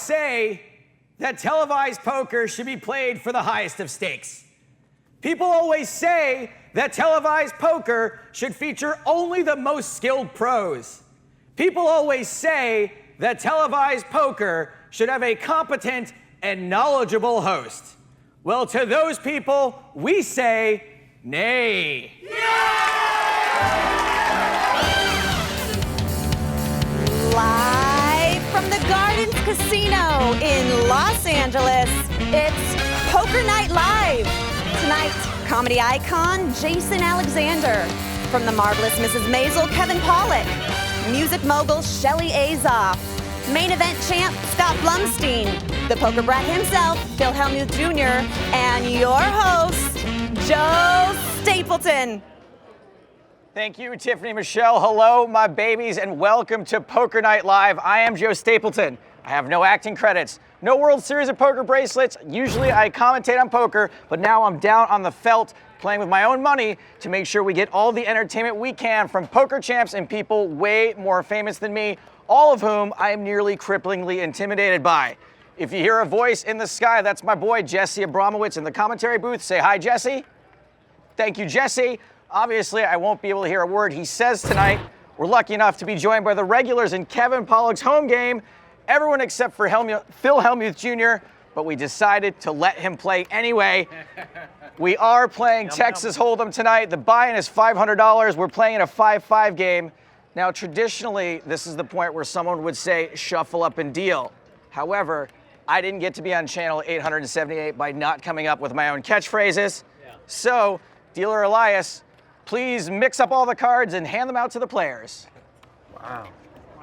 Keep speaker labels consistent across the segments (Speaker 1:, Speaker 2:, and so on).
Speaker 1: say that televised poker should be played for the highest of stakes. People always say that televised poker should feature only the most skilled pros. People always say that televised poker should have a competent and knowledgeable host. Well, to those people, we say, nay.
Speaker 2: Live from the Gardens Casino in Los Angeles, it's Poker Night Live. Tonight, comedy icon Jason Alexander. From the marvelous Mrs. Maisel, Kevin Pollak. Music mogul Shelli Azoff. Main event champ Scott Blumstein. The poker brat himself, Hellmuth Jr. And your host, Joe Stapleton.
Speaker 1: Thank you, Tiffany, Michelle. Hello, my babies, and welcome to Poker Night Live. I am Joe Stapleton. I have no acting credits, no World Series of Poker bracelets. Usually I commentate on poker, but now I'm down on the felt playing with my own money to make sure we get all the entertainment we can from poker champs and people way more famous than me, all of whom I am nearly cripplingly intimidated by. If you hear a voice in the sky, that's my boy, Jesse Abramowitz, in the commentary booth. Say hi, Jesse. Thank you, Jesse. Obviously, I won't be able to hear a word he says tonight. We're lucky enough to be joined by the regulars in Kevin Pollak's home game, everyone except for Phil Hellmuth Jr., but we decided to let him play anyway. We are playing Texas Hold'em tonight. The buy-in is $500. We're playing in a 5-5 game. Now, traditionally, this is the point where someone would say, shuffle up and deal. However, I didn't get to be on channel 878 by not coming up with my own catchphrases. Yeah. So, Dealer Elias, please mix up all the cards and hand them out to the players.
Speaker 3: Wow.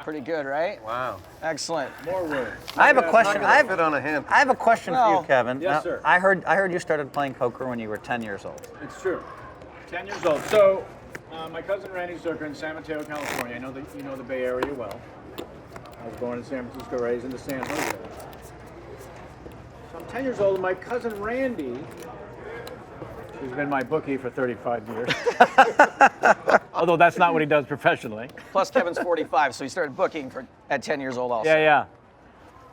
Speaker 1: Pretty good, right?
Speaker 3: Wow.
Speaker 1: Excellent.
Speaker 3: More words.
Speaker 4: I have a question.
Speaker 3: I
Speaker 4: have a question for you, Kevin.
Speaker 3: Yes,
Speaker 4: now,
Speaker 3: sir.
Speaker 4: I heard you started playing poker when you were 10 years old.
Speaker 3: It's true. 10 years old. So, my cousin Randy Zucker in San Mateo, California. I know that you know the Bay Area well. I was born in San Francisco, raised in San Jose. So I'm 10 years old, and my cousin Randy, who's been my bookie for 35 years. Although that's not what he does professionally.
Speaker 1: Plus Kevin's 45, so he started booking at 10 years old also.
Speaker 3: Yeah.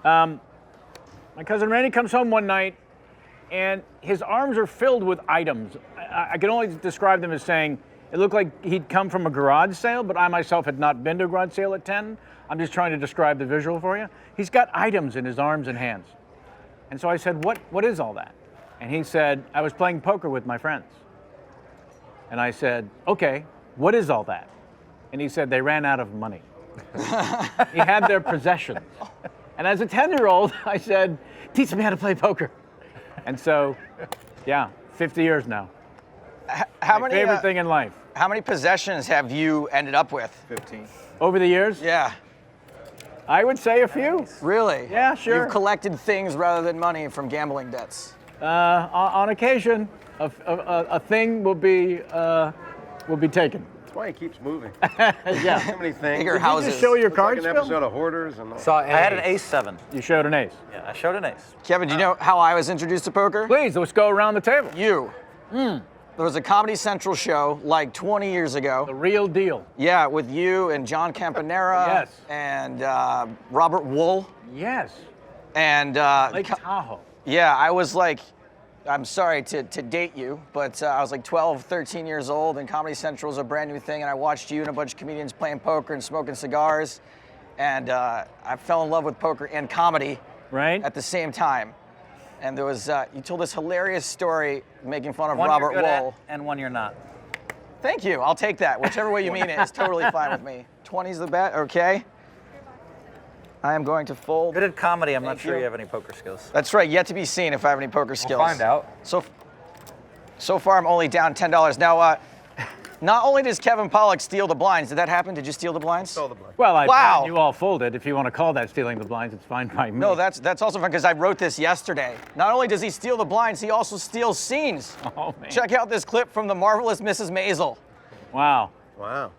Speaker 3: My cousin Randy comes home one night, and his arms are filled with items. I can only describe them as saying, it looked like he'd come from a garage sale, but I myself had not been to a garage sale at 10. I'm just trying to describe the visual for you. He's got items in his arms and hands. And so I said, what is all that? And he said, I was playing poker with my friends. And I said, okay, what is all that? And he said, they ran out of money. He had their possessions. And as a 10-year-old, I said, teach me how to play poker. And so, yeah, 50 years now.
Speaker 1: How
Speaker 3: my
Speaker 1: many
Speaker 3: favorite thing in life.
Speaker 1: How many possessions have you ended up with?
Speaker 3: 15. Over the years?
Speaker 1: Yeah.
Speaker 3: I would say a few.
Speaker 1: Really?
Speaker 3: Yeah, sure.
Speaker 1: You've collected things rather than money from gambling debts.
Speaker 3: On occasion, a thing will be taken.
Speaker 5: That's why he keeps moving.
Speaker 3: Yeah.
Speaker 5: So many things.
Speaker 1: Bigger
Speaker 3: Did
Speaker 1: houses.
Speaker 3: you just show your
Speaker 5: It's
Speaker 3: cards,
Speaker 5: like an
Speaker 3: Phil?
Speaker 5: episode of Hoarders and all.
Speaker 4: So I had an ace-7.
Speaker 3: You showed an ace.
Speaker 4: Yeah, I showed an ace.
Speaker 1: Kevin, do you know how I was introduced to poker?
Speaker 3: Please, let's go around the table.
Speaker 1: You. There was a Comedy Central show like 20 years ago.
Speaker 3: The real deal.
Speaker 1: Yeah, with you and John Campanera.
Speaker 3: Yes.
Speaker 1: And Robert Wool.
Speaker 3: Yes.
Speaker 1: And
Speaker 3: Lake Tahoe.
Speaker 1: yeah, I was like, I'm sorry to date you, but I was like 12, 13 years old, and Comedy Central was a brand new thing, and I watched you and a bunch of comedians playing poker and smoking cigars, and I fell in love with poker and comedy
Speaker 3: Right.
Speaker 1: at the same time. And there was, you told this hilarious story making fun of
Speaker 4: One
Speaker 1: Robert
Speaker 4: you're good
Speaker 1: Wool.
Speaker 4: at and one you're not.
Speaker 1: Thank you, I'll take that. Whichever way you mean it is totally fine with me. 20's the bet, okay. I am going to fold.
Speaker 4: Good at comedy. I'm not
Speaker 1: Thank
Speaker 4: sure
Speaker 1: you.
Speaker 4: you have any poker skills.
Speaker 1: That's right, yet to be seen if I have any poker skills.
Speaker 5: We'll find out.
Speaker 1: So far, I'm only down $10. Now, not only does Kevin Pollak steal the blinds, did that happen? Did you steal the blinds?
Speaker 5: Stole the blind.
Speaker 3: Well,
Speaker 1: Wow.
Speaker 3: you all folded. If you want to call that stealing the blinds, it's fine by me.
Speaker 1: No, that's also fun because I wrote this yesterday. Not only does he steal the blinds, he also steals scenes.
Speaker 3: Oh, man.
Speaker 1: Check out this clip from the marvelous Mrs. Maisel.
Speaker 3: Wow.
Speaker 5: Wow.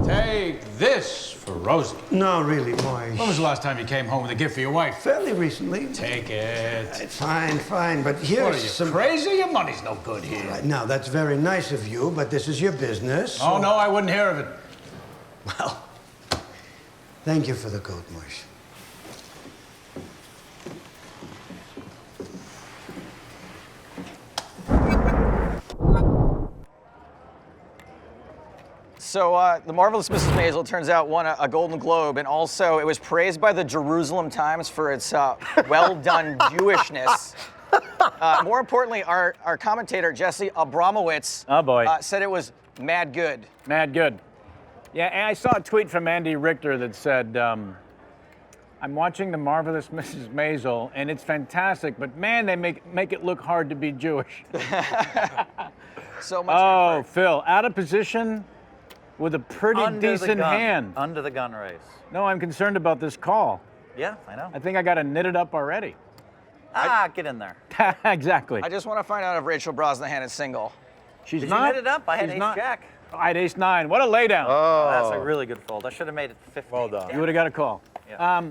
Speaker 6: Take this for Rosie.
Speaker 7: No, really, boy.
Speaker 6: When was the last time you came home with a gift for your wife?
Speaker 7: Fairly recently.
Speaker 6: Take it.
Speaker 7: Fine, but
Speaker 6: What are
Speaker 7: here's
Speaker 6: you,
Speaker 7: some...
Speaker 6: crazy? Your money's no good here.
Speaker 7: Right, now, that's very nice of you, but this is your business.
Speaker 6: Oh,
Speaker 7: so-
Speaker 6: no, I wouldn't hear of it.
Speaker 7: Well, thank you for the coat, Marsh.
Speaker 1: So The Marvelous Mrs. Maisel turns out won a Golden Globe, and also it was praised by the Jerusalem Times for its well-done Jewishness. More importantly, our commentator, Jesse Abramowitz,
Speaker 3: Oh, boy.
Speaker 1: said it was mad good.
Speaker 3: Mad good. Yeah, and I saw a tweet from Andy Richter that said, I'm watching The Marvelous Mrs. Maisel, and it's fantastic, but man, they make it look hard to be Jewish.
Speaker 1: So much
Speaker 3: Oh,
Speaker 1: effort.
Speaker 3: Phil, out of position with a pretty
Speaker 4: Under the
Speaker 3: decent
Speaker 4: gun.
Speaker 3: hand.
Speaker 4: Under the gun race.
Speaker 3: No, I'm concerned about this call.
Speaker 4: Yeah, I know.
Speaker 3: I think I got to knit it up already.
Speaker 4: Get in there.
Speaker 3: Exactly.
Speaker 1: I just want to find out if Rachel Brosnahan is single.
Speaker 3: She's
Speaker 4: Did
Speaker 3: not.
Speaker 4: you knit it up? I had
Speaker 3: she's
Speaker 4: ace
Speaker 3: not.
Speaker 4: jack.
Speaker 3: I had ace nine. What a laydown.
Speaker 4: Oh, that's a really good fold. I should have made it 50.
Speaker 5: Well done.
Speaker 3: You would have got a call.
Speaker 4: Yeah.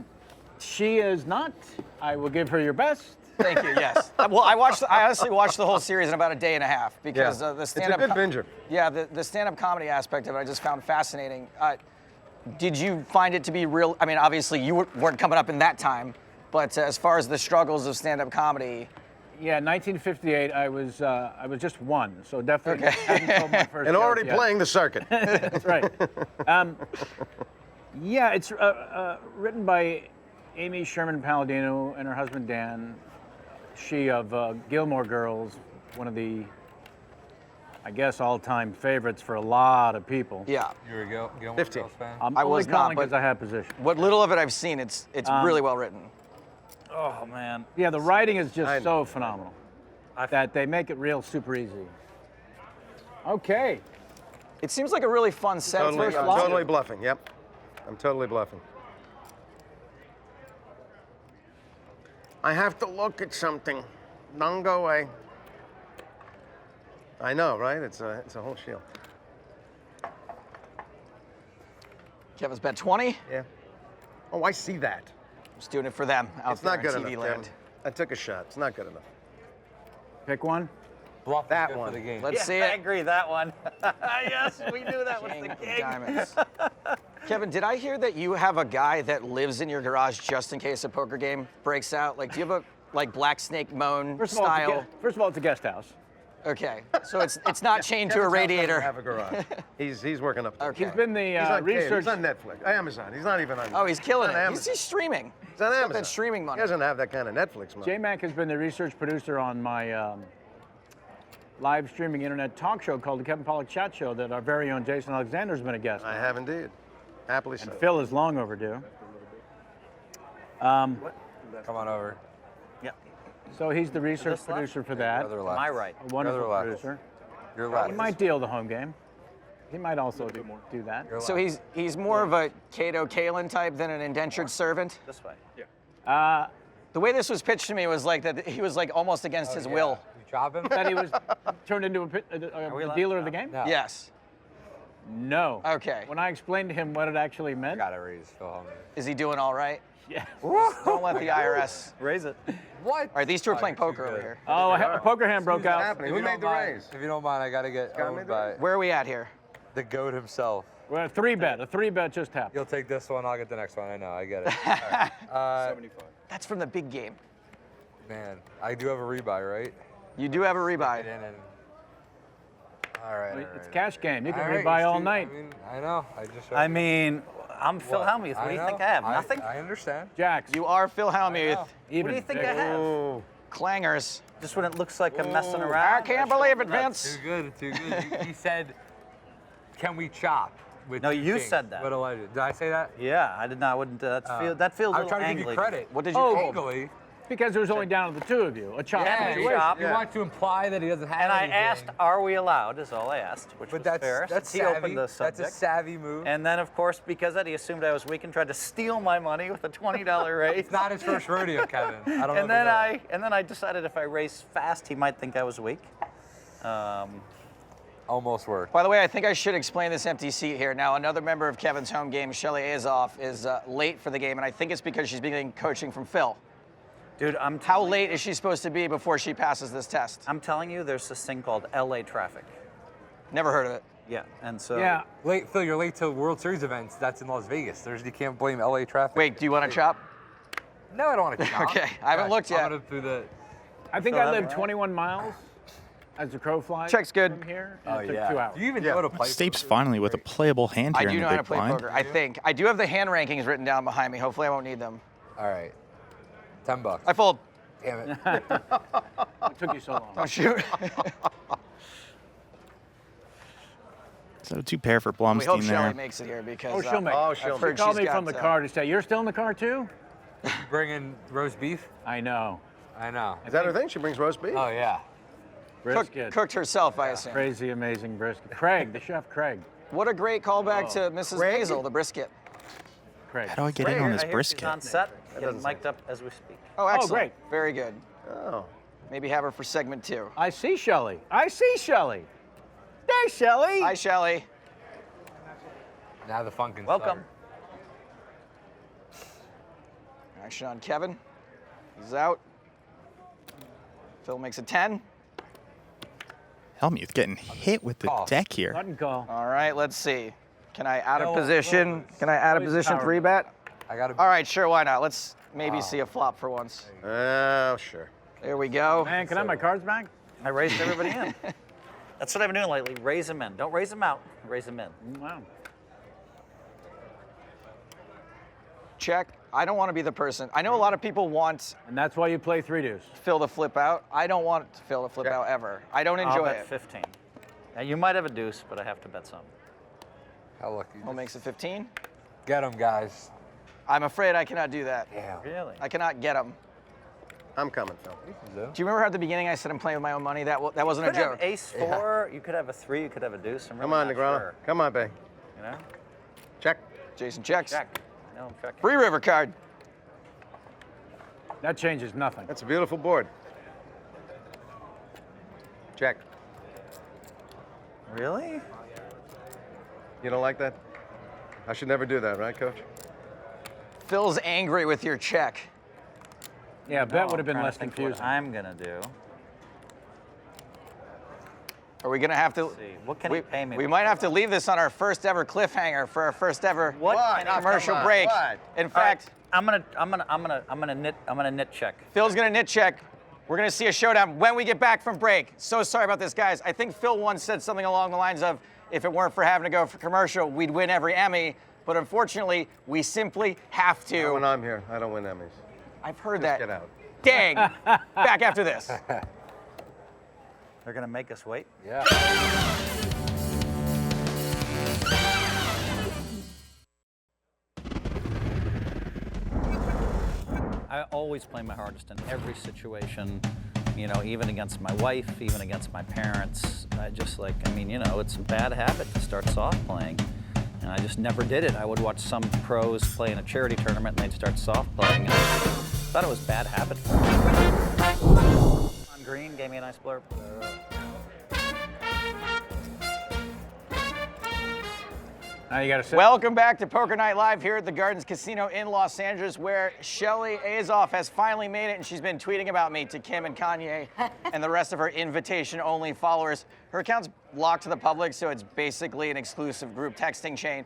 Speaker 3: She is not. I will give her your best.
Speaker 1: Thank you. Yes. Well, I honestly watched the whole series in about a day and a half because the stand-up.
Speaker 5: It's a good binger.
Speaker 1: Yeah, the stand-up comedy aspect of it I just found fascinating. Did you find it to be real? I mean, obviously you weren't coming up in that time, but as far as the struggles of stand-up comedy.
Speaker 3: Yeah, 1958. I was just one, so definitely hadn't told my first
Speaker 5: And
Speaker 3: joke
Speaker 5: already
Speaker 3: yet.
Speaker 5: playing the circuit.
Speaker 3: That's right. Yeah, it's written by Amy Sherman Palladino and her husband Dan. She of Gilmore Girls, one of the, I guess, all-time favorites for a lot of people.
Speaker 1: Yeah.
Speaker 8: You were Gilmore
Speaker 5: 15.
Speaker 8: Girls fan?
Speaker 3: I'm
Speaker 1: I
Speaker 3: only
Speaker 1: was not,
Speaker 3: calling
Speaker 1: but-
Speaker 3: because I have position.
Speaker 1: What little of it I've seen, it's really well written.
Speaker 4: Oh, man.
Speaker 3: Yeah, the writing is
Speaker 5: I
Speaker 3: just
Speaker 5: know.
Speaker 3: so phenomenal that they make it real super easy. Okay.
Speaker 1: It seems like a really fun set.
Speaker 5: Totally,
Speaker 1: to be
Speaker 5: I'm
Speaker 1: honest.
Speaker 5: totally bluffing. Yep. I'm totally bluffing. I have to look at something. Don't go away. I know, right? It's a whole shield.
Speaker 1: Kevin's bet 20.
Speaker 5: Yeah. Oh, I see that.
Speaker 1: Just doing it for them out
Speaker 5: It's
Speaker 1: there
Speaker 5: not good
Speaker 1: in TV
Speaker 5: enough,
Speaker 1: land.
Speaker 5: Kevin. I took a shot. It's not good enough.
Speaker 3: Pick one.
Speaker 8: Bluff is
Speaker 5: That
Speaker 8: good
Speaker 5: one.
Speaker 8: for the game.
Speaker 1: Let's see
Speaker 4: I
Speaker 1: it.
Speaker 4: agree, that one. Yes, we knew that was
Speaker 1: King
Speaker 4: the
Speaker 1: of
Speaker 4: king.
Speaker 1: diamonds. Kevin, did I hear that you have a guy that lives in your garage just in case a poker game breaks out? Like, do you have a Black Snake Moan
Speaker 3: First of all,
Speaker 1: style?
Speaker 3: first of all, it's a guest house.
Speaker 1: Okay, so it's not chained to a
Speaker 5: Kevin's house doesn't
Speaker 1: radiator.
Speaker 5: have a garage. He's working up. To it.
Speaker 1: Okay.
Speaker 3: He's been the
Speaker 5: He's on cable.
Speaker 3: research.
Speaker 5: He's on Netflix, Amazon. He's not even on.
Speaker 1: Oh, he's killing
Speaker 5: on
Speaker 1: it.
Speaker 5: Amazon.
Speaker 1: He's streaming.
Speaker 5: He's on
Speaker 1: He's got
Speaker 5: Amazon.
Speaker 1: that streaming money.
Speaker 5: He doesn't have that kind of Netflix money.
Speaker 3: J-Mac has been the research producer on my live streaming internet talk show called the Kevin Pollak Chat Show that our very own Jason Alexander has been a guest
Speaker 5: I
Speaker 3: on.
Speaker 5: have indeed. Happily so.
Speaker 3: And Phil is long overdue.
Speaker 8: Come on over.
Speaker 4: Yeah,
Speaker 3: So he's the research
Speaker 4: left?
Speaker 3: producer for that.
Speaker 8: Other
Speaker 4: to
Speaker 8: left.
Speaker 4: my right.
Speaker 3: A wonderful
Speaker 8: left.
Speaker 3: producer.
Speaker 8: You're left.
Speaker 3: He might deal the home game. He might also do that.
Speaker 8: You're
Speaker 1: So
Speaker 8: left.
Speaker 1: he's more of a Cato Kalin type than an indentured servant.
Speaker 4: This way.
Speaker 1: The way this was pitched to me was like that he was like almost against his will.
Speaker 8: You chop him?
Speaker 3: That he was turned into
Speaker 4: we
Speaker 3: a
Speaker 4: allowed
Speaker 3: dealer
Speaker 4: to
Speaker 3: of the
Speaker 4: stop?
Speaker 3: game?
Speaker 8: No.
Speaker 1: Yes.
Speaker 3: No.
Speaker 1: Okay.
Speaker 3: When I explained to him what it actually
Speaker 8: I
Speaker 3: meant,
Speaker 8: got it raised. Phil Hellmuth.
Speaker 1: Is he doing all right?
Speaker 3: yeah.
Speaker 1: Don't let the IRS.
Speaker 4: Raise it.
Speaker 8: What?
Speaker 1: All right, these two are playing
Speaker 8: you're
Speaker 1: poker
Speaker 8: too
Speaker 1: over
Speaker 8: good.
Speaker 1: here.
Speaker 3: Oh, a poker hand broke
Speaker 5: What's
Speaker 3: out.
Speaker 5: happening?
Speaker 8: If
Speaker 5: Who
Speaker 8: you
Speaker 5: made
Speaker 8: don't
Speaker 5: the
Speaker 8: mind-
Speaker 5: raise?
Speaker 8: If you don't mind, I gotta get
Speaker 5: Scott
Speaker 8: owned
Speaker 5: made the
Speaker 8: by
Speaker 5: raise?
Speaker 1: Where are we at here?
Speaker 8: the goat himself.
Speaker 3: Well, a three bet just happened.
Speaker 8: You'll take this one, I'll get the next one. I know, I get it. All right.
Speaker 1: That's from the big game.
Speaker 8: Man, I do have a rebuy, right?
Speaker 1: You do have a
Speaker 8: Get
Speaker 1: rebuy.
Speaker 8: in and... All right.
Speaker 3: It's a cash game. You can
Speaker 8: All right,
Speaker 3: rebuy all
Speaker 8: Steve,
Speaker 3: night.
Speaker 8: I mean, I know. I just.
Speaker 4: I mean, I'm Phil Hellmuth. What do you think I have? Nothing?
Speaker 8: I understand.
Speaker 3: Jacks.
Speaker 1: You are Phil Hellmuth.
Speaker 8: know.
Speaker 3: Even.
Speaker 4: What do you think I have?
Speaker 5: Oh,
Speaker 1: Clangers.
Speaker 4: Just when it looks like I'm messing around.
Speaker 1: I can't believe it, Vince.
Speaker 8: Too good, too good. He said, "Can we chop?" With
Speaker 4: No,
Speaker 8: two
Speaker 4: you
Speaker 8: kings?"
Speaker 4: said that.
Speaker 8: What alleged? Did I say that?
Speaker 4: Yeah, I did not. Wouldn't that feels a
Speaker 8: I'm
Speaker 4: little
Speaker 8: trying to give you
Speaker 4: angly.
Speaker 8: credit.
Speaker 1: What did you
Speaker 3: Oh,
Speaker 1: hold?
Speaker 8: Angly.
Speaker 3: Because it was only down to the two of you. A chop
Speaker 8: Yeah,
Speaker 3: situation.
Speaker 4: chop.
Speaker 8: you want to imply that he doesn't have
Speaker 4: And I
Speaker 8: anything.
Speaker 4: asked, "Are we allowed?" Is all I asked, which
Speaker 8: But
Speaker 4: was
Speaker 8: that's
Speaker 4: fair.
Speaker 8: that's
Speaker 4: since he opened
Speaker 8: savvy.
Speaker 4: the
Speaker 8: That's
Speaker 4: subject.
Speaker 8: a savvy move.
Speaker 4: And then, of course, because that he assumed I was weak and tried to steal my money with a $20 raise.
Speaker 8: It's not his first rodeo, Kevin. I don't know.
Speaker 4: And then I decided if I raised fast, he might think I was weak.
Speaker 8: almost worked.
Speaker 1: By the way, I think I should explain this empty seat here. Now, another member of Kevin's home game, Shelli Azoff, is late for the game, and I think it's because she's beginning coaching from Phil.
Speaker 4: Dude,
Speaker 1: How late is she supposed to be before she passes this test?
Speaker 4: I'm telling you, there's this thing called LA traffic.
Speaker 1: Never heard of it.
Speaker 4: Yeah, and so
Speaker 3: Yeah.
Speaker 8: Late, Phil. You're late to World Series events. That's in Las Vegas. You can't blame LA traffic.
Speaker 1: Wait, do you want to chop?
Speaker 8: No, I don't want to chop.
Speaker 1: Okay, I haven't looked yet.
Speaker 8: I'm gonna do the.
Speaker 3: I think
Speaker 4: So
Speaker 3: I
Speaker 4: that-
Speaker 3: live 21 miles as the crow flies.
Speaker 1: Check's good.
Speaker 3: From here. And
Speaker 8: Oh,
Speaker 3: it took
Speaker 8: yeah.
Speaker 3: 2 hours.
Speaker 8: Do you even know to play?
Speaker 9: Stapes
Speaker 8: poker?
Speaker 9: finally with a playable hand
Speaker 1: I
Speaker 9: here
Speaker 1: do
Speaker 9: in
Speaker 1: know
Speaker 9: the
Speaker 1: how to
Speaker 9: big
Speaker 1: play
Speaker 9: blind.
Speaker 1: poker. I think I do have the hand rankings written down behind me. Hopefully, I won't need them.
Speaker 8: All right. $10.
Speaker 1: I fold.
Speaker 8: Damn it.
Speaker 3: It took you so long.
Speaker 1: Don't shoot.
Speaker 9: So 2 pair for
Speaker 1: We hope
Speaker 9: Blumstein there.
Speaker 1: Shelli makes it here because
Speaker 3: Oh, she'll make it.
Speaker 5: she'll
Speaker 1: I've
Speaker 5: make
Speaker 1: heard
Speaker 3: She called
Speaker 1: she's
Speaker 3: me from
Speaker 1: got,
Speaker 3: the car to say, you're still in the car too?
Speaker 8: Bringing roast beef?
Speaker 3: I know.
Speaker 8: I know.
Speaker 5: Is that her thing? She brings roast beef?
Speaker 8: Oh, yeah.
Speaker 3: Brisket.
Speaker 1: cooked herself, I assume.
Speaker 3: Crazy, amazing brisket. Craig, the chef Craig.
Speaker 1: What a great callback to Mrs.
Speaker 5: Craig?
Speaker 1: Maisel, the brisket.
Speaker 3: Craig.
Speaker 9: How do I get in on this
Speaker 4: I hear
Speaker 9: brisket?
Speaker 4: She's on set, getting
Speaker 5: doesn't say.
Speaker 4: mic'd up as we speak.
Speaker 1: Oh, excellent.
Speaker 3: great.
Speaker 1: Very good.
Speaker 5: Oh.
Speaker 1: Maybe have her for segment 2.
Speaker 3: I see Shelli. I see Shelli. There's Shelli.
Speaker 1: Hi, Shelli.
Speaker 8: Now the fun can
Speaker 4: Welcome.
Speaker 8: start.
Speaker 1: Action on Kevin. He's out. Phil makes a 10.
Speaker 9: Hellmuth getting hit with the
Speaker 8: Call.
Speaker 9: deck here.
Speaker 3: Button call.
Speaker 1: All right, let's see. Can I add a
Speaker 8: No,
Speaker 1: position? Can I add a
Speaker 3: Always
Speaker 1: position
Speaker 3: power.
Speaker 1: 3-bet?
Speaker 8: I got to.
Speaker 1: All right, sure, why not? Let's maybe see a flop for once.
Speaker 5: Oh, sure.
Speaker 1: There we go.
Speaker 3: Man, can I have my cards back?
Speaker 4: I raised everybody in. That's what I've been doing lately. Raise them in. Don't raise them out. Raise them in.
Speaker 3: Wow.
Speaker 1: Check. I don't want to be the person. I know a lot of people want
Speaker 3: And that's why you play 3 deuce.
Speaker 1: Phil to flip out. I don't want Phil to flip
Speaker 5: Yeah.
Speaker 1: out ever. I don't
Speaker 4: I'll
Speaker 1: enjoy
Speaker 4: bet
Speaker 1: it.
Speaker 4: 15. Now you might have a deuce, but I have to bet some.
Speaker 8: How lucky.
Speaker 1: Phil makes it 15.
Speaker 8: Get him, guys.
Speaker 1: I'm afraid I cannot do that.
Speaker 8: Damn.
Speaker 4: Really?
Speaker 1: I cannot get him.
Speaker 5: I'm coming, Phil.
Speaker 1: Do you remember how at the beginning I said I'm playing with my own money? That wasn't a
Speaker 4: You could have
Speaker 1: joke.
Speaker 4: ace 4. You could have a 3. You could have a deuce. I'm really
Speaker 5: Come on,
Speaker 4: not
Speaker 5: Negrano.
Speaker 4: sure.
Speaker 5: Come on, babe.
Speaker 4: You know?
Speaker 5: Check.
Speaker 1: Jason checks.
Speaker 4: Check. No, I'm checking.
Speaker 1: Free river card.
Speaker 3: That changes nothing.
Speaker 5: That's a beautiful board. Check.
Speaker 4: Really?
Speaker 5: You don't like that? I should never do that, right, Coach?
Speaker 1: Phil's angry with your check.
Speaker 3: Yeah, bet
Speaker 4: No,
Speaker 3: would have been
Speaker 4: I'm trying
Speaker 3: less
Speaker 4: to think
Speaker 3: confusing.
Speaker 4: What I'm gonna do.
Speaker 1: Are we gonna have to?
Speaker 4: Let's see. What can he pay me?
Speaker 1: We might have to leave this on our first ever cliffhanger for our first ever
Speaker 4: What?
Speaker 5: What?
Speaker 4: can he-
Speaker 1: commercial
Speaker 5: Come on,
Speaker 1: break.
Speaker 5: what?
Speaker 1: In
Speaker 4: All right,
Speaker 1: fact,
Speaker 4: I'm gonna nit check.
Speaker 1: Phil's gonna nit check. We're gonna see a showdown when we get back from break. So sorry about this, guys. I think Phil once said something along the lines of, if it weren't for having to go for commercial, we'd win every Emmy. But unfortunately, we simply have
Speaker 5: Not
Speaker 1: to.
Speaker 5: when I'm here, I don't win Emmys.
Speaker 1: I've heard
Speaker 5: Just
Speaker 1: that.
Speaker 5: get out.
Speaker 1: Dang. Back after this.
Speaker 4: They're gonna make us wait.
Speaker 8: Yeah.
Speaker 4: I always play my hardest in every situation, you know, even against my wife, even against my parents. It's a bad habit to start soft playing. And I just never did it. I would watch some pros play in a charity tournament and they'd start soft playing. And I thought it was a bad habit for me. On green, gave me a nice blurb.
Speaker 3: Now you got to sit.
Speaker 1: Welcome back to Poker Night Live here at the Gardens Casino in Los Angeles, where Shelli Azoff has finally made it, and she's been tweeting about me to Kim and Kanye and the rest of her invitation-only followers. Her account's locked to the public, so it's basically an exclusive group texting chain.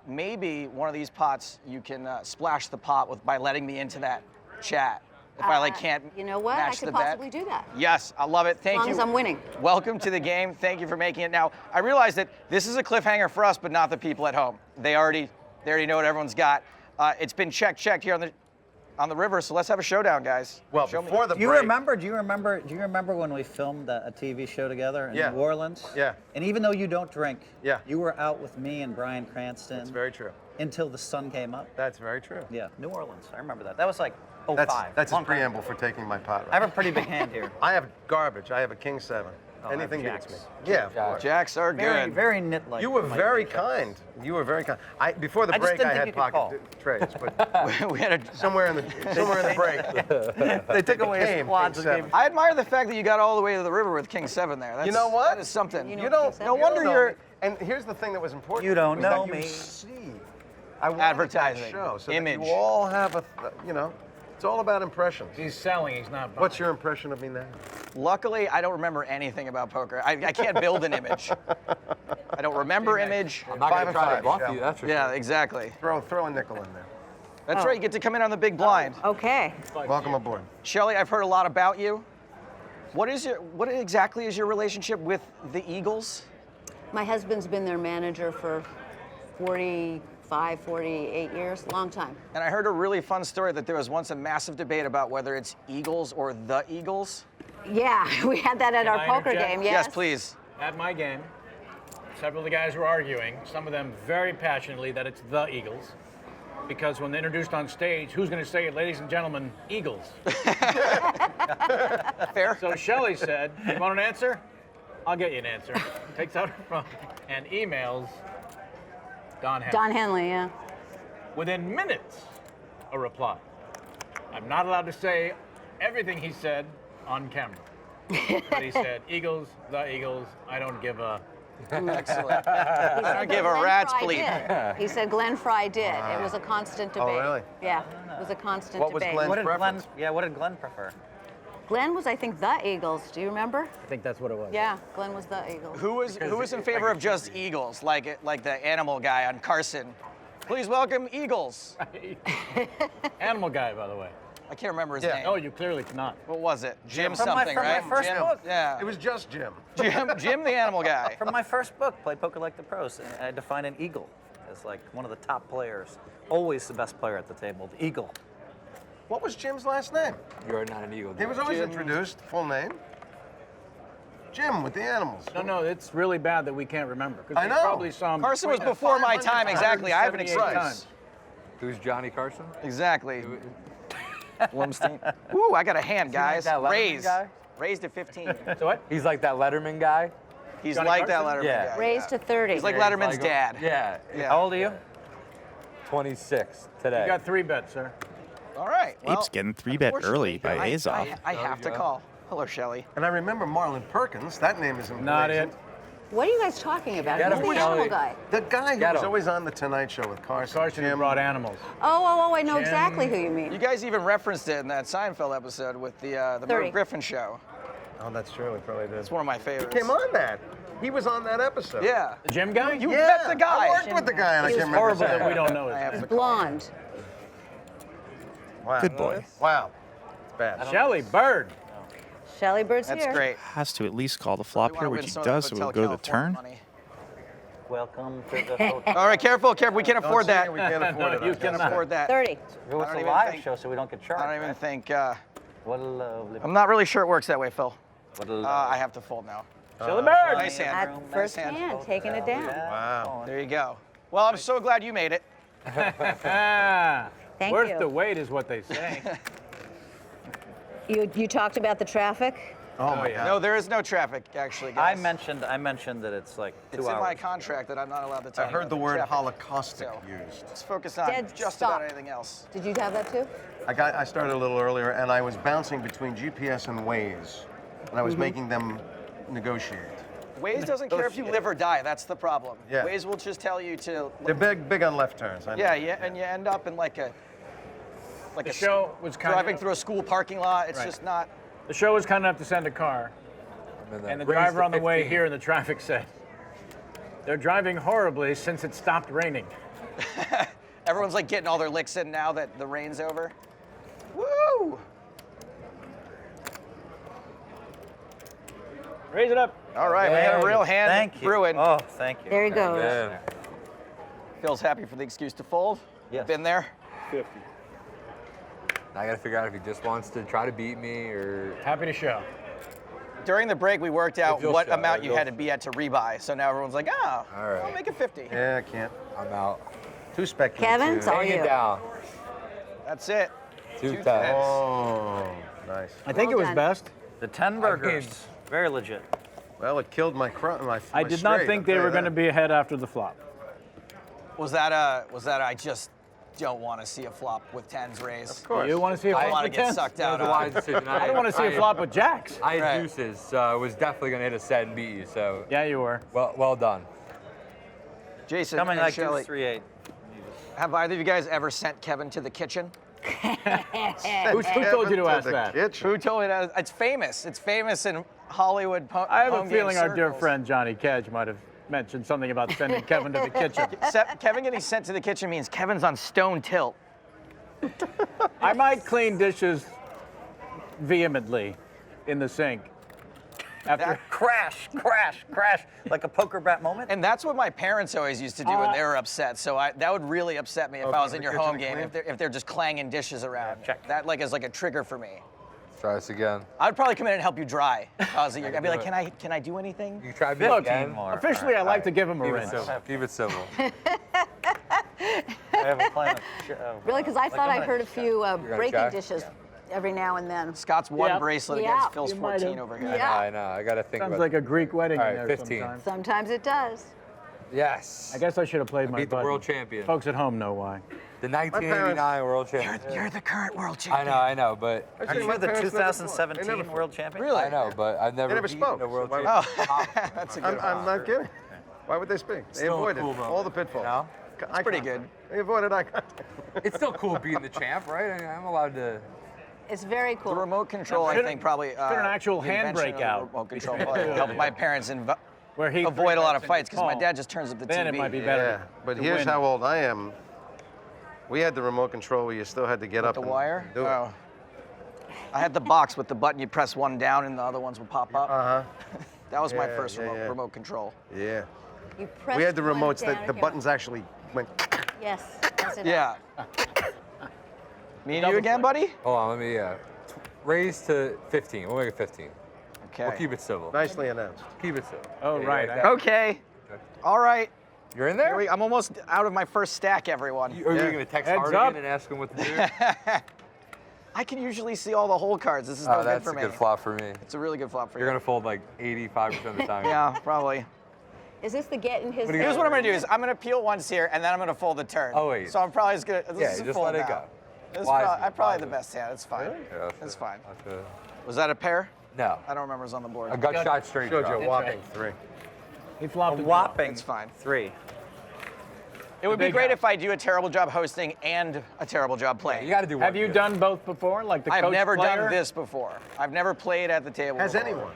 Speaker 1: Maybe one of these pots you can splash the pot with by letting me into that chat. If I can't
Speaker 10: You know what? I
Speaker 1: match
Speaker 10: could
Speaker 1: the bet.
Speaker 10: possibly do that.
Speaker 1: Yes, I love it. Thank
Speaker 10: As long
Speaker 1: you.
Speaker 10: as I'm winning.
Speaker 1: Welcome to the game. Thank you for making it. Now, I realize that this is a cliffhanger for us, but not the people at home. They already know what everyone's got. It's been checked here on the river, so let's have a showdown, guys.
Speaker 5: Well,
Speaker 1: Show me.
Speaker 5: before the
Speaker 4: Do you
Speaker 5: break.
Speaker 4: remember when we filmed a TV show together in
Speaker 5: Yeah.
Speaker 4: New Orleans?
Speaker 5: Yeah.
Speaker 4: And even though you don't drink,
Speaker 5: Yeah.
Speaker 4: you were out with me and Bryan Cranston.
Speaker 5: That's very true.
Speaker 4: Until the sun came up.
Speaker 5: That's very true.
Speaker 4: Yeah, New Orleans. I remember that. That was like 05.
Speaker 5: That's his
Speaker 4: long time
Speaker 5: preamble
Speaker 4: ago.
Speaker 5: for taking my pot.
Speaker 4: I have a pretty big hand here.
Speaker 5: I have garbage. I have a king 7.
Speaker 4: I have
Speaker 5: Anything beats me.
Speaker 4: jacks.
Speaker 5: Yeah, of course.
Speaker 1: Jacks are
Speaker 4: Very,
Speaker 1: good.
Speaker 4: very knit-like.
Speaker 5: You were
Speaker 4: like
Speaker 5: very
Speaker 4: jacks.
Speaker 5: kind. You were very kind. Before the
Speaker 4: I just
Speaker 5: break,
Speaker 4: didn't
Speaker 5: I
Speaker 4: think
Speaker 5: had
Speaker 4: you could call.
Speaker 5: pocket trays, but
Speaker 1: we had a,
Speaker 5: somewhere in the break,
Speaker 4: They took away his
Speaker 5: became
Speaker 4: quads
Speaker 5: king
Speaker 4: and
Speaker 5: 7.
Speaker 4: gave.
Speaker 1: I admire the fact that you got all the way to the river with King 7 there. That's,
Speaker 5: You know what?
Speaker 1: That is something.
Speaker 10: You
Speaker 5: You
Speaker 10: know
Speaker 5: don't.
Speaker 10: King
Speaker 1: No
Speaker 10: seven?
Speaker 1: wonder
Speaker 5: you don't
Speaker 1: you're.
Speaker 5: know me. And here's the thing that was important.
Speaker 4: You don't
Speaker 5: was that
Speaker 4: know
Speaker 5: you
Speaker 4: me.
Speaker 5: See, I wanted
Speaker 1: Advertising.
Speaker 5: that show so
Speaker 1: Image.
Speaker 5: that you all have it's all about impressions.
Speaker 3: He's selling, he's not buying.
Speaker 5: What's your impression of me now?
Speaker 1: Luckily, I don't remember anything about poker. I can't build an image. I don't remember image.
Speaker 8: I'm not
Speaker 5: 5
Speaker 8: going to
Speaker 5: and
Speaker 8: try
Speaker 5: 5,
Speaker 8: to bluff
Speaker 5: Shell.
Speaker 8: you, that's for
Speaker 1: Yeah,
Speaker 8: sure.
Speaker 1: exactly.
Speaker 5: Throw a nickel in there.
Speaker 1: That's right. You get to come in on the big blind.
Speaker 10: Okay.
Speaker 5: Welcome aboard.
Speaker 1: Shelli, I've heard a lot about you. What exactly is your relationship with the Eagles?
Speaker 10: My husband's been their manager for 45, 48 years, long time.
Speaker 1: And I heard a really fun story that there was once a massive debate about whether it's Eagles or the Eagles.
Speaker 10: Yeah, we had that at
Speaker 3: Can
Speaker 10: our
Speaker 3: I
Speaker 10: poker
Speaker 3: interject?
Speaker 10: game,
Speaker 1: Yes, please.
Speaker 3: At my game, several of the guys were arguing, some of them very passionately, that it's the Eagles. Because when they're introduced on stage, who's going to say it, ladies and gentlemen, Eagles?
Speaker 1: Fair.
Speaker 3: So Shelli said, you want an answer? I'll get you an answer. Takes out her phone and emails Don Henley.
Speaker 10: Don Henley, yeah.
Speaker 3: Within minutes, a reply. I'm not allowed to say everything he said on camera. But he said, Eagles, the Eagles, I don't give a...
Speaker 1: Excellent.
Speaker 10: I
Speaker 1: don't give a rat's bleep.
Speaker 10: He said Glenn Fry did. It was a constant debate.
Speaker 5: Oh, really?
Speaker 10: Yeah, it was a constant
Speaker 5: What was
Speaker 10: debate.
Speaker 5: Glenn's
Speaker 4: What did Glenn?
Speaker 5: preference?
Speaker 4: Yeah, what did Glenn prefer?
Speaker 10: Glenn was, I think, the Eagles. Do you remember?
Speaker 3: I think that's what it was.
Speaker 10: Yeah, Glenn was the Eagles.
Speaker 1: Who was in favor of just Eagles, like the animal guy on Carson? Please welcome Eagles.
Speaker 3: Animal guy, by the way.
Speaker 1: I can't remember his
Speaker 5: Yeah.
Speaker 1: name.
Speaker 3: Oh, you clearly cannot.
Speaker 1: What was it? Jim
Speaker 4: From
Speaker 1: something,
Speaker 4: my
Speaker 1: right?
Speaker 4: first
Speaker 1: Jim.
Speaker 4: book.
Speaker 1: Yeah.
Speaker 5: It was just Jim.
Speaker 1: Jim the animal guy.
Speaker 4: From my first book, Play Poker Like the Pros, I defined an eagle as like one of the top players, always the best player at the table, the eagle.
Speaker 5: What was Jim's last name?
Speaker 8: You're not an eagle.
Speaker 5: He was always introduced, full name. Jim with the animals.
Speaker 3: No, it's really bad that we can't remember. 'Cause
Speaker 5: I
Speaker 3: we
Speaker 5: know.
Speaker 3: Probably saw him
Speaker 1: Carson was before my time, exactly. I have an
Speaker 3: 578
Speaker 1: excuse.
Speaker 3: times.
Speaker 8: Who's Johnny Carson?
Speaker 1: Exactly. Blumstein. Ooh, I got a hand, guys.
Speaker 8: that Letterman
Speaker 1: Raised.
Speaker 8: guy?
Speaker 1: Raised to 15.
Speaker 3: So what?
Speaker 8: He's like that Letterman guy.
Speaker 1: He's
Speaker 3: Johnny
Speaker 1: like that
Speaker 3: Carson?
Speaker 1: Letterman
Speaker 8: Yeah.
Speaker 1: guy.
Speaker 10: Raised to 30.
Speaker 1: He's like
Speaker 8: Yeah,
Speaker 1: Letterman's
Speaker 8: like-
Speaker 1: dad.
Speaker 8: Yeah.
Speaker 1: Yeah.
Speaker 4: How old are you?
Speaker 8: 26 today.
Speaker 3: You got 3 bets, sir.
Speaker 1: All right. Well,
Speaker 9: Ape's getting 3-bet early by
Speaker 1: I-
Speaker 9: Azoff.
Speaker 1: I have to call. Hello, Shelli.
Speaker 5: And I remember Marlon Perkins. That name is
Speaker 3: Not it.
Speaker 10: What are you guys talking about?
Speaker 8: Get
Speaker 10: Who's
Speaker 8: him,
Speaker 10: the animal
Speaker 8: Shelli.
Speaker 10: guy?
Speaker 5: The guy who
Speaker 8: Get
Speaker 5: was
Speaker 8: him.
Speaker 5: always on the Tonight Show with Carson.
Speaker 3: Carson who brought animals.
Speaker 10: Oh, I know
Speaker 3: Jim.
Speaker 10: exactly who you mean.
Speaker 1: You guys even referenced it in that Seinfeld episode with the
Speaker 10: 30.
Speaker 1: Merv Griffin show.
Speaker 5: Oh, that's true. He probably did.
Speaker 1: It's one of my favorites.
Speaker 5: Came on that. He was on that episode.
Speaker 1: Yeah.
Speaker 3: The Jim guy?
Speaker 1: You
Speaker 5: Yeah,
Speaker 1: met the guy.
Speaker 5: I worked with the guy, and I
Speaker 10: He
Speaker 5: can't
Speaker 10: was
Speaker 5: remember.
Speaker 3: Horrible
Speaker 5: his
Speaker 3: that
Speaker 5: name.
Speaker 3: we don't know
Speaker 1: I have
Speaker 3: his
Speaker 1: to
Speaker 3: name.
Speaker 10: Blonde.
Speaker 5: Wow.
Speaker 9: Good boy.
Speaker 5: Wow. It's bad.
Speaker 3: Shelli, Bird.
Speaker 10: Shelly Bird's
Speaker 1: That's
Speaker 10: here.
Speaker 1: great.
Speaker 9: Has to at least call the
Speaker 1: We
Speaker 9: flop
Speaker 1: wanna
Speaker 9: here,
Speaker 1: win
Speaker 9: which he
Speaker 1: some of the
Speaker 9: does, so we'll
Speaker 1: Hotel
Speaker 9: go to the
Speaker 1: California
Speaker 9: turn.
Speaker 1: money.
Speaker 4: Welcome to the hotel.
Speaker 1: All right, careful. We can't afford
Speaker 5: Don't say
Speaker 1: that.
Speaker 5: We can't afford it.
Speaker 3: you
Speaker 5: I guess.
Speaker 3: cannot.
Speaker 1: Afford that.
Speaker 10: 30.
Speaker 4: It's
Speaker 1: I don't
Speaker 4: a
Speaker 1: even
Speaker 4: live
Speaker 1: think-
Speaker 4: show, so we don't get charged.
Speaker 1: I don't even
Speaker 4: right?
Speaker 1: think.
Speaker 4: What a lovely.
Speaker 1: I'm not really sure it works that way, Phil.
Speaker 4: What a
Speaker 1: I have to fold now.
Speaker 3: Shelli Bird.
Speaker 1: Nice hand.
Speaker 10: At first hand, taking it down.
Speaker 5: Wow.
Speaker 1: There you go. Well, I'm so glad you made it.
Speaker 3: Ah,
Speaker 10: Thank
Speaker 3: worth
Speaker 10: you.
Speaker 3: the wait is what they say.
Speaker 10: You talked about the traffic.
Speaker 5: Oh, my God.
Speaker 1: No, there is no traffic, actually,
Speaker 4: I
Speaker 1: guys.
Speaker 4: mentioned that it's like 2
Speaker 1: It's
Speaker 4: hours.
Speaker 1: in my contract that I'm not allowed to tell
Speaker 5: I
Speaker 1: you
Speaker 5: heard
Speaker 1: about
Speaker 5: the word
Speaker 1: traffic.
Speaker 5: holocaustic
Speaker 1: So,
Speaker 5: used.
Speaker 1: let's focus on
Speaker 10: Dead
Speaker 1: just
Speaker 10: stop.
Speaker 1: about anything else.
Speaker 10: Did you have that too?
Speaker 5: I started a little earlier, and I was bouncing between GPS and Waze, and I was making them negotiate.
Speaker 1: Waze doesn't care if you live or die. That's the problem.
Speaker 5: Yeah.
Speaker 1: Waze will just tell you to.
Speaker 5: They're big on left turns. I know.
Speaker 1: Yeah, and you end up in like a
Speaker 3: The show was kind
Speaker 1: driving
Speaker 3: of
Speaker 1: through a school parking lot. It's
Speaker 3: Right.
Speaker 1: just not.
Speaker 3: the show was kind enough to send a car, and the driver on the way here in the traffic said, "They're driving horribly since it stopped raining."
Speaker 1: Everyone's like getting all their licks in now that the rain's over. Woo!
Speaker 3: Raise it up.
Speaker 1: All right, we got a real hand
Speaker 4: Thank you.
Speaker 1: brewing.
Speaker 4: Oh, thank you.
Speaker 10: There he goes.
Speaker 8: Yeah.
Speaker 1: Phil's happy for the excuse to fold.
Speaker 4: Yes.
Speaker 1: Been there.
Speaker 8: I gotta figure out if he just wants to try to beat me or.
Speaker 3: Happy to show.
Speaker 1: During the break, we worked out
Speaker 8: If you'll
Speaker 1: what
Speaker 8: show,
Speaker 1: amount
Speaker 8: if
Speaker 1: you
Speaker 8: you'll
Speaker 1: had to be at to rebuy. So now everyone's like, oh,
Speaker 8: All right.
Speaker 1: I'll make it 50.
Speaker 5: Yeah, I can't.
Speaker 8: I'm out.
Speaker 5: Too speculative.
Speaker 10: Kevin, it's all
Speaker 8: Bring
Speaker 10: you.
Speaker 8: it down.
Speaker 1: That's it.
Speaker 8: 2
Speaker 1: Two
Speaker 8: times.
Speaker 5: Oh, nice.
Speaker 3: I think
Speaker 10: Well
Speaker 3: it was
Speaker 10: done.
Speaker 3: best.
Speaker 4: The 10 burgers. Very legit.
Speaker 5: Well, it killed my
Speaker 3: I did not think they were going to be ahead after the flop.
Speaker 1: Was that I just don't want to see a flop with 10s raised?
Speaker 5: Of course.
Speaker 3: You want to see a
Speaker 1: I
Speaker 3: flop
Speaker 1: want to
Speaker 3: with
Speaker 1: get
Speaker 3: 10?
Speaker 1: sucked
Speaker 8: That
Speaker 1: out
Speaker 8: was a
Speaker 1: on.
Speaker 8: wise decision.
Speaker 3: I don't want to see a flop with jacks.
Speaker 8: I had
Speaker 1: Right.
Speaker 8: deuces, so I was definitely gonna hit a set and beat you. So
Speaker 3: Yeah, you were.
Speaker 8: well done.
Speaker 1: Jason
Speaker 4: Coming
Speaker 1: and
Speaker 4: like
Speaker 1: Shelli,
Speaker 4: 3-8.
Speaker 1: have either of you guys ever sent Kevin to the kitchen?
Speaker 3: Who told you to ask that?
Speaker 1: Who told me that? It's famous. It's famous in Hollywood.
Speaker 3: I have a
Speaker 1: home game
Speaker 3: feeling our dear
Speaker 1: circles.
Speaker 3: friend Johnny Kedge might have mentioned something about sending Kevin to the kitchen.
Speaker 1: Kevin getting sent to the kitchen means Kevin's on stone tilt.
Speaker 3: I might clean dishes vehemently in the sink, After
Speaker 4: crash, like a poker brat moment.
Speaker 1: And that's what my parents always used to do when they were upset. So that would really upset me if I was in your home game, if they're just clanging dishes around.
Speaker 4: check.
Speaker 1: That like is like a trigger for me.
Speaker 8: Try this again.
Speaker 1: I'd probably come in and help you dry. I'd be like, can I do anything?
Speaker 8: You try me
Speaker 3: Look,
Speaker 8: again.
Speaker 3: officially, I like to give him a
Speaker 8: Keep
Speaker 3: rinse.
Speaker 8: it civil. Keep it civil.
Speaker 4: I have a plan.
Speaker 10: Really? Because I thought I heard a few
Speaker 8: gonna
Speaker 10: breaking
Speaker 8: check?
Speaker 10: dishes every now and then.
Speaker 1: Scott's one
Speaker 3: Yep.
Speaker 1: bracelet
Speaker 10: Yeah.
Speaker 1: against Phil's
Speaker 3: You might
Speaker 1: 14
Speaker 3: have.
Speaker 1: over here.
Speaker 10: Yeah.
Speaker 8: I know. I got to think
Speaker 3: Sounds
Speaker 8: about
Speaker 3: like a Greek wedding
Speaker 8: All
Speaker 3: in
Speaker 8: right,
Speaker 3: there
Speaker 8: 15.
Speaker 3: sometimes.
Speaker 10: Sometimes it does.
Speaker 8: Yes.
Speaker 3: I guess I should have played my
Speaker 8: beat the
Speaker 3: button.
Speaker 8: world champion.
Speaker 3: Folks at home know why.
Speaker 8: The 1989 world champion.
Speaker 1: You're the current world champion.
Speaker 8: I know, but
Speaker 4: Are you the 2017 world champion?
Speaker 1: Really?
Speaker 8: I know, but I've never,
Speaker 5: They never
Speaker 8: beaten
Speaker 5: spoke,
Speaker 8: a world
Speaker 5: so why
Speaker 8: champion.
Speaker 1: That's a good
Speaker 5: I'm not kidding. Why would they speak? They
Speaker 8: Still a
Speaker 5: avoided
Speaker 8: cool moment,
Speaker 5: all the pitfalls.
Speaker 8: you know?
Speaker 1: That's pretty good.
Speaker 5: They avoided eye contact.
Speaker 8: It's still cool beating the champ, right? I mean, I'm allowed to.
Speaker 10: It's very cool.
Speaker 1: The remote control, I think, probably.
Speaker 3: an actual
Speaker 1: the invention
Speaker 3: handbrake
Speaker 1: of the
Speaker 3: out
Speaker 1: Remote control probably helped my parents
Speaker 3: Where he
Speaker 1: avoid a lot of
Speaker 3: presents in
Speaker 1: fights because my
Speaker 3: call.
Speaker 1: dad just turns up the
Speaker 3: Then
Speaker 1: TV.
Speaker 3: it might be better.
Speaker 5: Yeah, but
Speaker 3: to
Speaker 5: here's
Speaker 3: win.
Speaker 5: how old I am. We had the remote control where you still had to get up
Speaker 1: The
Speaker 5: and
Speaker 1: wire?
Speaker 5: do it.
Speaker 1: Oh. I had the box with the button. You press one down and the other ones would pop up.
Speaker 5: Uh-huh.
Speaker 1: That was my
Speaker 5: Yeah,
Speaker 1: first
Speaker 5: yeah, yeah.
Speaker 1: remote control.
Speaker 5: Yeah.
Speaker 10: You press
Speaker 5: We had the
Speaker 10: one
Speaker 5: remotes
Speaker 10: down,
Speaker 5: that the
Speaker 10: okay.
Speaker 5: buttons actually went.
Speaker 10: Yes. Yes, it
Speaker 1: Yeah. Me and you again, buddy?
Speaker 8: Hold on, let me raise to 15. We'll make it 15.
Speaker 1: Okay.
Speaker 8: We'll keep it civil.
Speaker 5: Nicely announced.
Speaker 8: Keep it civil.
Speaker 3: Oh,
Speaker 8: Yeah, you
Speaker 3: right.
Speaker 8: like that?
Speaker 1: Okay. All right.
Speaker 8: You're in there?
Speaker 1: I'm almost out of my first stack, everyone.
Speaker 8: Are you
Speaker 5: Yeah.
Speaker 8: going to text
Speaker 3: Heads
Speaker 8: Hardigan
Speaker 3: up.
Speaker 8: and ask him what to do?
Speaker 1: I can usually see all the hole cards. This is no
Speaker 8: Oh,
Speaker 1: good
Speaker 8: that's
Speaker 1: for
Speaker 8: a
Speaker 1: me.
Speaker 8: good flop for me.
Speaker 1: It's a really good flop for
Speaker 8: You're
Speaker 1: you.
Speaker 8: going to fold like 85% of the time.
Speaker 1: Yeah, probably.
Speaker 10: Is this the get in his
Speaker 8: What do you
Speaker 1: Here's
Speaker 10: head?
Speaker 1: what I'm gonna do is I'm gonna peel once here and then I'm gonna fold the turn.
Speaker 8: Oh, wait.
Speaker 1: So I'm probably just gonna. This
Speaker 8: Yeah,
Speaker 1: is a
Speaker 8: just
Speaker 1: fold
Speaker 8: let it
Speaker 1: now.
Speaker 8: go.
Speaker 1: This is
Speaker 8: Wisely,
Speaker 1: I'm probably the
Speaker 8: wisely.
Speaker 1: best hand. It's fine.
Speaker 8: Yeah,
Speaker 1: It's fine.
Speaker 8: Okay.
Speaker 1: Was that a pair?
Speaker 8: No.
Speaker 1: I don't remember. It was on the board.
Speaker 8: A gut shot straight
Speaker 5: Showed you
Speaker 8: draw.
Speaker 5: a whopping 3.
Speaker 3: He flopped
Speaker 4: A
Speaker 3: it.
Speaker 4: whopping
Speaker 1: It's fine.
Speaker 4: 3.
Speaker 1: It would be
Speaker 3: big
Speaker 1: great
Speaker 3: house.
Speaker 1: if I do a terrible job hosting and a terrible job playing.
Speaker 8: You got to do one.
Speaker 3: Have you
Speaker 8: good.
Speaker 3: done both before, like the
Speaker 1: I've
Speaker 3: coach
Speaker 1: never
Speaker 3: player?
Speaker 1: done this before. I've never played at the table.
Speaker 5: Has
Speaker 1: before.
Speaker 5: anyone?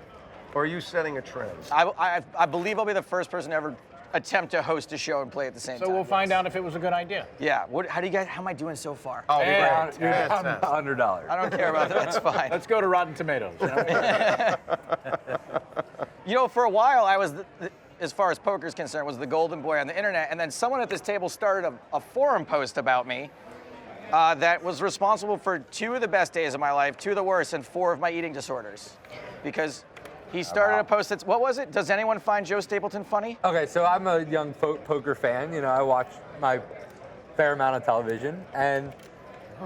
Speaker 5: Or are you setting a trend?
Speaker 1: I believe I'll be the first person to ever attempt to host a show and play at the same
Speaker 3: So
Speaker 1: time.
Speaker 3: we'll find out if it was a good idea.
Speaker 1: Yeah. How do you guys? How am I doing so far?
Speaker 5: Oh,
Speaker 3: Yeah.
Speaker 5: great.
Speaker 8: You're down
Speaker 5: Fantastic.
Speaker 8: $100.
Speaker 1: I don't care about that. It's fine.
Speaker 3: Let's go to Rotten Tomatoes. shall we?
Speaker 1: You know, for a while, I was, as far as poker is concerned, was the golden boy on the internet. And then someone at this table started a forum post about me that was responsible for 2 of the best days of my life, 2 of the worst, and 4 of my eating disorders. Because he started a post that's, what was it? Does anyone find Joe Stapleton funny?
Speaker 8: Okay, so I'm a young poker fan. You know, I watch my fair amount of television, and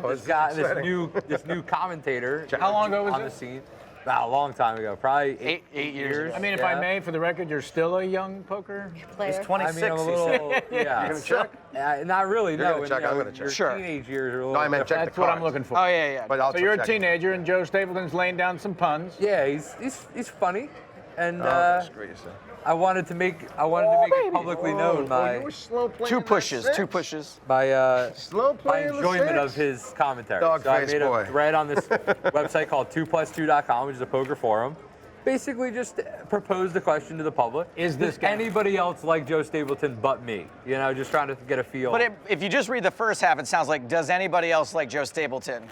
Speaker 8: this guy, this new commentator.
Speaker 3: How long ago was
Speaker 8: on
Speaker 3: this?
Speaker 8: the scene? About a long time ago, probably
Speaker 1: Eight years ago.
Speaker 3: I mean, if I may, for the record, you're still a young poker.
Speaker 10: Player.
Speaker 4: He's 26.
Speaker 8: I mean, I'm a
Speaker 4: he said.
Speaker 8: little, yeah.
Speaker 5: You gonna check?
Speaker 8: Not really,
Speaker 5: You're
Speaker 8: no.
Speaker 5: gonna check,
Speaker 8: you know,
Speaker 5: I'm gonna check.
Speaker 8: Your
Speaker 1: Sure.
Speaker 8: teenage years are a little.
Speaker 5: No, I meant check
Speaker 3: That's
Speaker 5: the
Speaker 3: what
Speaker 5: cards.
Speaker 3: I'm looking for.
Speaker 1: Oh, yeah, yeah.
Speaker 5: But I'll
Speaker 3: So you're a
Speaker 5: check.
Speaker 3: teenager, and Joe Stapleton's laying down some puns.
Speaker 8: Yeah, he's funny, and
Speaker 5: Oh, screw you, sir.
Speaker 8: I wanted to make it publicly known
Speaker 5: You
Speaker 8: my
Speaker 5: were slow playing
Speaker 1: 2
Speaker 5: that
Speaker 1: pushes,
Speaker 5: six.
Speaker 1: 2 pushes.
Speaker 8: my
Speaker 5: Slow playing the
Speaker 8: enjoyment
Speaker 5: six.
Speaker 8: of his commentary.
Speaker 5: Dog
Speaker 8: so I
Speaker 5: face
Speaker 8: made a
Speaker 5: boy.
Speaker 8: thread on this website called 2plus2.com, which is a poker forum. Basically, just proposed the question to the public:
Speaker 3: Is this
Speaker 8: Does
Speaker 3: guy-
Speaker 8: anybody else like Joe Stapleton but me? You know, just trying to get a feel.
Speaker 1: But if you just read the first half, it sounds like, does anybody else like Joe Stapleton?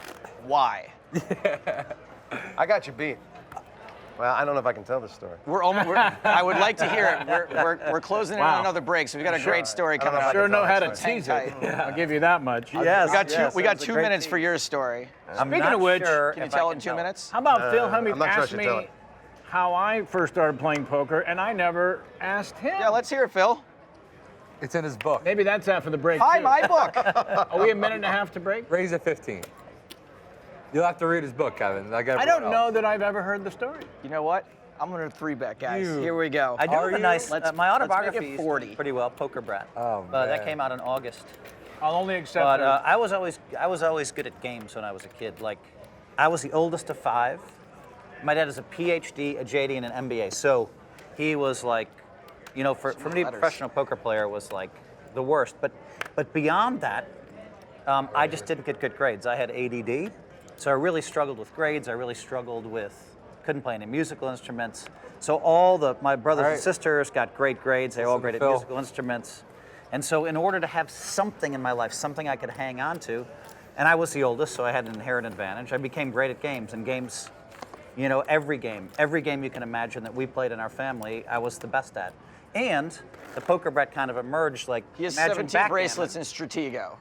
Speaker 1: Why?
Speaker 5: I got you beat. Well, I don't know if I can tell this story.
Speaker 1: I would like to hear it. We're closing in
Speaker 3: Wow.
Speaker 1: on another break, so we've got a great story coming up.
Speaker 3: Sure know how to
Speaker 5: Hang
Speaker 3: tease
Speaker 1: tight.
Speaker 3: it. I'll give you that much.
Speaker 4: Yes,
Speaker 1: We got
Speaker 4: that was a
Speaker 1: 2
Speaker 4: great
Speaker 1: minutes for
Speaker 4: tease.
Speaker 1: your story.
Speaker 4: I'm
Speaker 3: Speaking
Speaker 4: not
Speaker 3: of which,
Speaker 4: sure
Speaker 1: Can you
Speaker 4: if I
Speaker 1: tell it
Speaker 4: can
Speaker 1: in 2 minutes?
Speaker 3: How about Phil
Speaker 5: I'm
Speaker 3: Hellmuth
Speaker 5: not sure I
Speaker 3: asked
Speaker 5: should tell
Speaker 3: me
Speaker 5: it.
Speaker 3: how I first started playing poker, and I never asked him.
Speaker 1: Yeah, let's hear it, Phil.
Speaker 8: it's in his book.
Speaker 3: Maybe that's after the break.
Speaker 1: Hi,
Speaker 3: too.
Speaker 1: my book.
Speaker 3: Are we a minute and a half to break?
Speaker 8: Raise at 15. You'll have to read his book, Kevin. Like
Speaker 3: I don't
Speaker 8: everyone
Speaker 3: know
Speaker 8: else.
Speaker 3: that I've ever heard the story.
Speaker 1: You know what? I'm gonna 3-bet, guys.
Speaker 8: You-
Speaker 1: Here we go.
Speaker 4: I do have a nice.
Speaker 1: Let's-
Speaker 4: my
Speaker 1: let's make it
Speaker 4: autobiography is
Speaker 1: 40.
Speaker 4: pretty well, Poker Brat.
Speaker 8: Oh,
Speaker 4: That
Speaker 8: man.
Speaker 4: came out in August.
Speaker 3: I'll only accept
Speaker 4: But
Speaker 3: it.
Speaker 4: I was always good at games when I was a kid. Like, I was the oldest of 5. My dad is a PhD, a JD, and an MBA. So he was like, you know, for me, a
Speaker 1: letters.
Speaker 4: professional poker player was like the worst. But beyond that, I just didn't get good grades. I had ADD, so I really struggled with grades. I really struggled with, couldn't play any musical instruments. So my brothers and sisters got great grades. They were all great at
Speaker 8: Phil.
Speaker 4: musical instruments. And so in order to have something in my life, something I could hang on to, and I was the oldest, so I had an inherent advantage, I became great at games. And games You know, every game you can imagine that we played in our family, I was the best at. And the poker brat kind of emerged like.
Speaker 1: He has
Speaker 4: imagine
Speaker 1: 17 bracelets in Stratego.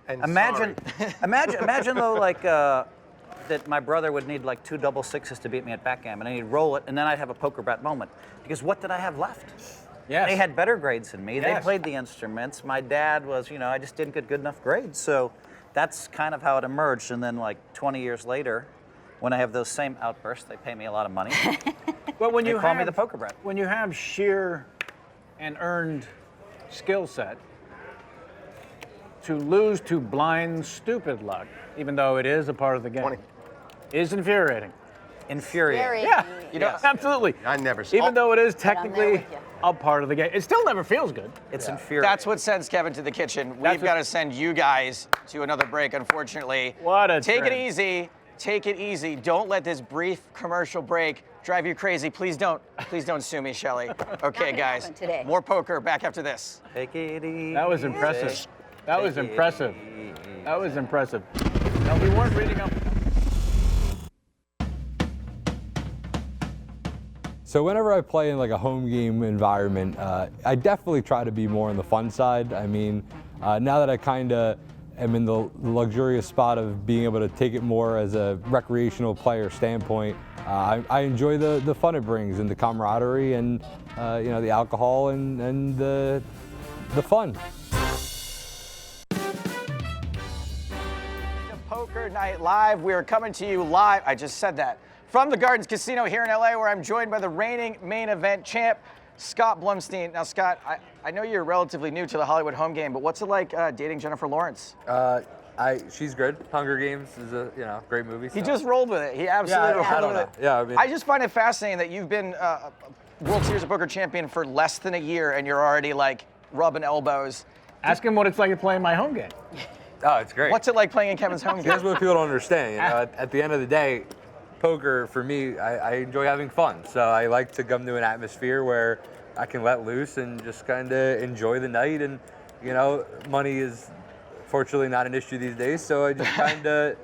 Speaker 4: Imagine though, like that my brother would need like 2 double sixes to beat me at backgammon, and he'd roll it, and then I'd have a poker brat moment. Because what did I have left?
Speaker 3: Yes.
Speaker 4: They had better grades than me. They
Speaker 3: Yes.
Speaker 4: played the instruments. My dad was, you know, I just didn't get good enough grades. So that's kind of how it emerged. And then like 20 years later, when I have those same outbursts, they pay me a lot of money.
Speaker 3: But when you
Speaker 4: call me the poker brat.
Speaker 3: When you have sheer and earned skill set, to lose to blind, stupid luck, even though it is a part of the game, is infuriating.
Speaker 4: Infuriating.
Speaker 3: Yeah,
Speaker 1: You know,
Speaker 3: absolutely.
Speaker 5: I never.
Speaker 3: Even though it is
Speaker 10: I'm there
Speaker 3: technically
Speaker 10: with you.
Speaker 3: a part of the game, it still never feels good.
Speaker 4: It's infuriating.
Speaker 1: That's what sends Kevin to the kitchen.
Speaker 3: That's
Speaker 1: We've got to send you guys to another break, unfortunately.
Speaker 3: What a
Speaker 1: Take it
Speaker 3: trend.
Speaker 1: easy. Take it easy. Don't let this brief commercial break drive you crazy. Please don't sue me, Shelly. Okay,
Speaker 10: gonna
Speaker 1: guys.
Speaker 10: happen today.
Speaker 1: More poker back after this.
Speaker 4: Take it easy.
Speaker 3: That was impressive. That was
Speaker 4: Take it
Speaker 3: impressive.
Speaker 4: easy.
Speaker 3: That was impressive. Now, we weren't reading up.
Speaker 11: So whenever I play in like a home game environment, I definitely try to be more on the fun side. I mean, now that I kind of am in the luxurious spot of being able to take it more as a recreational player standpoint, I enjoy the fun it brings and the camaraderie and you know, the alcohol and the fun.
Speaker 1: Poker Night Live. We are coming to you live. I just said that. From the Gardens Casino here in LA, where I'm joined by the reigning main event champ, Scott Blumstein. Now, Scott, I know you're relatively new to the Hollywood home game, but what's it like dating Jennifer Lawrence?
Speaker 8: She's good. Hunger Games is a great movie.
Speaker 1: He
Speaker 8: so.
Speaker 1: just rolled with it. He absolutely
Speaker 8: I
Speaker 1: rolled
Speaker 8: don't
Speaker 1: with
Speaker 8: know.
Speaker 1: it.
Speaker 8: Yeah, I mean,
Speaker 1: I just find it fascinating that you've been World Series of Poker champion for less than a year, and you're already like rubbing elbows.
Speaker 3: Ask him what it's like to play in my home game.
Speaker 8: oh, it's great.
Speaker 1: What's it like playing in Kevin's home game?
Speaker 8: Here's what people don't understand. You know, at the end of the day, poker for me, I enjoy having fun. So I like to come to an atmosphere where I can let loose and just kind of enjoy the night. And you know, money is fortunately not an issue these days. So I just kind of,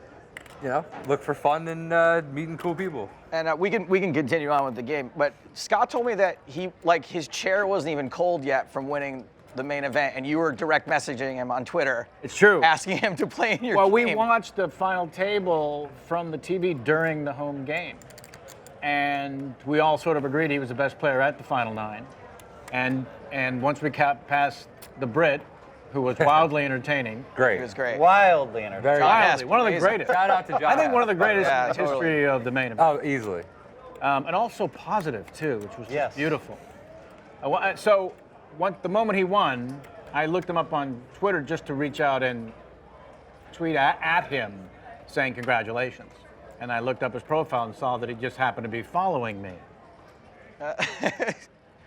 Speaker 8: you know, look for fun and meeting cool people.
Speaker 1: And we can continue on with the game, but Scott told me that his chair wasn't even cold yet from winning the main event, and you were direct messaging him on Twitter.
Speaker 3: It's true.
Speaker 1: Asking him to play in your
Speaker 3: Well,
Speaker 1: game.
Speaker 3: we watched the final table from the TV during the home game, and we all sort of agreed he was the best player at the final 9. And once we got past the Brit, who was wildly entertaining.
Speaker 8: Great.
Speaker 1: It was great.
Speaker 4: Wildly entertaining.
Speaker 8: Very
Speaker 3: Wildly,
Speaker 1: Yes,
Speaker 3: one of the
Speaker 1: amazing.
Speaker 3: greatest.
Speaker 8: Shout out to John.
Speaker 3: I think one of the greatest
Speaker 1: Yeah,
Speaker 3: in the
Speaker 1: totally.
Speaker 3: history of the main event.
Speaker 8: Oh, easily.
Speaker 3: And also positive too, which was just
Speaker 4: Yes.
Speaker 3: beautiful. So the moment he won, I looked him up on Twitter just to reach out and tweet at him saying congratulations. And I looked up his profile and saw that he just happened to be following me.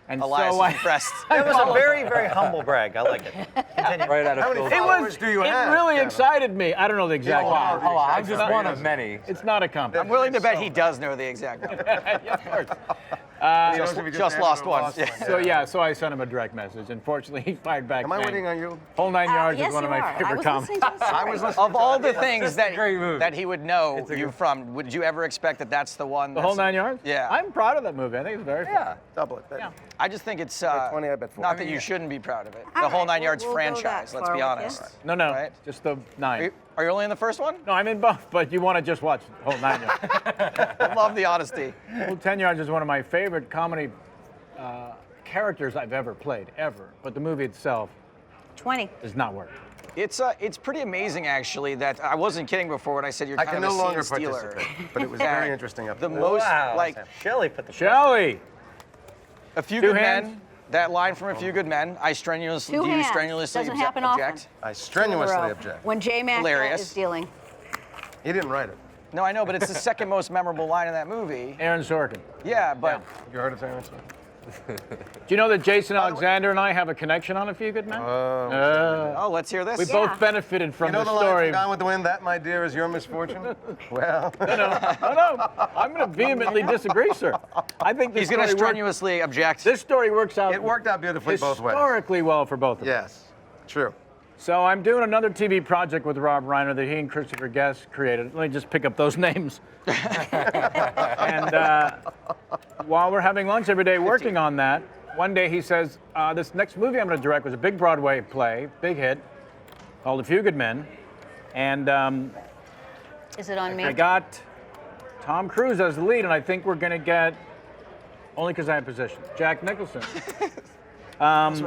Speaker 3: And
Speaker 1: Elias
Speaker 3: so
Speaker 1: is impressed.
Speaker 4: It was a very, very humble brag. I like it. Continue.
Speaker 8: Right out of
Speaker 5: How many
Speaker 8: Phil's-
Speaker 3: it
Speaker 5: followers do you have,
Speaker 3: really
Speaker 5: Kevin?
Speaker 3: excited me. I don't know the exact
Speaker 8: Oh,
Speaker 3: number.
Speaker 8: I'm just one of many.
Speaker 3: It's not a compliment.
Speaker 1: I'm willing to bet he does know the exact number.
Speaker 3: Yeah, of course.
Speaker 1: Just lost one.
Speaker 3: So I sent him a direct message. Unfortunately, he fired back.
Speaker 5: Am I
Speaker 3: saying,
Speaker 5: waiting on you?
Speaker 3: Whole 9 yards
Speaker 10: yes,
Speaker 3: is one of
Speaker 10: you
Speaker 3: my
Speaker 10: are. I
Speaker 3: favorite
Speaker 10: was
Speaker 3: comments.
Speaker 10: listening to the
Speaker 5: I was
Speaker 10: story.
Speaker 5: listening.
Speaker 1: Of all the things
Speaker 8: a great movie.
Speaker 1: that he would know
Speaker 8: It's a
Speaker 1: you
Speaker 8: good-
Speaker 1: from, would you ever expect that that's the one?
Speaker 3: The whole 9 yards?
Speaker 1: Yeah.
Speaker 3: I'm proud of that movie. I think it's very fun.
Speaker 8: Yeah.
Speaker 5: Double it.
Speaker 3: Yeah.
Speaker 1: I just think it's
Speaker 5: 20, I bet 40.
Speaker 1: not that you shouldn't be proud of it.
Speaker 10: All
Speaker 1: The whole
Speaker 10: right,
Speaker 1: 9 yards
Speaker 10: we'll go that
Speaker 1: franchise. Let's
Speaker 10: far
Speaker 1: be
Speaker 10: with you.
Speaker 1: honest.
Speaker 3: No,
Speaker 1: Right.
Speaker 3: just the
Speaker 1: Are
Speaker 3: 9.
Speaker 1: you only in the first one?
Speaker 3: No, I'm in both, but you want to just watch the whole 9 yards.
Speaker 1: I love the honesty.
Speaker 3: Whole 10 yards is one of my favorite comedy characters I've ever played, ever. But the movie itself
Speaker 10: 20.
Speaker 3: does not work.
Speaker 1: It's pretty amazing actually that I wasn't kidding before when I said you're
Speaker 5: I
Speaker 1: kind
Speaker 5: can
Speaker 1: of
Speaker 5: no
Speaker 1: a
Speaker 5: longer
Speaker 1: scene stealer.
Speaker 5: participate, but it was very interesting up
Speaker 1: The
Speaker 5: there.
Speaker 1: most
Speaker 4: Wow.
Speaker 1: like
Speaker 4: Shelly put the
Speaker 3: Shelly!
Speaker 1: A Few
Speaker 3: Two
Speaker 1: Good
Speaker 3: hands?
Speaker 1: Men. That line from A Few Good Men. I strenuously
Speaker 10: Two hands.
Speaker 1: strenuously
Speaker 10: Doesn't
Speaker 1: obje-
Speaker 10: happen
Speaker 1: object.
Speaker 10: often.
Speaker 5: I strenuously
Speaker 10: In a row.
Speaker 5: object.
Speaker 10: When J Mac
Speaker 1: Hilarious.
Speaker 10: is dealing.
Speaker 5: He didn't write it.
Speaker 1: No, I know, but it's the second most memorable line in that movie.
Speaker 3: Aaron Sorkin.
Speaker 1: Yeah, but
Speaker 5: You heard it, Terrence?
Speaker 3: Do you know that Jason Alexander and I have a connection on A Few Good Men?
Speaker 1: oh, let's hear this.
Speaker 3: We both benefited from
Speaker 5: You know
Speaker 3: the
Speaker 5: the line
Speaker 3: story.
Speaker 5: from Gone with the Wind, that, my dear, is your misfortune? Well,
Speaker 3: No, I'm going to vehemently disagree, sir. I think this
Speaker 1: He's going to
Speaker 3: story
Speaker 1: strenuously object.
Speaker 3: this story works out.
Speaker 5: it worked out beautifully both ways.
Speaker 3: historically well for both of us.
Speaker 5: Yes, true.
Speaker 3: So I'm doing another TV project with Rob Reiner that he and Christopher Guest created. Let me just pick up those names. And while we're having lunch every day working on that, one day he says, this next movie I'm going to direct was a big Broadway play, big hit, called A Few Good Men. And
Speaker 10: Is it on me?
Speaker 3: I got Tom Cruise as the lead, and I think we're going to get, only because I have position, Jack Nicholson.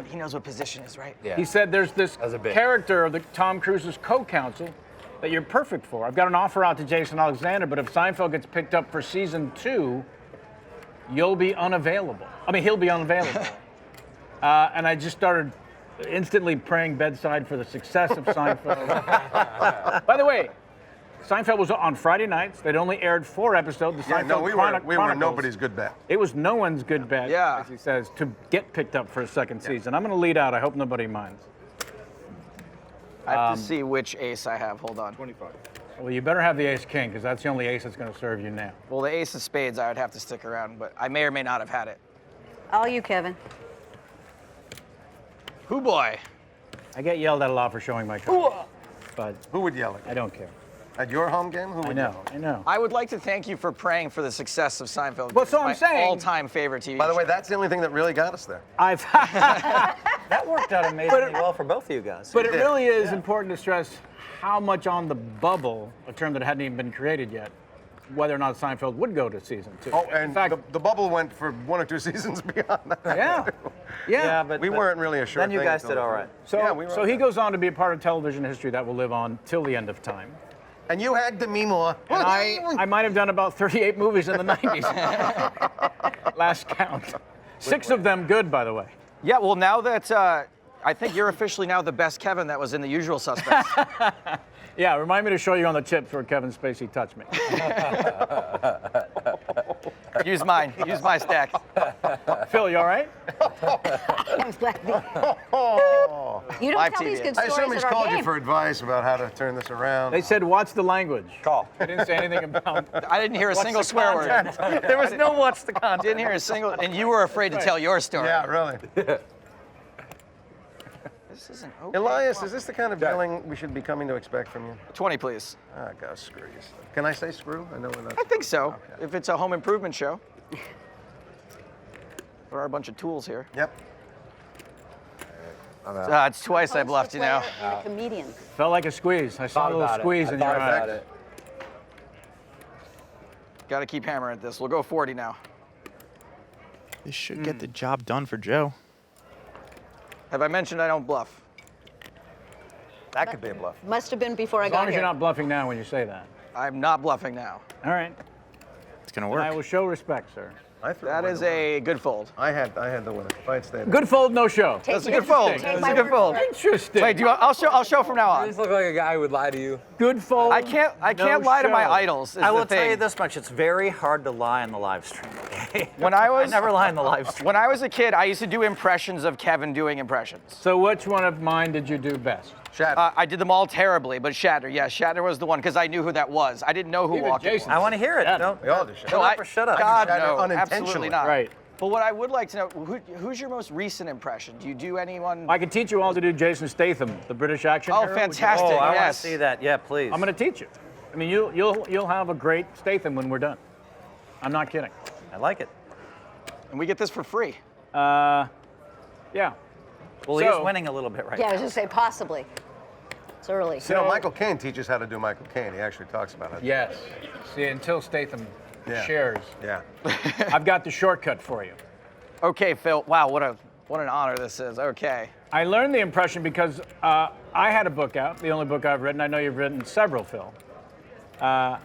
Speaker 1: He knows what position is, right?
Speaker 8: Yeah.
Speaker 3: He said there's this
Speaker 8: As a bit.
Speaker 3: character of the Tom Cruise's co-counsel that you're perfect for. I've got an offer out to Jason Alexander, but if Seinfeld gets picked up for season 2, you'll be unavailable. I mean, he'll be unavailable. And I just started instantly praying bedside for the success of Seinfeld. By the way, Seinfeld was on Friday nights. They'd only aired 4 episodes. The
Speaker 5: Yeah,
Speaker 3: Seinfeld
Speaker 5: no, we were
Speaker 3: Chronicles.
Speaker 5: nobody's good bet.
Speaker 3: It was no one's good bet,
Speaker 1: Yeah.
Speaker 3: as he says, to get picked up for a second season. I'm going to lead out. I hope nobody minds.
Speaker 1: I have to see which ace I have. Hold on.
Speaker 3: 25. Well, you better have the ace king, because that's the only ace that's going to serve you now.
Speaker 1: Well, the ace of spades, I would have to stick around, but I may or may not have had it.
Speaker 10: All you, Kevin.
Speaker 1: Hoo boy.
Speaker 3: I get yelled at a lot for showing my cards, but
Speaker 5: Who would yell at you?
Speaker 3: I don't care.
Speaker 5: At your home game? Who would
Speaker 3: I know,
Speaker 5: yell?
Speaker 3: I know.
Speaker 1: I would like to thank you for praying for the success of Seinfeld.
Speaker 3: Well, so I'm
Speaker 1: my
Speaker 3: saying-
Speaker 1: all-time favorite TV
Speaker 5: By the way,
Speaker 1: show.
Speaker 5: that's the only thing that really got us there.
Speaker 3: I've,
Speaker 4: That worked out amazingly well for both of you guys.
Speaker 3: but it really is important to stress how much on the bubble, a term that hadn't even been created yet, whether or not Seinfeld would go to season 2.
Speaker 5: Oh, and
Speaker 3: in fact,
Speaker 5: the bubble went for 1 or 2 seasons beyond that.
Speaker 3: yeah,
Speaker 4: yeah, but
Speaker 5: We weren't really a sure
Speaker 4: then you
Speaker 5: thing
Speaker 4: guys
Speaker 5: until
Speaker 4: did
Speaker 5: the-
Speaker 4: all right.
Speaker 3: So,
Speaker 5: Yeah, we were
Speaker 3: so he
Speaker 5: okay.
Speaker 3: goes on to be a part of television history that will live on till the end of time.
Speaker 5: And you had Demi Moore.
Speaker 3: And I might have done about 38 movies in the 90s. Last count. 6 of them good, by the way.
Speaker 1: Yeah, well, now that I think you're officially now the best Kevin that was in The Usual Suspects.
Speaker 3: Yeah, remind me to show you on the chips where Kevin Spacey touched me.
Speaker 1: Use mine. Use my stack.
Speaker 3: Phil, you all right?
Speaker 5: Oh.
Speaker 10: You don't
Speaker 1: Live
Speaker 10: tell
Speaker 1: TV.
Speaker 10: these good
Speaker 5: I
Speaker 10: stories
Speaker 5: assume he's
Speaker 10: at our
Speaker 5: called
Speaker 10: game.
Speaker 5: you for advice about how to turn this around.
Speaker 3: They said, watch the language.
Speaker 4: Call.
Speaker 3: They didn't say anything about.
Speaker 1: I didn't hear a single swear word.
Speaker 4: There was no what's the content.
Speaker 1: Didn't hear a single, and you were afraid to tell your story.
Speaker 5: Yeah, really.
Speaker 1: This isn't okay.
Speaker 5: Elias, is this the kind of yelling we should be coming to expect from you?
Speaker 1: 20, please.
Speaker 5: Ah, go screw you. Can I say screw? I know we're not.
Speaker 1: I think so. If it's a home improvement show. There are a bunch of tools here.
Speaker 5: Yep.
Speaker 1: It's twice I've left you now.
Speaker 10: And a comedian.
Speaker 3: Felt like a squeeze. I saw a little squeeze in your eye.
Speaker 1: Got to keep hammering at this. We'll go 40 now.
Speaker 9: This should get the job done for Joe.
Speaker 1: Have I mentioned I don't bluff?
Speaker 5: That could be a bluff.
Speaker 10: Must have been before I
Speaker 3: As long
Speaker 10: got
Speaker 3: as
Speaker 10: here.
Speaker 3: you're not bluffing now when you say that.
Speaker 1: I'm not bluffing now.
Speaker 3: All right.
Speaker 9: It's gonna
Speaker 3: And I will
Speaker 9: work.
Speaker 3: show respect, sir.
Speaker 1: That is a good fold.
Speaker 5: I had the winner. If I had stayed.
Speaker 3: Good fold, no show.
Speaker 1: That's a good fold.
Speaker 10: Take
Speaker 1: That's
Speaker 10: my
Speaker 1: a good
Speaker 10: word
Speaker 1: fold.
Speaker 10: for it.
Speaker 3: Interesting.
Speaker 1: Wait, I'll show from now
Speaker 8: You
Speaker 1: on.
Speaker 8: just look like a guy who would lie to you.
Speaker 3: Good fold.
Speaker 1: I can't
Speaker 3: no
Speaker 1: lie to my
Speaker 3: show.
Speaker 1: idols. Is
Speaker 4: I
Speaker 1: the
Speaker 4: will tell you
Speaker 1: thing.
Speaker 4: this much: it's very hard to lie on the live stream. Okay?
Speaker 1: When I was
Speaker 4: never lie on the live stream.
Speaker 1: When I was a kid, I used to do impressions of Kevin doing impressions.
Speaker 3: So which one of mine did you do best?
Speaker 5: Shatner.
Speaker 1: I did them all terribly, but Shatner, yeah, Shatner was the one because I knew who that was. I didn't know who
Speaker 3: Even
Speaker 1: Walken
Speaker 3: Jason.
Speaker 1: was.
Speaker 4: I want to hear it.
Speaker 3: Yeah.
Speaker 4: Don't
Speaker 5: we all do Shatner.
Speaker 1: No,
Speaker 4: up or shut up.
Speaker 1: God,
Speaker 5: Shatner
Speaker 1: no,
Speaker 5: unintentionally.
Speaker 1: absolutely not.
Speaker 3: Right.
Speaker 1: But what I would like to know, who's your most recent impression? Do you do anyone?
Speaker 3: I can teach you all to do Jason Statham, the British action
Speaker 1: Oh,
Speaker 3: hero. Would you-
Speaker 1: fantastic.
Speaker 4: Oh, I want to
Speaker 1: Yes.
Speaker 4: see that. Yeah, please.
Speaker 3: I'm going to teach you. I mean, you'll have a great Statham when we're done. I'm not kidding.
Speaker 4: I like it.
Speaker 1: And we get this for free.
Speaker 3: Yeah.
Speaker 4: Well,
Speaker 3: So-
Speaker 4: he's winning a little bit right
Speaker 10: Yeah, I
Speaker 4: now.
Speaker 10: was going to say possibly. It's early.
Speaker 5: You know, Michael Caine teaches how to do Michael Caine. He actually talks about it.
Speaker 3: Yes. See, until Statham
Speaker 5: Yeah.
Speaker 3: shares,
Speaker 5: Yeah.
Speaker 3: I've got the shortcut for you.
Speaker 1: Okay, Phil. Wow, what an honor this is. Okay.
Speaker 3: I learned the impression because I had a book out, the only book I've written. I know you've written several, Phil, called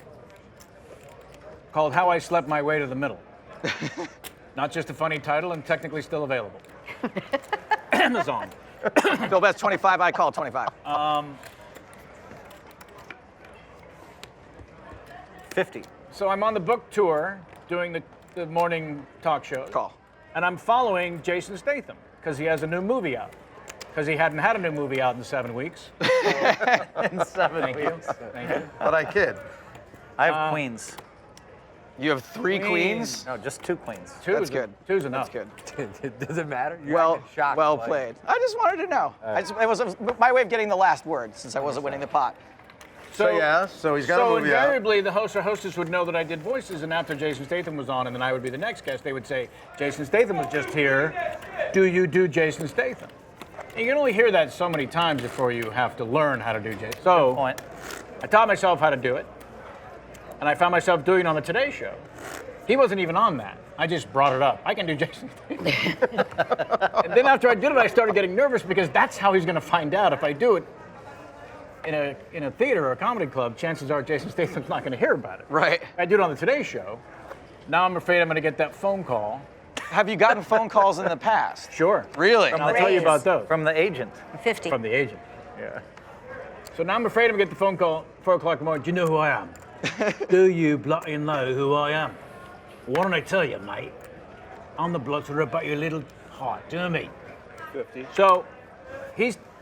Speaker 3: How I Slept My Way to the Middle. Not just a funny title and technically still available. Amazon.
Speaker 1: Phil bets 25. I call 25.
Speaker 4: 50.
Speaker 3: So I'm on the book tour doing the morning talk show.
Speaker 1: Call.
Speaker 3: And I'm following Jason Statham because he has a new movie out. Because he hadn't had a new movie out in 7 weeks.
Speaker 4: In 7
Speaker 3: Thank you.
Speaker 4: weeks.
Speaker 3: Thank you.
Speaker 5: But I kid.
Speaker 4: I have Queens.
Speaker 1: You have 3 queens?
Speaker 4: No, just 2 queens.
Speaker 1: That's good.
Speaker 3: Two's enough.
Speaker 1: That's good.
Speaker 8: Does it matter? You're
Speaker 1: Well,
Speaker 8: acting shocked,
Speaker 1: well
Speaker 8: like-
Speaker 1: played. I just wanted to know. It was my way of getting the last word since I wasn't winning the pot.
Speaker 5: So yeah, so he's got a
Speaker 3: So
Speaker 5: movie out.
Speaker 3: invariably, the host or hostess would know that I did voices, and after Jason Statham was on, and then I would be the next guest, they would say, Jason Statham was just here. Do you do Jason Statham? And you can only hear that so many times before you have to learn how to do Jason. So
Speaker 4: Point.
Speaker 3: I taught myself how to do it, and I found myself doing it on the Today Show. He wasn't even on that. I just brought it up. I can do Jason Statham. And then after I did it, I started getting nervous because that's how he's going to find out if I do it. In a theater or a comedy club, chances are Jason Statham's not going to hear about it.
Speaker 1: Right.
Speaker 3: I do it on the Today Show. Now I'm afraid I'm going to get that phone call.
Speaker 1: Have you gotten phone calls in the past?
Speaker 3: Sure.
Speaker 1: Really?
Speaker 3: And I'll tell you about those.
Speaker 4: From the agent.
Speaker 10: 50.
Speaker 3: From the agent. Yeah. So now I'm afraid I'm going to get the phone call 4 o'clock in the morning. Do you know who I am? Do you bloody know who I am? Why don't I tell you, mate? I'm the bloke about your little heart. Do you know what I mean? 50. So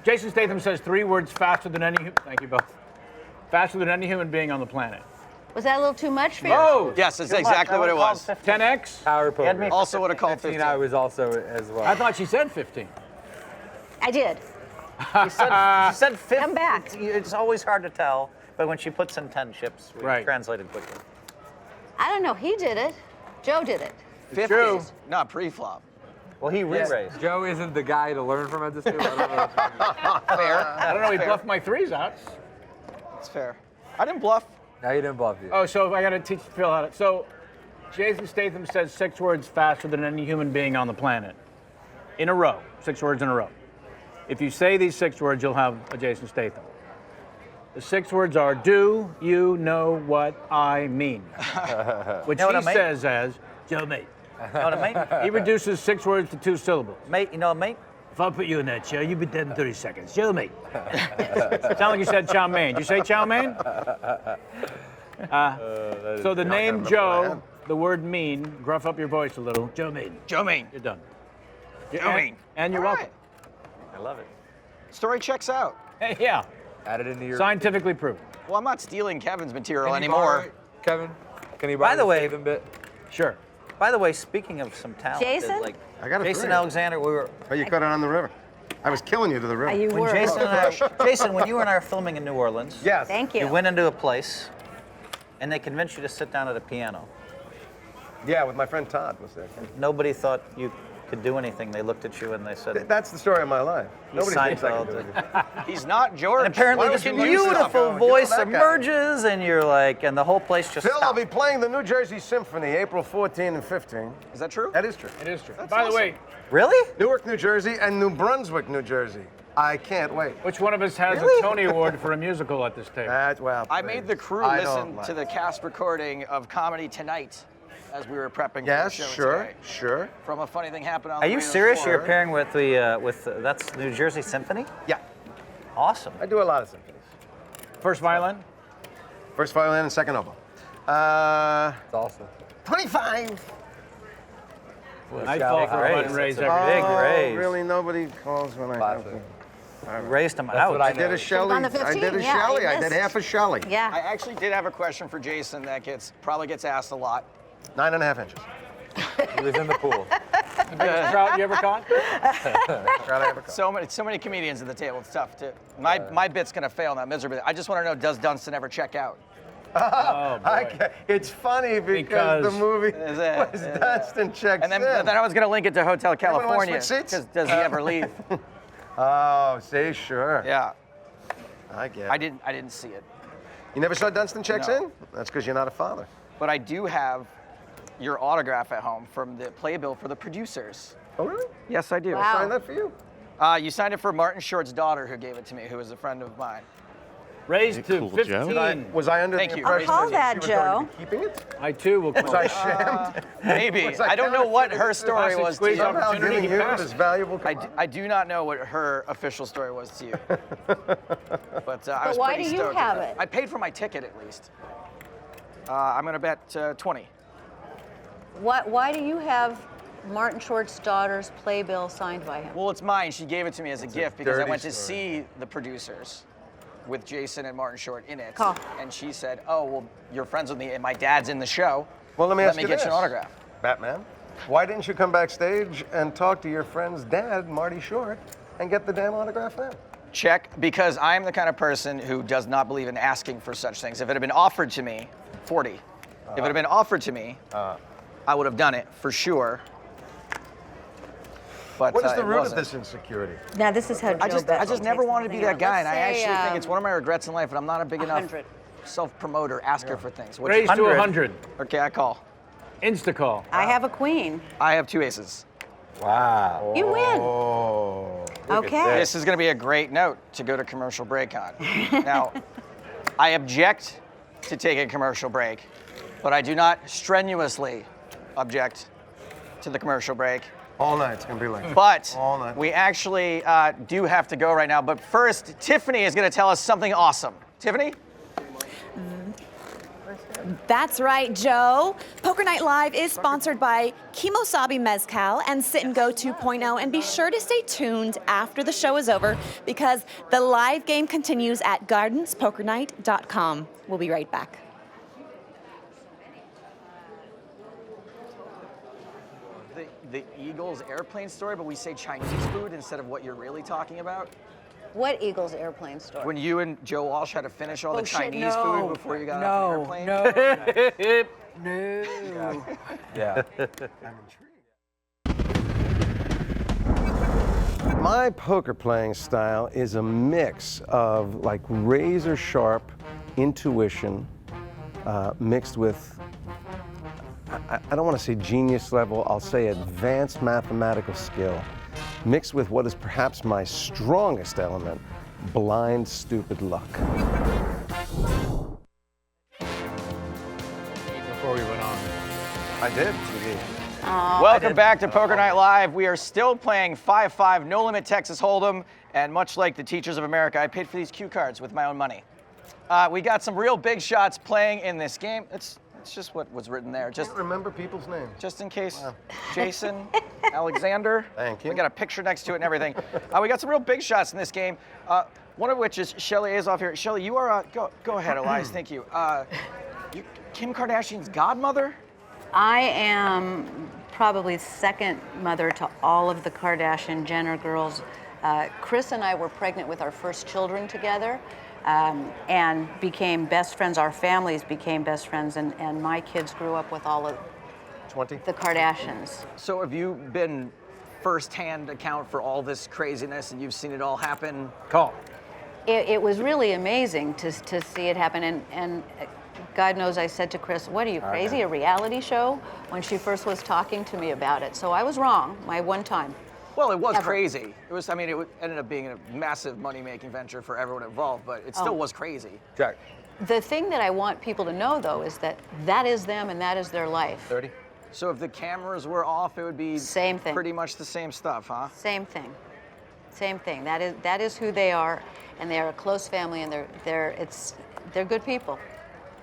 Speaker 3: Jason Statham says 3 words faster than any. Thank you both. Faster than any human being on the planet.
Speaker 10: Was that a little too much for you?
Speaker 3: Oh,
Speaker 1: Yes, it's exactly what it was.
Speaker 3: 10x.
Speaker 8: Power poker.
Speaker 1: Also would have called
Speaker 8: 15,
Speaker 1: 15.
Speaker 8: I was also as well.
Speaker 3: I thought she said 15.
Speaker 10: I did.
Speaker 4: She said 50.
Speaker 10: Come back.
Speaker 4: It's always hard to tell, but when she puts in 10 chips, we
Speaker 3: Right.
Speaker 4: translate it quickly.
Speaker 10: I don't know. He did it. Joe did it.
Speaker 1: 50.
Speaker 3: true.
Speaker 1: Not pre-flop.
Speaker 4: Well, he re-raised.
Speaker 8: Joe isn't the guy to learn from at this table. I don't know.
Speaker 1: Fair.
Speaker 3: I don't know. He bluffed my 3s out.
Speaker 1: It's fair. I didn't bluff.
Speaker 8: No, he didn't bluff you.
Speaker 3: Oh, so I got to teach Phil how to. So, Jason Statham says 6 words faster than any human being on the planet, in a row. 6 words in a row. If you say these 6 words, you'll have a Jason Statham. The 6 words are: Do you know what I mean? Which
Speaker 4: Know what
Speaker 3: he
Speaker 4: I mean?
Speaker 3: says as Joe, mate.
Speaker 4: You know what I mean?
Speaker 3: He reduces 6 words to 2 syllables.
Speaker 4: Mate, you know what I mean?
Speaker 3: If I put you in that chair, you'd be dead in 30 seconds. Joe, mate. Sound like you said chow mein. Did you say chow mein? So the name Joe, the word mean, gruff up your voice a little. Joe mean.
Speaker 1: Joe Main.
Speaker 3: You're done.
Speaker 1: Joe Main.
Speaker 3: And you're
Speaker 1: All
Speaker 3: welcome.
Speaker 4: I love it.
Speaker 1: Story checks out.
Speaker 3: Hey, yeah.
Speaker 8: Add it into your.
Speaker 3: Scientifically proven.
Speaker 1: Well, I'm not stealing Kevin's material
Speaker 8: Can you
Speaker 1: anymore.
Speaker 8: borrow it, Kevin, can you borrow
Speaker 4: By the way-
Speaker 8: Statham bit?
Speaker 3: Sure.
Speaker 4: By the way, speaking of some talent,
Speaker 10: Jason?
Speaker 4: like
Speaker 5: I got a
Speaker 4: Jason
Speaker 5: 3.
Speaker 4: Alexander, we were
Speaker 5: Oh, you cut it on the river. I was killing you to the river.
Speaker 10: You
Speaker 4: when
Speaker 10: were.
Speaker 4: Jason and I, Jason, when you and I were filming in New Orleans,
Speaker 5: Yes.
Speaker 10: Thank
Speaker 4: you
Speaker 10: you.
Speaker 4: went into a place, and they convinced you to sit down at a piano.
Speaker 5: Yeah, with my friend Todd was there.
Speaker 4: Nobody thought you could do anything. They looked at you and they said,
Speaker 5: That's the story of my life. Nobody thinks I can do
Speaker 4: Seinfeld.
Speaker 5: it.
Speaker 1: He's not George.
Speaker 4: And apparently
Speaker 5: Why
Speaker 4: this
Speaker 5: would you use this
Speaker 4: beautiful
Speaker 5: guy?
Speaker 4: voice
Speaker 5: That guy.
Speaker 4: emerges, and you're like, and the whole place just
Speaker 5: Phil, I'll
Speaker 4: stopped.
Speaker 5: be playing the New Jersey Symphony April 14 and 15.
Speaker 1: Is that true?
Speaker 5: That is true.
Speaker 3: It is true.
Speaker 1: That's
Speaker 3: By the
Speaker 1: awesome.
Speaker 3: way,
Speaker 4: Really?
Speaker 5: Newark, New Jersey, and New Brunswick, New Jersey. I can't wait.
Speaker 3: which one of us has
Speaker 4: Really?
Speaker 3: a Tony Award for a musical at this table?
Speaker 5: That's well.
Speaker 1: I
Speaker 5: please.
Speaker 1: made the crew
Speaker 5: I
Speaker 1: listen
Speaker 5: don't like
Speaker 1: to the
Speaker 5: it.
Speaker 1: cast recording of Comedy Tonight as we were prepping
Speaker 5: Yes,
Speaker 1: for the show
Speaker 5: sure,
Speaker 1: today.
Speaker 5: sure.
Speaker 1: From a funny thing happened on
Speaker 4: Are
Speaker 1: the
Speaker 4: you
Speaker 1: way to the
Speaker 4: serious?
Speaker 1: floor.
Speaker 4: You're appearing with the that's New Jersey Symphony?
Speaker 5: Yeah,
Speaker 4: Awesome.
Speaker 5: I do a lot of symphonies.
Speaker 3: First violin?
Speaker 5: First violin and second oboe.
Speaker 8: It's awesome.
Speaker 5: 25.
Speaker 3: I fall for a button raise every day.
Speaker 4: Big
Speaker 5: Oh,
Speaker 4: raise.
Speaker 5: really? Nobody calls when I have
Speaker 8: Classic.
Speaker 5: to.
Speaker 4: Raised him
Speaker 8: That's
Speaker 4: out.
Speaker 8: what I
Speaker 5: I did a
Speaker 8: know.
Speaker 5: Shelley.
Speaker 10: on the
Speaker 5: I did
Speaker 10: 15,
Speaker 5: a
Speaker 10: yeah,
Speaker 5: Shelley.
Speaker 10: I
Speaker 5: I did
Speaker 10: missed.
Speaker 5: half a Shelley.
Speaker 1: I
Speaker 10: Yeah.
Speaker 1: actually did have a question for Jason that probably gets asked a lot.
Speaker 5: 9.5 inches.
Speaker 8: He was in the pool.
Speaker 3: Biggest trout you ever caught?
Speaker 5: Try to have a cup.
Speaker 1: So many comedians at the table. It's tough to. My bit's gonna fail now miserably. I just want to know: Does Dunstan ever check out?
Speaker 3: Oh, boy.
Speaker 5: It's funny because
Speaker 3: Because-
Speaker 5: the movie
Speaker 1: Is it?
Speaker 5: was
Speaker 1: Yeah.
Speaker 5: Dunstan checks
Speaker 1: And then
Speaker 5: in.
Speaker 1: I was gonna link it to Hotel
Speaker 5: Anyone wanna
Speaker 1: California.
Speaker 5: switch seats?
Speaker 1: 'Cause does he ever leave?
Speaker 5: Oh, see, sure.
Speaker 1: Yeah,
Speaker 5: I get it.
Speaker 1: I didn't see it,
Speaker 5: You never saw Dunstan checks
Speaker 1: No.
Speaker 5: in? That's because you're not a father.
Speaker 1: but I do have your autograph at home from the playbill for the producers.
Speaker 5: Oh, really?
Speaker 1: Yes, I do.
Speaker 10: Wow.
Speaker 5: Signed that for you.
Speaker 1: You signed it for Martin Short's daughter, who gave it to me, who is a friend of mine.
Speaker 3: Raised to
Speaker 9: Cool, Joe.
Speaker 3: 15.
Speaker 5: Was I under
Speaker 1: Thank
Speaker 5: the
Speaker 1: you.
Speaker 5: impression
Speaker 10: I'll call
Speaker 5: that
Speaker 10: that,
Speaker 5: she was going
Speaker 10: Joe.
Speaker 5: to be keeping it?
Speaker 3: I too will
Speaker 5: Was
Speaker 3: call
Speaker 5: I
Speaker 3: it.
Speaker 5: shammed?
Speaker 1: Maybe.
Speaker 5: Was I
Speaker 1: I don't know what her
Speaker 5: counterfeiting
Speaker 1: story
Speaker 3: Classic
Speaker 1: was to
Speaker 3: squeeze
Speaker 1: you.
Speaker 5: Somehow
Speaker 3: opportunity
Speaker 5: giving you
Speaker 3: passes.
Speaker 5: this valuable
Speaker 1: I
Speaker 5: commodity.
Speaker 1: I do not know what her official story was to you. But I was
Speaker 10: why
Speaker 1: pretty
Speaker 10: do you
Speaker 1: stoked
Speaker 10: have
Speaker 1: with that.
Speaker 10: it?
Speaker 1: I paid for my ticket at least. I'm going to bet 20.
Speaker 10: Why do you have Martin Short's daughter's playbill signed by him?
Speaker 1: Well, it's mine. She gave it to me as a gift because I
Speaker 5: dirty
Speaker 1: went to
Speaker 5: story.
Speaker 1: see the producers with Jason and Martin Short in it.
Speaker 10: Call.
Speaker 1: And she said, oh, well, you're friends with me and my dad's in the show.
Speaker 5: Well, let me
Speaker 1: let
Speaker 5: ask
Speaker 1: me
Speaker 5: you
Speaker 1: get
Speaker 5: this.
Speaker 1: you an autograph.
Speaker 5: Batman, why didn't you come backstage and talk to your friend's dad, Marty Short, and get the damn autograph then?
Speaker 1: Check, because I'm the kind of person who does not believe in asking for such things. If it had been offered to me, 40. If it had been offered to me, I would have done it for sure. But
Speaker 5: What is the
Speaker 1: it
Speaker 5: root of
Speaker 1: wasn't.
Speaker 5: this insecurity?
Speaker 10: Now this is how Joe
Speaker 1: I just
Speaker 10: Bethel
Speaker 1: never
Speaker 10: takes
Speaker 1: wanted to be
Speaker 10: something
Speaker 1: that
Speaker 10: out.
Speaker 1: guy, and
Speaker 10: Let's
Speaker 1: I actually
Speaker 10: say,
Speaker 1: think it's one of my regrets in life, and I'm not a big enough
Speaker 10: 100.
Speaker 1: self-promoter asker for things. Which
Speaker 3: Raise to 100.
Speaker 1: Okay, I call.
Speaker 3: Insta call.
Speaker 10: I have a queen.
Speaker 1: I have 2 aces.
Speaker 8: Wow.
Speaker 10: You win.
Speaker 5: Oh.
Speaker 10: Okay.
Speaker 1: This is going to be a great note to go to commercial break on. Now, I object to taking a commercial break, but I do not strenuously object to the commercial break.
Speaker 5: All night, it's gonna be like
Speaker 1: But
Speaker 5: all night.
Speaker 1: we actually do have to go right now. But first, Tiffany is going to tell us something awesome. Tiffany?
Speaker 2: That's right, Joe. Poker Night Live is sponsored by Kimosabi Mezcal and Sit and Go 2.0. And be sure to stay tuned after the show is over because the live game continues at gardenspokernight.com. We'll be right back.
Speaker 1: The Eagles airplane story, but we say Chinese food instead of what you're really talking about.
Speaker 10: What Eagles airplane story?
Speaker 1: When you and Joe Walsh had to finish all the
Speaker 10: shit,
Speaker 1: Chinese
Speaker 10: no.
Speaker 1: food before you got off the airplane.
Speaker 10: No.
Speaker 8: Yeah.
Speaker 5: My poker playing style is a mix of like razor sharp intuition mixed with, I don't want to say genius level, I'll say advanced mathematical skill, mixed with what is perhaps my strongest element, blind, stupid luck.
Speaker 3: Before we went on.
Speaker 5: I did.
Speaker 1: Welcome back to Poker Night Live. We are still playing 5-5 No Limit Texas Hold'em, and much like the Teachers of America, I paid for these cue cards with my own money. We got some real big shots playing in this game. It's just what was written there.
Speaker 5: I
Speaker 1: Just
Speaker 5: can't remember people's names.
Speaker 1: just in case. Jason, Alexander.
Speaker 5: Thank you.
Speaker 1: We got a picture next to it and everything. We got some real big shots in this game. One of which is Shelli Azoff here. Shelli, you are go ahead, Elias. Thank you. You Kim Kardashian's godmother?
Speaker 10: I am probably second mother to all of the Kardashian Jenner girls. Chris and I were pregnant with our first children together and became best friends. Our families became best friends, and my kids grew up with all of
Speaker 5: 20?
Speaker 10: the Kardashians.
Speaker 1: So have you been first-hand account for all this craziness and you've seen it all happen?
Speaker 3: Call.
Speaker 10: It was really amazing to see it happen, and God knows I said to Chris, what are you, crazy, a reality show? When she first was talking to me about it. So I was wrong, my one time.
Speaker 1: Well, it was
Speaker 10: Ever.
Speaker 1: crazy. It was, I mean, it ended up being a massive money-making venture for everyone involved, but it still was crazy.
Speaker 8: Check.
Speaker 10: The thing that I want people to know, though, is that that is them and that is their life.
Speaker 5: 30?
Speaker 1: So if the cameras were off, it would be
Speaker 10: Same thing.
Speaker 1: pretty much the same stuff, huh?
Speaker 10: Same thing. Same thing. That is who they are, and they are a close family, and they're good people.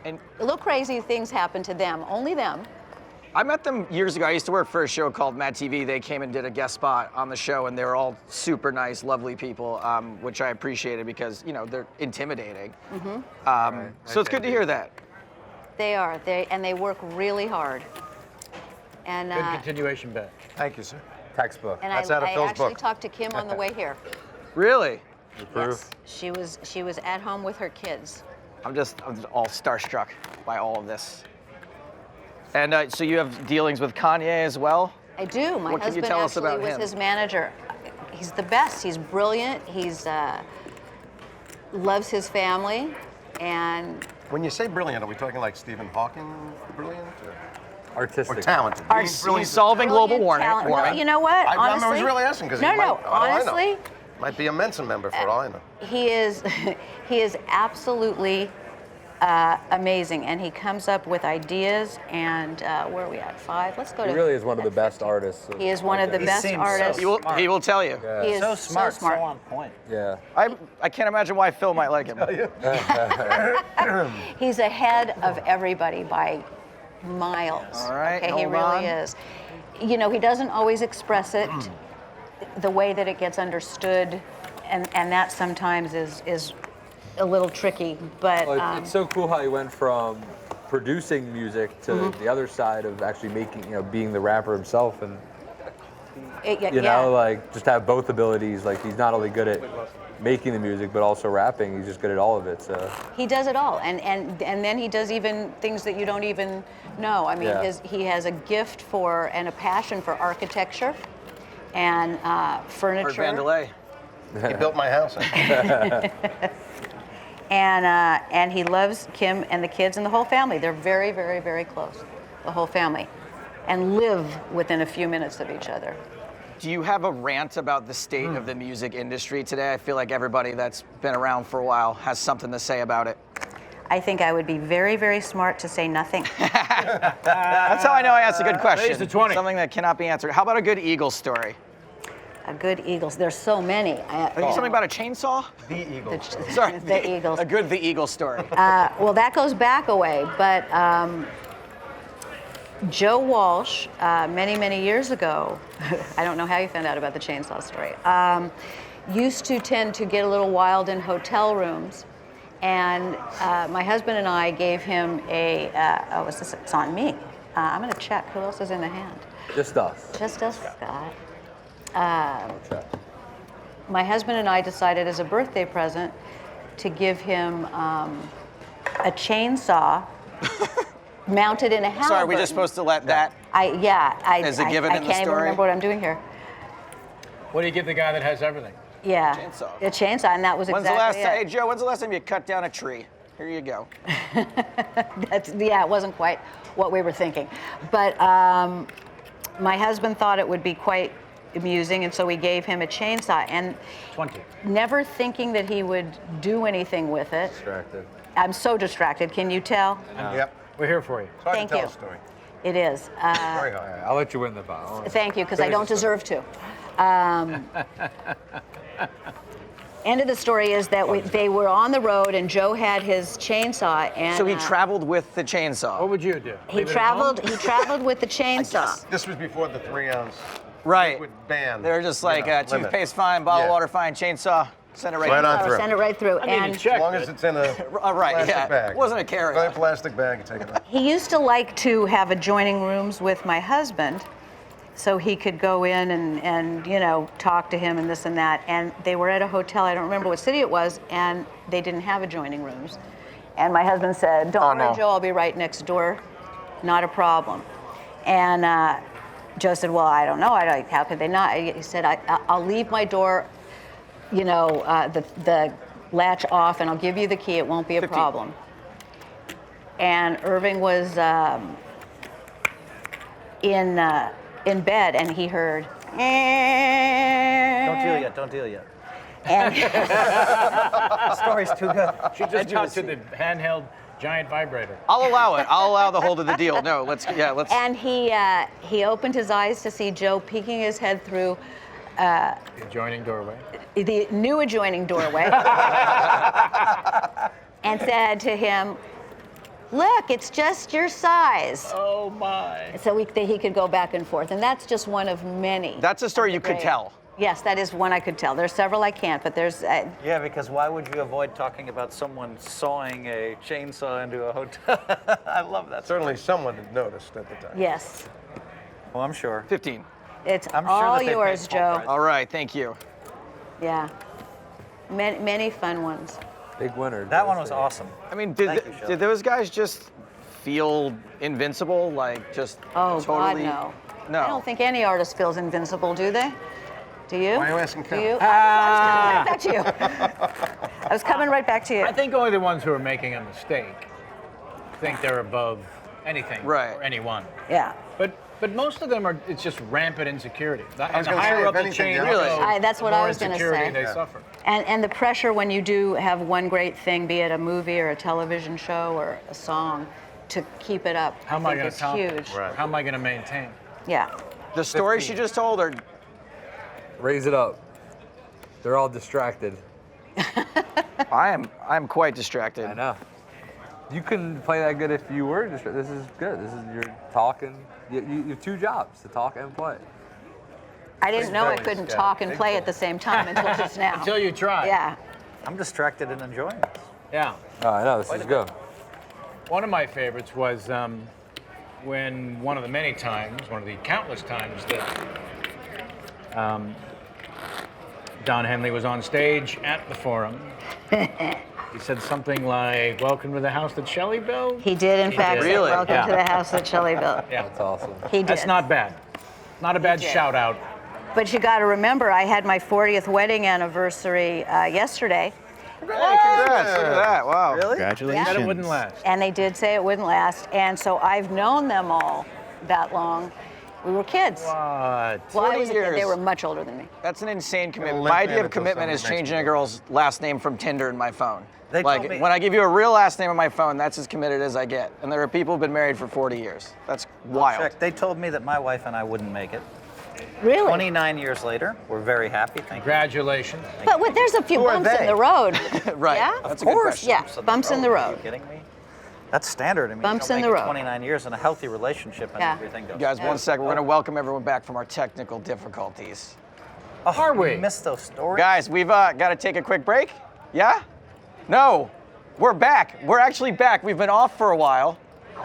Speaker 1: And
Speaker 10: Little crazy things happen to them, only them.
Speaker 1: I met them years ago. I used to work for a show called Mad TV. They came and did a guest spot on the show, and they were all super nice, lovely people, which I appreciated because, you know, they're intimidating. So it's good to hear that.
Speaker 10: They are. They work really hard. And
Speaker 3: Good continuation bet.
Speaker 5: Thank you, sir.
Speaker 8: Textbook.
Speaker 10: and
Speaker 5: That's
Speaker 10: I
Speaker 5: out of Phil's
Speaker 10: actually
Speaker 5: book.
Speaker 10: talked to Kim on the way here.
Speaker 1: Really?
Speaker 10: Yes, she was at home with her kids.
Speaker 1: I'm just all starstruck by all of this. And so you have dealings with Kanye as well?
Speaker 10: I do. My
Speaker 1: What can you
Speaker 10: husband
Speaker 1: tell us
Speaker 10: actually
Speaker 1: about
Speaker 10: was
Speaker 1: him?
Speaker 10: his manager. He's the best. He's brilliant. He's loves his family, and
Speaker 5: When you say brilliant, are we talking like Stephen Hawking brilliant?
Speaker 8: Artistic.
Speaker 5: Or talented?
Speaker 1: He's solving global warming.
Speaker 10: talent. No, you know what?
Speaker 5: I
Speaker 10: Honestly,
Speaker 5: was really asking because
Speaker 10: no, honestly,
Speaker 5: I know. Might be a Mensa member for all I know.
Speaker 10: he is absolutely amazing, and he comes up with ideas. And where are we at? 5. Let's go
Speaker 8: He
Speaker 10: to.
Speaker 8: really is one of the best artists.
Speaker 10: He is one of the best artists.
Speaker 1: He will tell you.
Speaker 10: He is
Speaker 4: So smart,
Speaker 10: So smart.
Speaker 4: so on point.
Speaker 8: Yeah.
Speaker 1: I can't imagine why Phil might like him.
Speaker 10: He's ahead of everybody by miles.
Speaker 1: All right,
Speaker 10: Okay, he
Speaker 1: hold
Speaker 10: really
Speaker 1: on.
Speaker 10: is. You know, he doesn't always express it the way that it gets understood, and that sometimes is a little tricky. But
Speaker 8: Well, it's so cool how he went from producing music to the other side of actually making, being the rapper himself, and like just have both abilities. Like he's not only good at making the music, but also rapping. He's just good at all of it. So
Speaker 10: he does it all, and then he does even things that you don't even know. I mean, he has a gift for and a passion for architecture and furniture.
Speaker 1: Art Vandelay.
Speaker 5: He built my house.
Speaker 10: And he loves Kim and the kids and the whole family. They're very, very, very close, the whole family, and live within a few minutes of each other.
Speaker 1: Do you have a rant about the state of the music industry today? I feel like everybody that's been around for a while has something to say about it.
Speaker 10: I think I would be very, very smart to say nothing.
Speaker 1: That's how I know I asked a good question.
Speaker 3: Raise the 20.
Speaker 1: Something that cannot be answered. How about a good Eagles story?
Speaker 10: A good Eagles. There's so many.
Speaker 1: Something about a chainsaw?
Speaker 5: The Eagles.
Speaker 1: Sorry,
Speaker 10: the Eagles.
Speaker 1: A good The Eagles story.
Speaker 10: Well, that goes back a way, but Joe Walsh, many, many years ago, I don't know how you found out about the chainsaw story, used to tend to get a little wild in hotel rooms. And my husband and I gave him it's on me. I'm going to check. Who else is in the hand?
Speaker 8: just us.
Speaker 10: Just us, Scott. My husband and I decided as a birthday present to give him a chainsaw mounted in a halberd.
Speaker 1: Sorry, are we just supposed to let that as a given in the story?
Speaker 10: I can't even remember what I'm doing here.
Speaker 3: What do you give the guy that has everything?
Speaker 10: Yeah.
Speaker 1: Chainsaw.
Speaker 10: A chainsaw, and that was
Speaker 1: When's
Speaker 10: exactly
Speaker 1: the last
Speaker 10: it.
Speaker 1: time, hey Joe, when's the last time you cut down a tree? Here you go.
Speaker 10: It wasn't quite what we were thinking. But my husband thought it would be quite amusing, and so we gave him a chainsaw. And
Speaker 3: 20.
Speaker 10: never thinking that he would do anything with it.
Speaker 8: Distracted.
Speaker 10: I'm so distracted. Can you tell?
Speaker 5: Yep.
Speaker 3: We're here for you.
Speaker 5: It's hard
Speaker 10: Thank
Speaker 5: to tell
Speaker 10: you.
Speaker 5: a story.
Speaker 10: It is.
Speaker 5: Very hard.
Speaker 8: I'll let you win the bottle.
Speaker 10: Thank you, because I don't deserve to. End of the story is that they were on the road, and Joe had his chainsaw, and
Speaker 1: So he traveled with the chainsaw.
Speaker 3: What would you do?
Speaker 10: he
Speaker 3: Leave it at home?
Speaker 10: traveled with the chainsaw.
Speaker 5: This was before the 3-ounce
Speaker 1: Right.
Speaker 5: liquid ban.
Speaker 1: They were just like
Speaker 5: limit.
Speaker 1: toothpaste fine, bottle of
Speaker 5: Yeah.
Speaker 1: water fine, chainsaw, send it right
Speaker 5: Right
Speaker 1: through.
Speaker 5: on through.
Speaker 10: Send it right through.
Speaker 3: I mean,
Speaker 10: And
Speaker 3: you checked
Speaker 5: As long as
Speaker 3: it.
Speaker 5: it's in a
Speaker 1: Right,
Speaker 5: plastic
Speaker 1: yeah.
Speaker 5: bag.
Speaker 1: It wasn't a carry-on.
Speaker 5: Right, plastic bag, you take it out.
Speaker 10: he used to like to have adjoining rooms with my husband, so he could go in and talk to him and this and that. And they were at a hotel, I don't remember what city it was, and they didn't have adjoining rooms. And my husband said, "Don't worry,
Speaker 1: no.
Speaker 10: Joe, I'll be right next door, not a problem." And Joe said, "Well, I don't know. How could they not?" He said, "I'll leave my door, the latch off, and I'll give you the key. It won't be a
Speaker 1: 15.
Speaker 10: problem." And Irving was in bed, and he heard.
Speaker 4: Don't deal yet. Don't deal yet.
Speaker 10: And
Speaker 4: The story's too good.
Speaker 3: She just got to the handheld giant vibrator.
Speaker 1: I'll allow it. I'll allow the hold of the deal. No, let's.
Speaker 10: and he opened his eyes to see Joe peeking his head through
Speaker 3: The adjoining doorway.
Speaker 10: the new adjoining doorway, and said to him, "Look, it's just your size."
Speaker 3: Oh my.
Speaker 10: So he could go back and forth, and that's just one of many.
Speaker 1: That's a story you could tell.
Speaker 10: Yes, that is one I could tell. There's several I can't, but there's.
Speaker 4: Yeah, because why would you avoid talking about someone sawing a chainsaw into a hotel? I love that.
Speaker 5: Certainly someone had noticed at the time.
Speaker 10: Yes,
Speaker 4: Well, I'm sure.
Speaker 1: 15.
Speaker 10: it's
Speaker 4: I'm sure
Speaker 10: all
Speaker 4: that they
Speaker 10: yours,
Speaker 4: paid full
Speaker 10: Joe.
Speaker 4: price.
Speaker 1: All right, thank you.
Speaker 10: Yeah, many fun ones.
Speaker 8: Big winner.
Speaker 4: That one was awesome.
Speaker 1: I mean,
Speaker 4: Thank you, Shelli.
Speaker 1: did those guys just feel invincible? Like just
Speaker 10: Oh
Speaker 1: totally?
Speaker 10: God, no.
Speaker 1: No.
Speaker 10: I don't think any artist feels invincible, do they? Do you?
Speaker 5: Why are you asking
Speaker 10: Do
Speaker 5: Kel?
Speaker 10: you? I was coming right back to you. I was coming right back to you.
Speaker 3: I think only the ones who are making a mistake think they're above anything
Speaker 1: Right.
Speaker 3: or anyone.
Speaker 10: Yeah.
Speaker 3: But most of them it's just rampant insecurity.
Speaker 5: was
Speaker 3: And the
Speaker 5: gonna say,
Speaker 3: higher
Speaker 5: if
Speaker 3: up the
Speaker 5: anything,
Speaker 3: chain
Speaker 5: the
Speaker 3: you
Speaker 5: opposite.
Speaker 3: go,
Speaker 10: That's what
Speaker 3: the
Speaker 10: I
Speaker 3: more
Speaker 10: was gonna
Speaker 3: insecurity
Speaker 10: say.
Speaker 3: they
Speaker 5: Yeah.
Speaker 3: suffer.
Speaker 10: And the pressure when you do have one great thing, be it a movie or a television show or a song, to keep it up.
Speaker 3: How am I
Speaker 10: think
Speaker 3: going
Speaker 10: is
Speaker 3: to top?
Speaker 10: huge.
Speaker 5: Right.
Speaker 3: How am I going to maintain?
Speaker 10: Yeah.
Speaker 1: The story she
Speaker 8: 15.
Speaker 1: just told, or
Speaker 8: Raise it up. They're all distracted.
Speaker 1: I'm quite distracted.
Speaker 8: I know. You couldn't play that good if you were distracted. This is good. This is you're talking. You have two jobs, to talk and play.
Speaker 10: I didn't know I
Speaker 5: belly,
Speaker 10: couldn't
Speaker 5: Scott.
Speaker 10: talk and
Speaker 5: Big
Speaker 10: play at
Speaker 5: belly.
Speaker 10: the same time until just now.
Speaker 3: Until you try.
Speaker 10: Yeah.
Speaker 4: I'm distracted and enjoying this.
Speaker 3: Yeah.
Speaker 8: Oh, I know. This is good.
Speaker 3: One of my favorites was when one of the many times, one of the countless times that Don Henley was on stage at the Forum. He said something like, "Welcome to the house that Shelli built."
Speaker 10: He did, in fact, say,
Speaker 1: Really?
Speaker 10: welcome
Speaker 3: Yeah.
Speaker 10: to the house that Shelli built.
Speaker 3: Yeah,
Speaker 8: That's awesome.
Speaker 10: He did.
Speaker 3: that's not bad. Not a bad
Speaker 10: did.
Speaker 3: shout out.
Speaker 10: But you got to remember, I had my 40th wedding anniversary yesterday,
Speaker 1: Congrats, look at that, wow.
Speaker 4: Really?
Speaker 9: Congratulations.
Speaker 3: Said it wouldn't last.
Speaker 10: and they did say it wouldn't last. And so I've known them all that long. We were kids.
Speaker 3: What?
Speaker 10: Well, I
Speaker 1: 40
Speaker 10: was a kid. They
Speaker 1: years.
Speaker 10: were much older than me.
Speaker 1: That's an insane commitment.
Speaker 5: limp
Speaker 1: My idea
Speaker 5: man
Speaker 1: of
Speaker 5: until
Speaker 1: commitment
Speaker 5: someone
Speaker 1: is
Speaker 5: makes
Speaker 1: changing
Speaker 5: me
Speaker 1: a girl's last name from Tinder in my phone.
Speaker 4: They
Speaker 1: like,
Speaker 4: told me-
Speaker 1: when I give you a real last name on my phone, that's as committed as I get. And there are people who've been married for 40 years. That's wild.
Speaker 4: Check. They told me that my wife and I wouldn't make it.
Speaker 10: Really?
Speaker 4: 29 years later, we're very happy. Thank you.
Speaker 3: Congratulations.
Speaker 10: But there's a few
Speaker 5: Who are
Speaker 10: bumps in
Speaker 5: they?
Speaker 10: the road.
Speaker 1: Right.
Speaker 10: Yeah?
Speaker 1: That's a good question.
Speaker 10: Yeah, bumps in the
Speaker 4: Are you
Speaker 10: road.
Speaker 4: kidding me? That's standard. I mean,
Speaker 10: Bumps
Speaker 4: you
Speaker 10: in
Speaker 4: don't
Speaker 10: the
Speaker 4: make it
Speaker 10: road.
Speaker 4: 29 years in a healthy relationship and
Speaker 10: Yeah.
Speaker 4: everything goes.
Speaker 1: Guys, one second. We're going to welcome everyone back from our technical difficulties.
Speaker 4: Oh,
Speaker 3: Are we?
Speaker 4: Missed those stories.
Speaker 1: Guys, we've got to take a quick break. Yeah? No. We're back. We're actually back. We've been off for a while.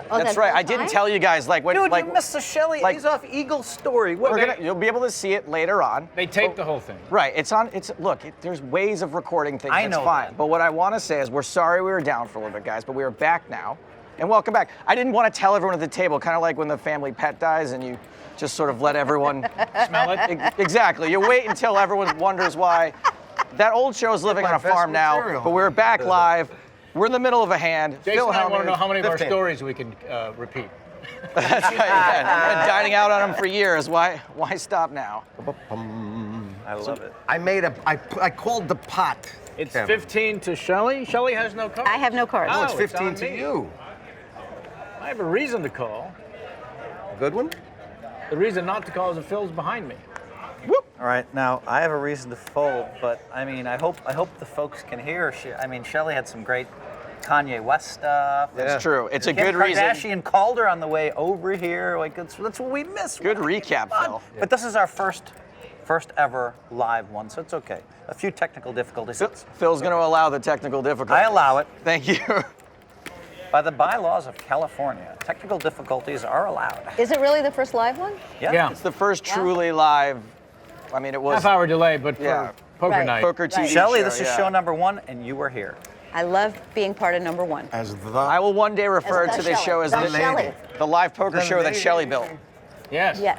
Speaker 10: Oh,
Speaker 1: That's
Speaker 10: that
Speaker 1: right.
Speaker 10: whole
Speaker 1: I didn't
Speaker 10: time?
Speaker 1: tell you guys like when
Speaker 4: Dude,
Speaker 1: like
Speaker 4: you missed the Shelli
Speaker 1: like-
Speaker 4: Azoff Eagle story. What?
Speaker 1: you'll be able to see it later on.
Speaker 3: They taped the whole thing.
Speaker 1: Right. There's ways of recording things.
Speaker 4: I
Speaker 1: It's
Speaker 4: know
Speaker 1: fine.
Speaker 4: that.
Speaker 1: But what I want to say is we're sorry we were down for a little bit, guys, but we are back now. And welcome back. I didn't want to tell everyone at the table, kind of like when the family pet dies and you just sort of let everyone
Speaker 3: Smell it?
Speaker 1: Exactly. You wait until everyone wonders why. That old show's living on a
Speaker 5: my best
Speaker 1: farm now,
Speaker 5: material.
Speaker 1: but we're back live. We're in the middle of a hand.
Speaker 3: Jason and I want to know
Speaker 1: Hellmuth.
Speaker 3: how many of our
Speaker 5: 15.
Speaker 3: stories we can repeat.
Speaker 1: That's right. Yeah. I've been dining out on them for years. Why stop now?
Speaker 4: I love it.
Speaker 5: I called the pot.
Speaker 3: It's
Speaker 5: Kevin.
Speaker 3: 15 to Shelli. Shelli has no card.
Speaker 10: I have no cards.
Speaker 3: Oh,
Speaker 5: It's
Speaker 3: it's
Speaker 5: 15
Speaker 3: on
Speaker 5: to
Speaker 3: me.
Speaker 5: you.
Speaker 3: I have a reason to call.
Speaker 5: A good one?
Speaker 3: The reason not to call is that Phil's behind me.
Speaker 4: All right, now I have a reason to fold, but I mean, I hope the folks can hear. I mean, Shelli had some great Kanye West stuff.
Speaker 5: Yeah.
Speaker 1: It's true. It's a
Speaker 4: Kim
Speaker 1: good reason.
Speaker 4: Kardashian called her on the way over here. Like that's what we miss.
Speaker 1: Good recap, Phil.
Speaker 4: But this is our first ever live one, so it's okay. A few technical difficulties.
Speaker 1: Phil's going to allow the technical difficulties.
Speaker 4: I allow it.
Speaker 1: Thank you.
Speaker 4: By the bylaws of California, technical difficulties are allowed.
Speaker 10: Is it really the first live one?
Speaker 3: Yeah.
Speaker 1: It's the first truly live. I mean, it was
Speaker 3: Half-hour delay, but for
Speaker 1: Yeah.
Speaker 3: poker
Speaker 10: Right.
Speaker 3: night.
Speaker 1: poker TV
Speaker 4: Shelli,
Speaker 1: show,
Speaker 4: this is
Speaker 1: yeah.
Speaker 4: show number 1, and you were here.
Speaker 10: I love being part of number one.
Speaker 5: As the
Speaker 1: I will one day refer
Speaker 10: As
Speaker 1: to
Speaker 10: the
Speaker 1: this
Speaker 10: Shelli.
Speaker 1: show as
Speaker 10: The
Speaker 1: the
Speaker 10: Shelli.
Speaker 1: the live poker
Speaker 5: The
Speaker 1: show that
Speaker 5: lady.
Speaker 1: Shelli built.
Speaker 3: Yes.
Speaker 10: Yeah.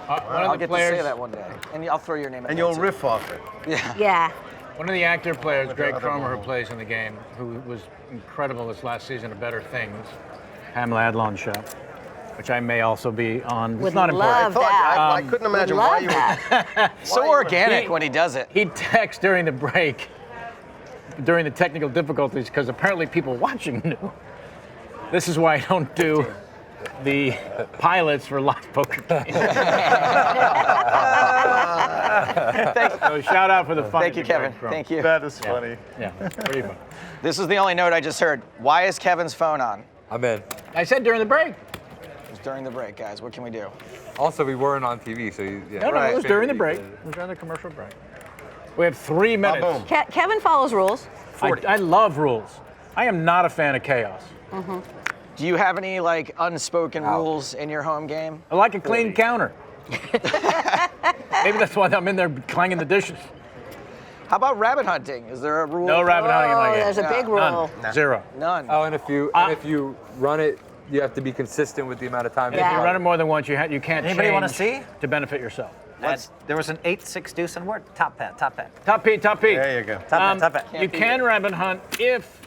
Speaker 3: One
Speaker 1: I'll
Speaker 3: of the
Speaker 1: get
Speaker 3: players,
Speaker 1: to say that one day, and I'll throw your name in
Speaker 5: and
Speaker 1: there,
Speaker 5: you'll
Speaker 1: too.
Speaker 5: riff off it.
Speaker 1: Yeah.
Speaker 10: Yeah.
Speaker 3: one of the actor players, Greg
Speaker 5: other
Speaker 3: Cromer, who
Speaker 5: one.
Speaker 3: plays in the game, who was incredible this last season of Better Things, Pamela Adlon's show, which I may also be on.
Speaker 10: Would
Speaker 3: It's not
Speaker 10: love
Speaker 3: important.
Speaker 10: that.
Speaker 5: I couldn't imagine why
Speaker 10: love
Speaker 5: you would.
Speaker 10: that.
Speaker 1: So organic
Speaker 3: He-
Speaker 1: when he does it.
Speaker 3: He texts during the break, during the technical difficulties, because apparently people watching knew. This is why I don't do the pilots for live poker games. So shout out for the fun.
Speaker 1: Thank you, Kevin. Thank you.
Speaker 9: That is funny.
Speaker 3: Yeah, pretty fun.
Speaker 1: This is the only note I just heard. Why is Kevin's phone on?
Speaker 8: I'm in.
Speaker 3: I said during the break.
Speaker 1: It was during the break, guys. What can we do?
Speaker 8: Also, we weren't on TV, so yeah.
Speaker 3: No,
Speaker 1: Right.
Speaker 3: it was during the break. It was during the commercial break. We have 3 minutes.
Speaker 5: boom.
Speaker 10: Kevin follows rules.
Speaker 3: I love rules. I am not a fan of chaos.
Speaker 1: Do you have any like unspoken rules in your home game?
Speaker 3: I like a clean counter. Maybe that's why I'm in there clanging the dishes.
Speaker 1: How about rabbit hunting? Is there a rule?
Speaker 3: No rabbit hunting in my
Speaker 10: Oh,
Speaker 3: game.
Speaker 10: there's a big rule.
Speaker 3: None. Zero.
Speaker 1: None.
Speaker 8: Oh, and if you run it, you have to be consistent with the amount of time.
Speaker 3: If
Speaker 10: Yeah.
Speaker 3: you run it more than once, you can't
Speaker 4: Anybody wanna
Speaker 3: change
Speaker 4: see?
Speaker 3: to benefit yourself.
Speaker 4: There was an 8-6 deuce and word. Top hat, top hat.
Speaker 3: Top P, top P.
Speaker 5: There you go.
Speaker 4: Top hat, top hat.
Speaker 3: You can rabbit hunt if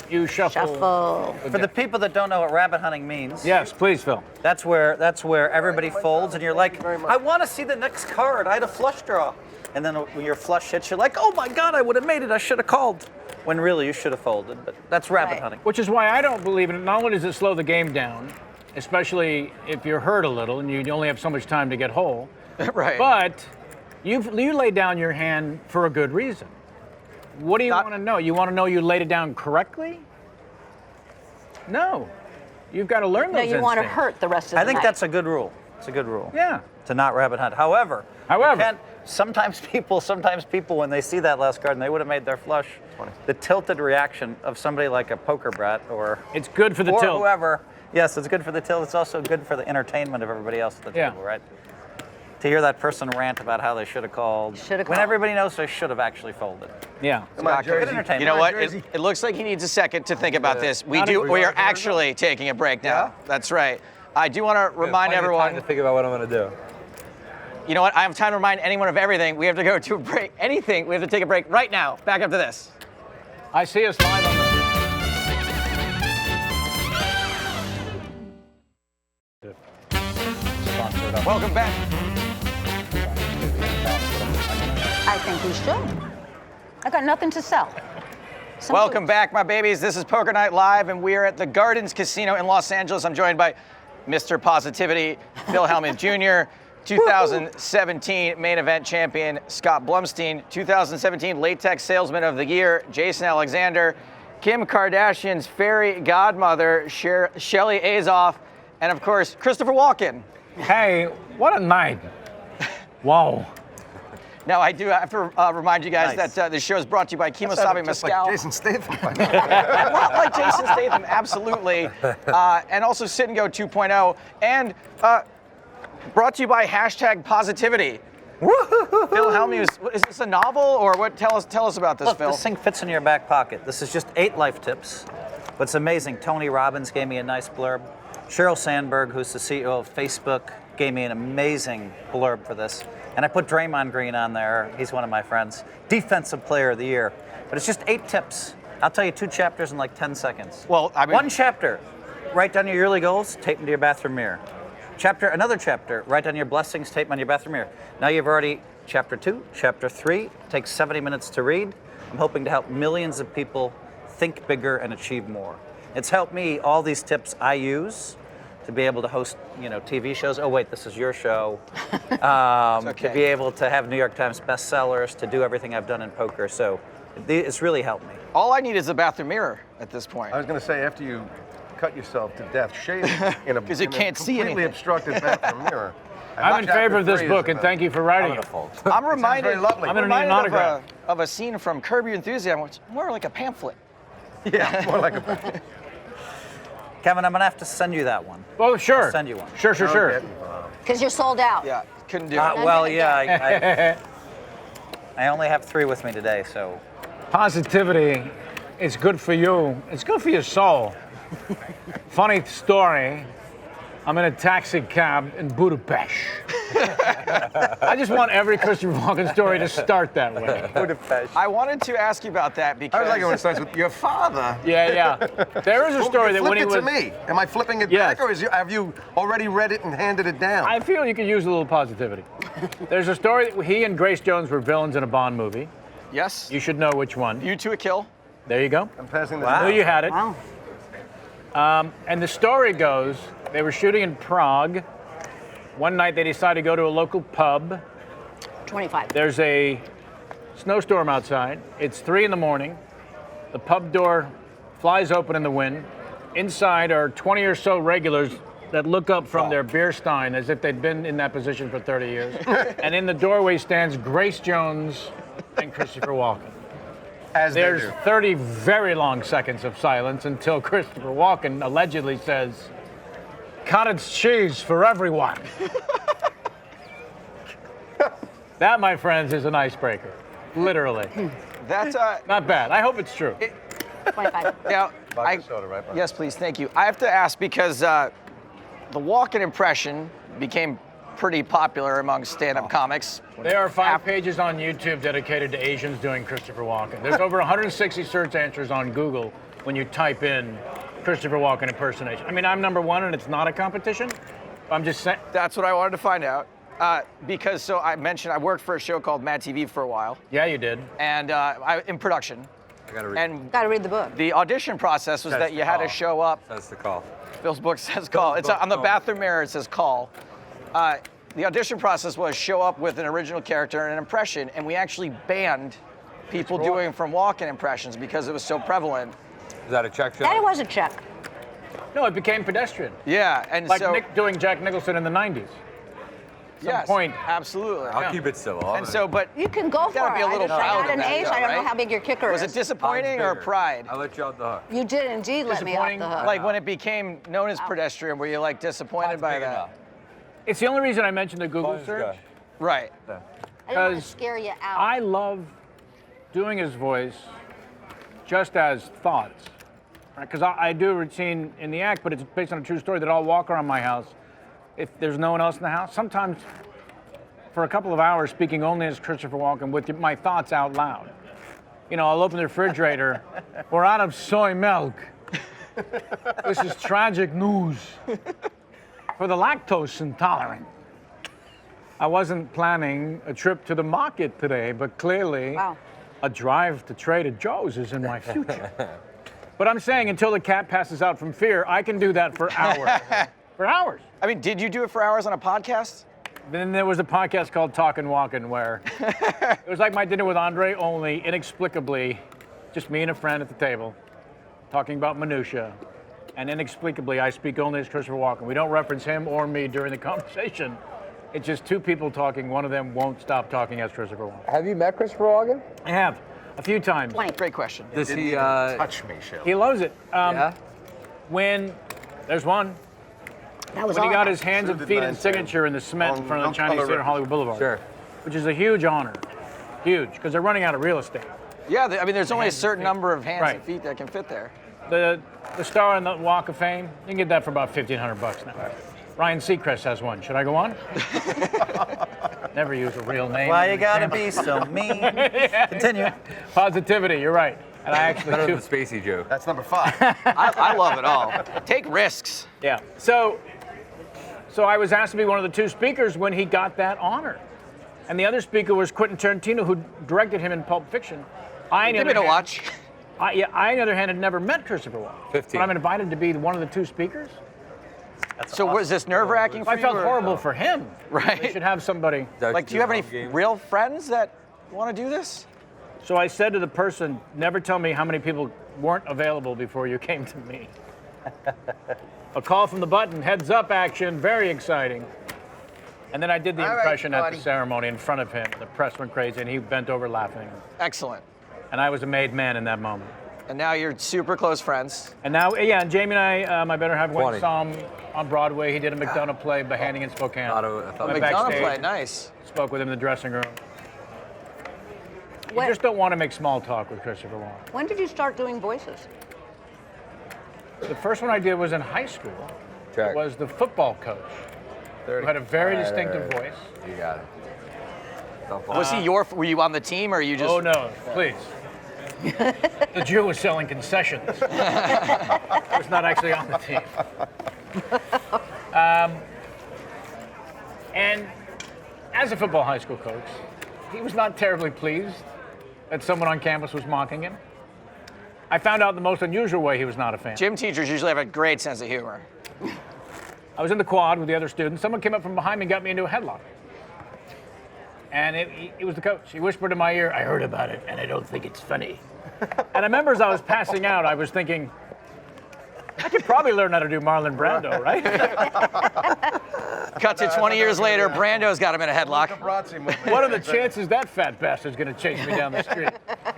Speaker 3: you shuffle.
Speaker 10: Shuffle.
Speaker 4: For the people that don't know what rabbit hunting means,
Speaker 3: Yes, please, Phil.
Speaker 4: that's where everybody folds and you're like, I want to see the next card. I had a flush draw. And then when your flush hits, you're like, oh my God, I would have made it. I should have called. When really you should have folded. But that's rabbit
Speaker 10: Right.
Speaker 4: hunting.
Speaker 3: Which is why I don't believe in it. Not only does it slow the game down, especially if you're hurt a little and you only have so much time to get whole,
Speaker 1: Right.
Speaker 3: but you lay down your hand for a good reason. What do you
Speaker 1: Not-
Speaker 3: want to know? You want to know you laid it down correctly? No. You've got to learn
Speaker 10: No,
Speaker 3: those
Speaker 10: you want to
Speaker 3: instincts.
Speaker 10: hurt the rest of the
Speaker 4: I think
Speaker 10: night.
Speaker 4: that's a good rule. It's a good rule.
Speaker 3: Yeah.
Speaker 4: To not rabbit hunt. However, sometimes people, when they see that last card and they would have made their flush, the tilted reaction of somebody like a poker brat or
Speaker 3: It's good for the
Speaker 4: or
Speaker 3: tilt.
Speaker 4: whoever. Yes, it's good for the tilt. It's also good for the entertainment of everybody else at the table, right? To hear that person rant about how they should have called. When everybody knows they should have actually folded.
Speaker 3: Yeah.
Speaker 4: It's not good entertainment.
Speaker 1: You know what? It looks like he needs a second to think about this. We are actually taking a break now.
Speaker 8: Yeah?
Speaker 1: That's right. I do want to remind everyone.
Speaker 8: To think about what I'm going to do.
Speaker 1: You know what? I have time to remind anyone of everything. We have to go to a break. Anything. We have to take a break right now. Back up to this.
Speaker 3: I see us live on the...
Speaker 1: Welcome back.
Speaker 10: I think we should. I got nothing to sell.
Speaker 1: Welcome back, my babies. This is Poker Night Live, and we are at the Gardens Casino in Los Angeles. I'm joined by Mr. Positivity, Phil Hellmuth Jr., 2017 main event champion, Scott Blumstein, 2017 Latex Salesman of the Year, Jason Alexander, Kim Kardashian's fairy godmother, Shelli Azoff, and of course, Christopher Walken.
Speaker 3: Hey, what a night. Wow.
Speaker 1: Now, I do have to remind you guys that this show is brought to you by Kemosabe Mezcal.
Speaker 5: Like Jason Statham.
Speaker 1: A lot like Jason Statham, absolutely. And also Sit and Go 2.0. And brought to you by #Positivity. Phil Hellmuth, is this a novel or what? Tell us about this,
Speaker 4: Look,
Speaker 1: Phil.
Speaker 4: this thing fits in your back pocket. This is just 8 life tips. What's amazing, Tony Robbins gave me a nice blurb. Sheryl Sandberg, who's the CEO of Facebook, gave me an amazing blurb for this. And I put Draymond Green on there. He's one of my friends. Defensive Player of the Year. But it's just 8 tips. I'll tell you 2 chapters in like 10 seconds.
Speaker 1: Well, I mean,
Speaker 4: 1 chapter, write down your yearly goals, tape them to your bathroom mirror. Another chapter, write down your blessings, tape them on your bathroom mirror. Now you've already, chapter 2, chapter 3, takes 70 minutes to read. I'm hoping to help millions of people think bigger and achieve more. It's helped me, all these tips I use to be able to host, TV shows. Oh wait, this is your show.
Speaker 1: okay.
Speaker 4: To be able to have New York Times bestsellers, to do everything I've done in poker. So it's really helped me.
Speaker 1: all I need is a bathroom mirror at this point.
Speaker 5: I was going to say, after you cut yourself to death, shave in a,
Speaker 1: 'Cause you can't see
Speaker 5: completely
Speaker 1: anything.
Speaker 5: obstructed bathroom mirror.
Speaker 3: I'm in favor of this book, and thank you for writing it.
Speaker 1: I'm reminded,
Speaker 5: very lovely.
Speaker 3: I'm gonna need an autograph.
Speaker 1: of a scene from Curb Your Enthusiasm, which is more like a pamphlet.
Speaker 5: Yeah, more like a.
Speaker 4: Kevin, I'm gonna have to send you that one.
Speaker 3: Oh, sure.
Speaker 4: I'll send you one.
Speaker 3: Sure.
Speaker 10: Because you're sold out.
Speaker 1: Yeah, couldn't do it.
Speaker 4: Well, yeah, I only have 3 with me today, so.
Speaker 3: Positivity is good for you. It's good for your soul. Funny story. I'm in a taxi cab in Budapest. I just want every Christopher Walken story to start that way.
Speaker 4: Budapest.
Speaker 1: I wanted to ask you about that because
Speaker 5: I was like, when it starts with your father.
Speaker 3: Yeah. There is a story that when he
Speaker 5: Flip
Speaker 3: was.
Speaker 5: it to me. Am I flipping it
Speaker 3: Yes.
Speaker 5: back, or have you already read it and handed it down?
Speaker 3: I feel you could use a little positivity. There's a story that he and Grace Jones were villains in a Bond movie.
Speaker 1: yes,
Speaker 3: You should know which one.
Speaker 1: you to a kill.
Speaker 3: There you go.
Speaker 5: I'm passing this.
Speaker 3: I knew you had it.
Speaker 10: Wow.
Speaker 3: And the story goes, they were shooting in Prague. One night they decided to go to a local pub.
Speaker 10: 25.
Speaker 3: There's a snowstorm outside. It's 3 a.m. The pub door flies open in the wind. Inside are 20 or so regulars that look up from their beer stein as if they'd been in that position for 30 years. And in the doorway stands Grace Jones and Christopher Walken.
Speaker 5: As they
Speaker 3: There's
Speaker 5: do.
Speaker 3: 30 very long seconds of silence until Christopher Walken allegedly says, "Cottage cheese for everyone." That, my friends, is an icebreaker. Literally.
Speaker 1: That's
Speaker 3: Not bad. I hope it's true.
Speaker 10: 25.
Speaker 1: now.
Speaker 5: Vodka soda, right?
Speaker 1: Yes, please, thank you. I have to ask because the Walken impression became pretty popular among stand-up comics.
Speaker 3: There are 5 pages on YouTube dedicated to Asians doing Christopher Walken. There's over 160 search answers on Google when you type in Christopher Walken impersonation. I mean, I'm number 1 and it's not a competition. I'm just saying.
Speaker 1: That's what I wanted to find out. Because I mentioned I worked for a show called Mad TV for a while,
Speaker 3: Yeah, you did.
Speaker 1: and in production.
Speaker 8: I gotta read.
Speaker 1: And
Speaker 10: Got to read the book.
Speaker 1: the audition process was
Speaker 8: That's
Speaker 1: that you
Speaker 8: the
Speaker 1: had to
Speaker 8: call.
Speaker 1: show up.
Speaker 8: That's the call.
Speaker 1: Phil's book says call. It's on the bathroom mirror. It says call. The audition process was show up with an original character and an impression, and we actually banned people doing from Walken impressions because it was so prevalent.
Speaker 8: Is that a check?
Speaker 10: That was a check.
Speaker 3: No, it became pedestrian.
Speaker 1: Yeah, and
Speaker 3: Like
Speaker 1: so
Speaker 3: Nick doing Jack Nicholson in the 90s.
Speaker 1: Yes,
Speaker 3: point.
Speaker 1: absolutely.
Speaker 8: I'll keep it civil.
Speaker 1: And so, but
Speaker 10: You can go for
Speaker 1: gotta
Speaker 10: it.
Speaker 1: be a little
Speaker 10: I
Speaker 1: proud
Speaker 10: got
Speaker 1: of
Speaker 10: an
Speaker 1: that,
Speaker 10: ace.
Speaker 1: though,
Speaker 10: I don't know
Speaker 1: right?
Speaker 10: how big your kicker
Speaker 1: was
Speaker 10: is.
Speaker 1: it disappointing or pride?
Speaker 8: I let you off the hook.
Speaker 10: You did indeed let me off the hook.
Speaker 1: Like when it became known as pedestrian, were you like disappointed by that?
Speaker 3: It's the only reason I mentioned the Google search.
Speaker 1: Right.
Speaker 10: I didn't want to
Speaker 3: Because
Speaker 10: scare you out.
Speaker 3: I love doing his voice just as thoughts. Because I do a routine in the act, but it's based on a true story that I'll walk around my house if there's no one else in the house. Sometimes for a couple of hours speaking only as Christopher Walken with my thoughts out loud. You know, I'll open the refrigerator. We're out of soy milk. This is tragic news for the lactose intolerant. I wasn't planning a trip to the market today, but clearly a drive to Trader Joe's is in my future. But I'm saying until the cat passes out from fear, I can do that for hours. For hours.
Speaker 1: I mean, did you do it for hours on a podcast?
Speaker 3: Then there was a podcast called Talkin' Walkin' where it was like my dinner with Andre, only inexplicably just me and a friend at the table talking about minutia. And inexplicably, I speak only as Christopher Walken. We don't reference him or me during the conversation. It's just two people talking. One of them won't stop talking as Christopher Walken.
Speaker 8: Have you met Christopher Walken?
Speaker 3: I have, a few times.
Speaker 1: Great question.
Speaker 8: Does he
Speaker 5: touch me, Shelli?
Speaker 3: He loves it.
Speaker 8: Yeah.
Speaker 3: When, there's one.
Speaker 10: That was
Speaker 3: When he
Speaker 10: all.
Speaker 3: got his hands and feet and signature in the cement in front of the Chinese Theater on Hollywood Boulevard.
Speaker 8: Sure.
Speaker 3: Which is a huge honor. Huge, because they're running out of real estate.
Speaker 1: Yeah, I mean, there's only a certain number of hands
Speaker 3: Right.
Speaker 1: and feet that can fit there.
Speaker 3: The star on the Walk of Fame, you can get that for about $1,500 now. Ryan Seacrest has one. Should I go on? Never use a real name.
Speaker 4: Why you gotta be so mean? Continue.
Speaker 3: Positivity, you're right. And I actually
Speaker 8: Better
Speaker 3: do.
Speaker 8: than the Spacey joke.
Speaker 5: That's number 5.
Speaker 1: I love it all. Take risks.
Speaker 3: Yeah. So I was asked to be one of the two speakers when he got that honor. And the other speaker was Quentin Tarantino, who directed him in Pulp Fiction.
Speaker 1: Give it a watch.
Speaker 3: I, on the other hand, had never met Christopher Walken.
Speaker 8: 15.
Speaker 3: But I'm invited to be one of the two speakers.
Speaker 1: So was this nerve-wracking for
Speaker 3: I
Speaker 1: you?
Speaker 3: felt
Speaker 1: or-
Speaker 3: horrible for him.
Speaker 1: Right.
Speaker 3: They should have somebody.
Speaker 1: Like, do you have any real friends that want to do this?
Speaker 3: So I said to the person, never tell me how many people weren't available before you came to me. A call from the button, heads up action, very exciting. And then I did the impression at the ceremony in front of him. The press went crazy and he bent over laughing.
Speaker 1: Excellent.
Speaker 3: And I was a made man in that moment.
Speaker 1: And now you're super close friends.
Speaker 3: And now, yeah, and Jamie and I, my better half, went
Speaker 8: 20.
Speaker 3: and saw him on Broadway. He did a McDonough play, Behanding in Spokane.
Speaker 8: I
Speaker 3: Went
Speaker 8: thought
Speaker 1: McDonough
Speaker 3: backstage,
Speaker 1: play, nice.
Speaker 3: spoke with him in the dressing room.
Speaker 10: When-
Speaker 3: You just don't want to make small talk with Christopher Walken.
Speaker 10: When did you start doing voices?
Speaker 3: The first one I did was in high school.
Speaker 8: Check.
Speaker 3: It was the football coach, who had a very distinctive voice.
Speaker 8: You got it.
Speaker 1: Was he were you on the team or you just?
Speaker 3: Oh no, please. The Jew was selling concessions. I was not actually on the team. And as a football high school coach, he was not terribly pleased that someone on campus was mocking him. I found out the most unusual way he was not a fan.
Speaker 1: Gym teachers usually have a great sense of humor.
Speaker 3: I was in the quad with the other students. Someone came up from behind me and got me into a headlock. And it was the coach. He whispered in my ear, I heard about it, and I don't think it's funny. And I remember as I was passing out, I was thinking, I could probably learn how to do Marlon Brando, right?
Speaker 1: Cut to 20 years later, Brando's got him in a headlock.
Speaker 3: What are the chances that fat bastard's gonna chase me down the street,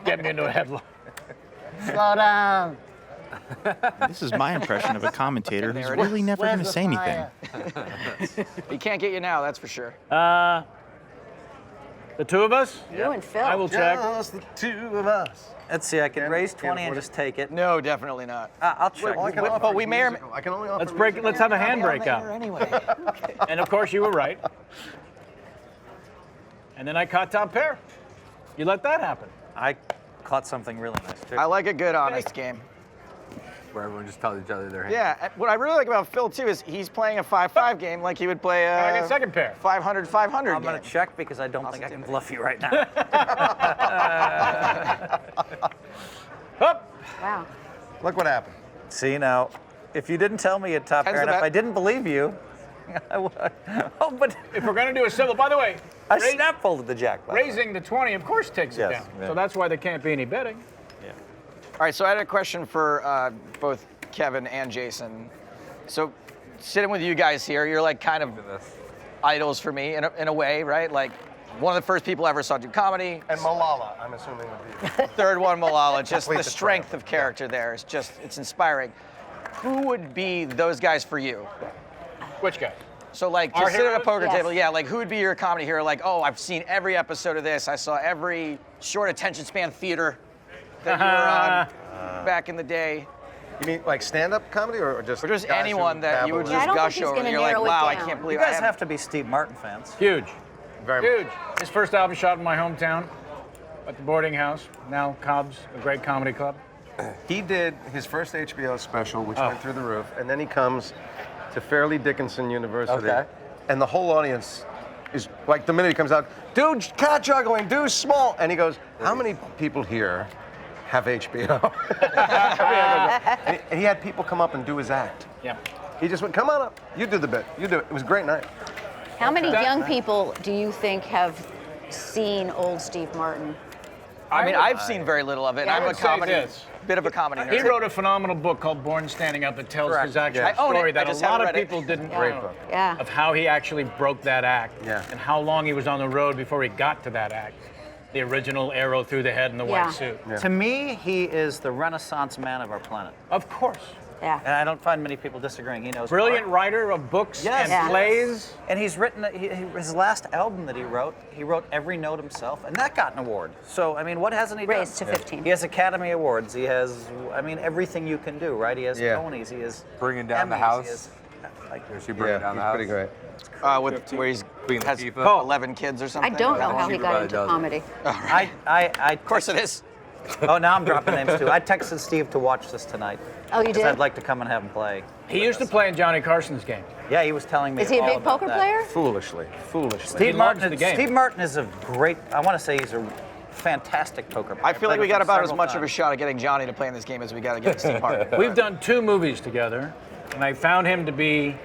Speaker 3: get me into a headlock?
Speaker 1: Slow down.
Speaker 9: This is my impression of a commentator who's really never going to say anything.
Speaker 1: He can't get you now, that's for sure.
Speaker 3: The two of us?
Speaker 10: You and Phil.
Speaker 3: I will check.
Speaker 5: Just the two of us.
Speaker 4: Let's see, I can raise 20 and just take it.
Speaker 1: No, definitely not.
Speaker 4: I'll check.
Speaker 1: But we may or
Speaker 5: I can only offer
Speaker 3: Let's break. Let's have a handbrake out.
Speaker 1: anyway.
Speaker 3: And of course, you were right. And then I caught top pair. You let that happen.
Speaker 4: I caught something really nice too.
Speaker 1: I like a good honest game.
Speaker 8: Where everyone just tells each other their hand.
Speaker 1: Yeah, what I really like about Phil too is he's playing a 5-5 game like he would play
Speaker 3: I
Speaker 1: a
Speaker 3: get second pair.
Speaker 1: 500-500
Speaker 4: I'm
Speaker 1: game.
Speaker 4: gonna check because I don't think I can bluff you right now.
Speaker 3: Up.
Speaker 10: Wow.
Speaker 5: Look what happened.
Speaker 4: See now, if you didn't tell me at top
Speaker 1: Tens
Speaker 4: pair,
Speaker 1: the
Speaker 4: and if
Speaker 1: bet.
Speaker 4: I didn't believe you, I would. Oh, but
Speaker 3: If we're gonna do a civil, by the way,
Speaker 4: I snap folded the jack. by the way.
Speaker 3: raising the 20, of course, takes it
Speaker 4: Yes,
Speaker 3: down.
Speaker 4: yeah.
Speaker 3: So that's why there can't be any betting.
Speaker 1: All right, so I had a question for both Kevin and Jason. So sitting with you guys here, you're like kind of idols for me in a way, right? Like one of the first people I ever saw do comedy.
Speaker 5: And Malala, I'm assuming would be.
Speaker 1: Third one, Malala. Just
Speaker 5: Complete
Speaker 1: the
Speaker 5: the
Speaker 1: strength
Speaker 5: triumph.
Speaker 1: of character there is it's inspiring. Who would be those guys for you?
Speaker 3: Which guy?
Speaker 1: So like
Speaker 3: Our
Speaker 1: to sit at a
Speaker 3: heroes?
Speaker 1: poker
Speaker 10: Yes.
Speaker 1: table, yeah, like who would be your comedy hero? Like, oh, I've seen every episode of this. I saw every short attention span theater that you were on back in the day.
Speaker 5: You mean like stand-up comedy or just?
Speaker 1: Or just
Speaker 5: guys
Speaker 1: anyone
Speaker 5: who
Speaker 1: that you would
Speaker 5: babble
Speaker 1: just
Speaker 10: Yeah, I don't think
Speaker 1: gush
Speaker 10: he's
Speaker 1: over.
Speaker 10: gonna
Speaker 1: And you're like,
Speaker 10: narrow it
Speaker 1: wow, I
Speaker 10: down.
Speaker 1: can't
Speaker 4: You
Speaker 1: believe
Speaker 4: guys
Speaker 1: I
Speaker 4: have to be Steve Martin fans.
Speaker 3: Huge.
Speaker 5: Very
Speaker 3: Huge. His first album shot in my hometown at the boarding house, now Cobb's, a great comedy club.
Speaker 5: He did his first HBO special, which
Speaker 3: Oh.
Speaker 5: went through the roof, and then he comes to Fairleigh Dickinson University,
Speaker 8: Okay.
Speaker 5: and the whole audience is like, the minute he comes out, do cat juggling, do small, and he goes, how many people here have HBO? and he had people come up and do his act.
Speaker 3: Yeah.
Speaker 5: He just went, come on up, you do the bit, you do it. It was a great night.
Speaker 10: How many young people do you think have seen old Steve Martin?
Speaker 1: I mean, I've seen very little of it.
Speaker 10: Yeah. I
Speaker 1: I'm a
Speaker 3: would say
Speaker 1: comedy,
Speaker 3: this.
Speaker 1: bit of a comedy
Speaker 3: He
Speaker 1: nerd.
Speaker 3: wrote a phenomenal book called Born Standing Up that tells
Speaker 1: Correct.
Speaker 3: his actual
Speaker 5: Yeah.
Speaker 1: I own it.
Speaker 3: story
Speaker 1: I
Speaker 3: that a
Speaker 1: just
Speaker 3: lot
Speaker 1: haven't
Speaker 3: of
Speaker 1: read it.
Speaker 3: people didn't
Speaker 5: Great
Speaker 3: know
Speaker 5: book.
Speaker 10: Yeah.
Speaker 3: of how he actually broke that act
Speaker 5: Yeah.
Speaker 3: and how long he was on the road before he got to that act. The original arrow through the head in the
Speaker 10: Yeah.
Speaker 3: white suit.
Speaker 5: Yeah.
Speaker 4: To me, he is the Renaissance man of our planet.
Speaker 3: Of course.
Speaker 10: Yeah.
Speaker 4: And I don't find many people disagreeing. He knows
Speaker 3: Brilliant
Speaker 4: art.
Speaker 3: writer of books
Speaker 4: Yes.
Speaker 3: and
Speaker 10: Yeah.
Speaker 3: plays.
Speaker 4: And he's written his last album that he wrote every note himself, and that got an award. So I mean, what hasn't he done?
Speaker 10: Raised to 15.
Speaker 4: He has Academy Awards. He has, I mean, everything you can do, right? He has
Speaker 5: Yeah.
Speaker 4: Tonys. He has
Speaker 8: Bringing down the
Speaker 4: Emmys,
Speaker 8: house.
Speaker 4: He has, like,
Speaker 8: Is she bringing
Speaker 5: Yeah,
Speaker 8: down
Speaker 5: he's
Speaker 8: the house?
Speaker 5: pretty great.
Speaker 1: Where he's
Speaker 8: Queen
Speaker 1: has
Speaker 8: Latifah.
Speaker 1: 11 kids or
Speaker 10: I
Speaker 1: something.
Speaker 10: don't know how he
Speaker 8: Cheaper
Speaker 10: got
Speaker 8: by the
Speaker 10: into
Speaker 8: dozen.
Speaker 10: comedy.
Speaker 1: Of course it is.
Speaker 4: Oh, now I'm dropping names too. I texted Steve to watch this tonight.
Speaker 10: Oh, you
Speaker 4: 'cause
Speaker 10: did?
Speaker 4: I'd like to come and have him play.
Speaker 3: He used to play in Johnny Carson's game.
Speaker 4: Yeah, he was telling me.
Speaker 10: Is he a
Speaker 4: all
Speaker 10: big
Speaker 4: about
Speaker 10: poker
Speaker 4: that.
Speaker 10: player?
Speaker 5: Foolishly.
Speaker 3: He loves the game.
Speaker 4: Steve Martin is a great. I want to say he's a fantastic poker player.
Speaker 1: I feel like
Speaker 4: Played
Speaker 1: we
Speaker 4: with
Speaker 1: got
Speaker 4: him
Speaker 1: about as
Speaker 4: several
Speaker 1: much of a
Speaker 4: times.
Speaker 1: shot at getting Johnny to play in this game as we got to get Steve Martin.
Speaker 3: We've done 2 movies together, and I found him to be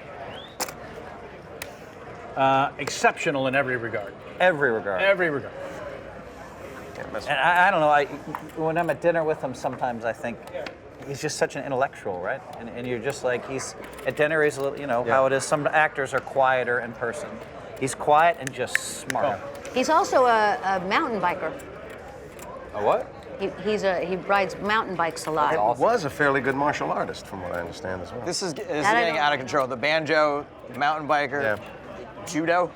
Speaker 3: exceptional in every regard.
Speaker 4: Every regard.
Speaker 3: Every regard.
Speaker 4: And I don't know. When I'm at dinner with him, sometimes I think he's just such an intellectual, right? And you're just like he's at dinner. He's a little, you know how it is. Some actors are quieter in person. He's quiet and just smart.
Speaker 10: He's also a mountain biker.
Speaker 8: A what?
Speaker 10: He rides mountain bikes a lot.
Speaker 8: Awesome.
Speaker 5: Was a fairly good martial artist, from what I understand as well.
Speaker 1: This is
Speaker 10: I
Speaker 1: getting
Speaker 10: don't-
Speaker 1: out of control. The banjo, mountain biker,
Speaker 5: Yeah.
Speaker 1: judo.